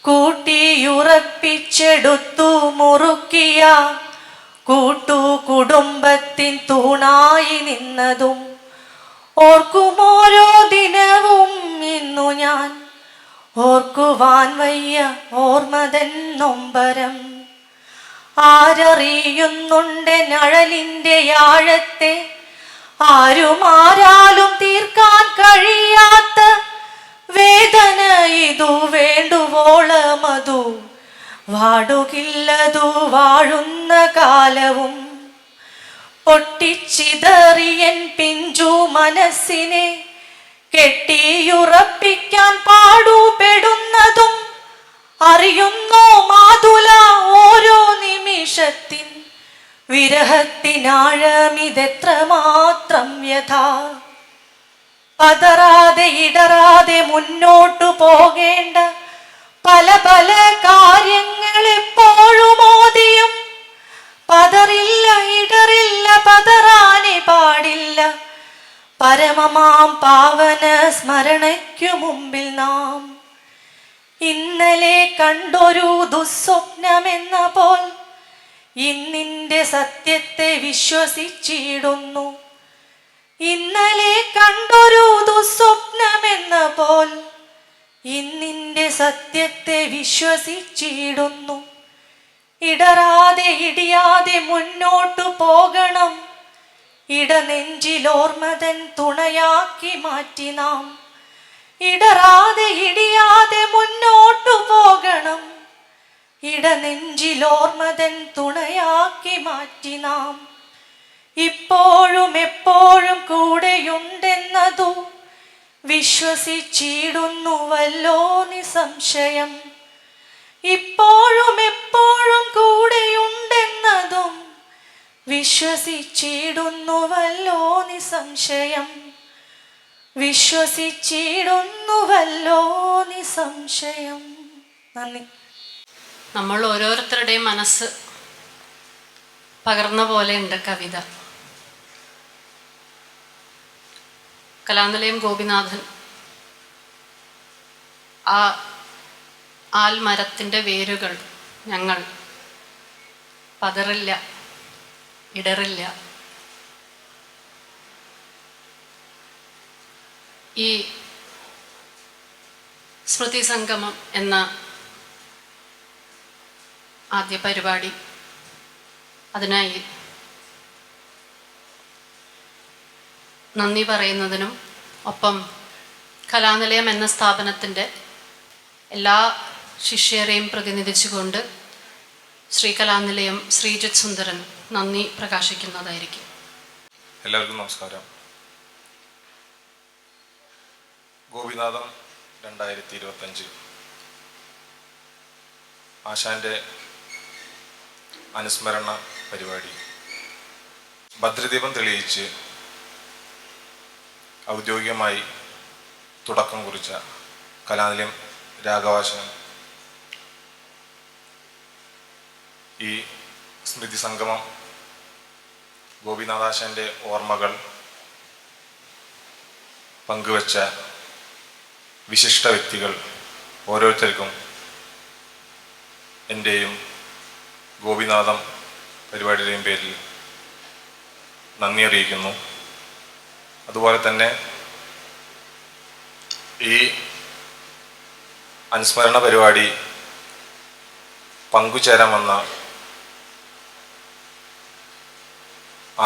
കൂട്ടിയുറപ്പിച്ചെടുത്തു മുറുക്കിയ കൂട്ടുകുടുംബത്തിൻ തൂണായി നിന്നതും ഓർക്കുമോരോ ദിനവും ഇന്നു ഞാൻ ഓർക്കുവാൻ വയ്യ ഓർമ്മതൻ നൊമ്പരം. ആരറിയുന്നുണ്ട് നഴലിൻ്റെ ആഴത്തെ ആരുമാരാലും തീർക്കാൻ കഴിയാത്ത വേദന ഇതു വേണ്ടുവോളമതു വാടുകില്ലതു വാഴുന്ന കാലവും. പൊട്ടിച്ചിതറിയൻ പിഞ്ചു മനസ്സിനെ കെട്ടിയുറപ്പിക്കാൻ പാടുപെടുന്നതും അറിയുന്നോ മാതുല ഓരോ നിമിഷത്തിൻ വിരഹത്തിനാഴമിതെത്രമാത്രം വ്യഥാ. പതറാതെ ഇടറാതെ മുന്നോട്ടു പോകേണ്ട പല പല കാര്യങ്ങളെപ്പോഴും ഓതിയും പതറില്ല ഇടറില്ല പതറാനെ പാടില്ല പരമമാം പാവന സ്മരണയ്ക്കു മുമ്പിൽ നാം. ഇന്നലെ കണ്ടൊരു ദുസ്വപ്നമെന്ന പോൽ ഇന്നിൻ്റെ സത്യത്തെ വിശ്വസിച്ചിടുന്നു. ഇന്നലെ കണ്ടൊരു ദുസ്വപ്നമെന്ന പോൽ ഇന്നിൻ്റെ സത്യത്തെ വിശ്വസിച്ചിടുന്നു. ഇടറാതെ ഇടിയാതെ മുന്നോട്ടു പോകണം. ഇടനെഞ്ചിലോർമ്മതൻ തുണയാക്കി മാറ്റി നാം. ഇടറാതെ ഇടിയാതെ മുന്നോട്ടു പോകണം. ഇടനെഞ്ചിലോർമ്മതൻ തുണയാക്കി മാറ്റി നാം. ഇപ്പോഴും എപ്പോഴും കൂടെയുണ്ടെന്നതു വിശ്വസിച്ചിടുന്നുവല്ലോ നിസംശയം. ഇപ്പോഴും എപ്പോഴും കൂടെയുണ്ടെന്നതും വിശ്വസിച്ചിടുന്നുവല്ലോ നിസംശയം. വിശ്വസിച്ചിടുന്നുവല്ലോ നിസംശയം. നന്ദി. നമ്മൾ ഓരോരുത്തരുടെയും മനസ്സ് പകർന്ന പോലെയുണ്ട് കവിത. കലാനിലയം ഗോപിനാഥൻ ആ ആൽമരത്തിൻ്റെ വേരുകൾ ഞങ്ങൾ പതറില്ല, ഇടറില്ല. ഈ സ്മൃതി സംഗമം എന്ന ആദ്യ പരിപാടി, അതിനായി നന്ദി പറയുന്നതിനും ഒപ്പം കലാനിലയം എന്ന സ്ഥാപനത്തിൻ്റെ എല്ലാ ശിഷ്യരെയും പ്രതിനിധിച്ചുകൊണ്ട് ശ്രീ കലാനിലയം ശ്രീജിത്ത് സുന്ദരൻ നന്ദി പ്രകാശിക്കുന്നതായിരിക്കും. എല്ലാവർക്കും നമസ്കാരം. ഗോപിനാഥം 2025 ആശാൻ്റെ അനുസ്മരണ പരിപാടി ഭദ്രദീപം തെളിയിച്ച് ഔദ്യോഗികമായി തുടക്കം കുറിച്ച കലാനിലയം രാഘവാശാൻ ഈ സ്മൃതി സംഗമം ഗോപിനാഥാശാൻ്റെ ഓർമ്മകൾ പങ്കുവച്ച വിശിഷ്ട വ്യക്തികൾ ഓരോരുത്തർക്കും എൻ്റെയും ഗോപിനാഥം പരിപാടിയുടെയും പേരിൽ നന്ദി അറിയിക്കുന്നു. അതുപോലെ തന്നെ ഈ അനുസ്മരണ പരിപാടി പങ്കുചേരാൻ വന്ന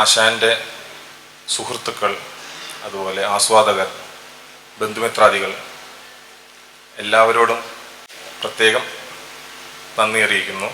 ആശാൻ്റെ സുഹൃത്തുക്കൾ, അതുപോലെ ആസ്വാദകർ, ബന്ധുമിത്രാദികൾ എല്ലാവരോടും പ്രത്യേകം നന്ദി അറിയിക്കുന്നു.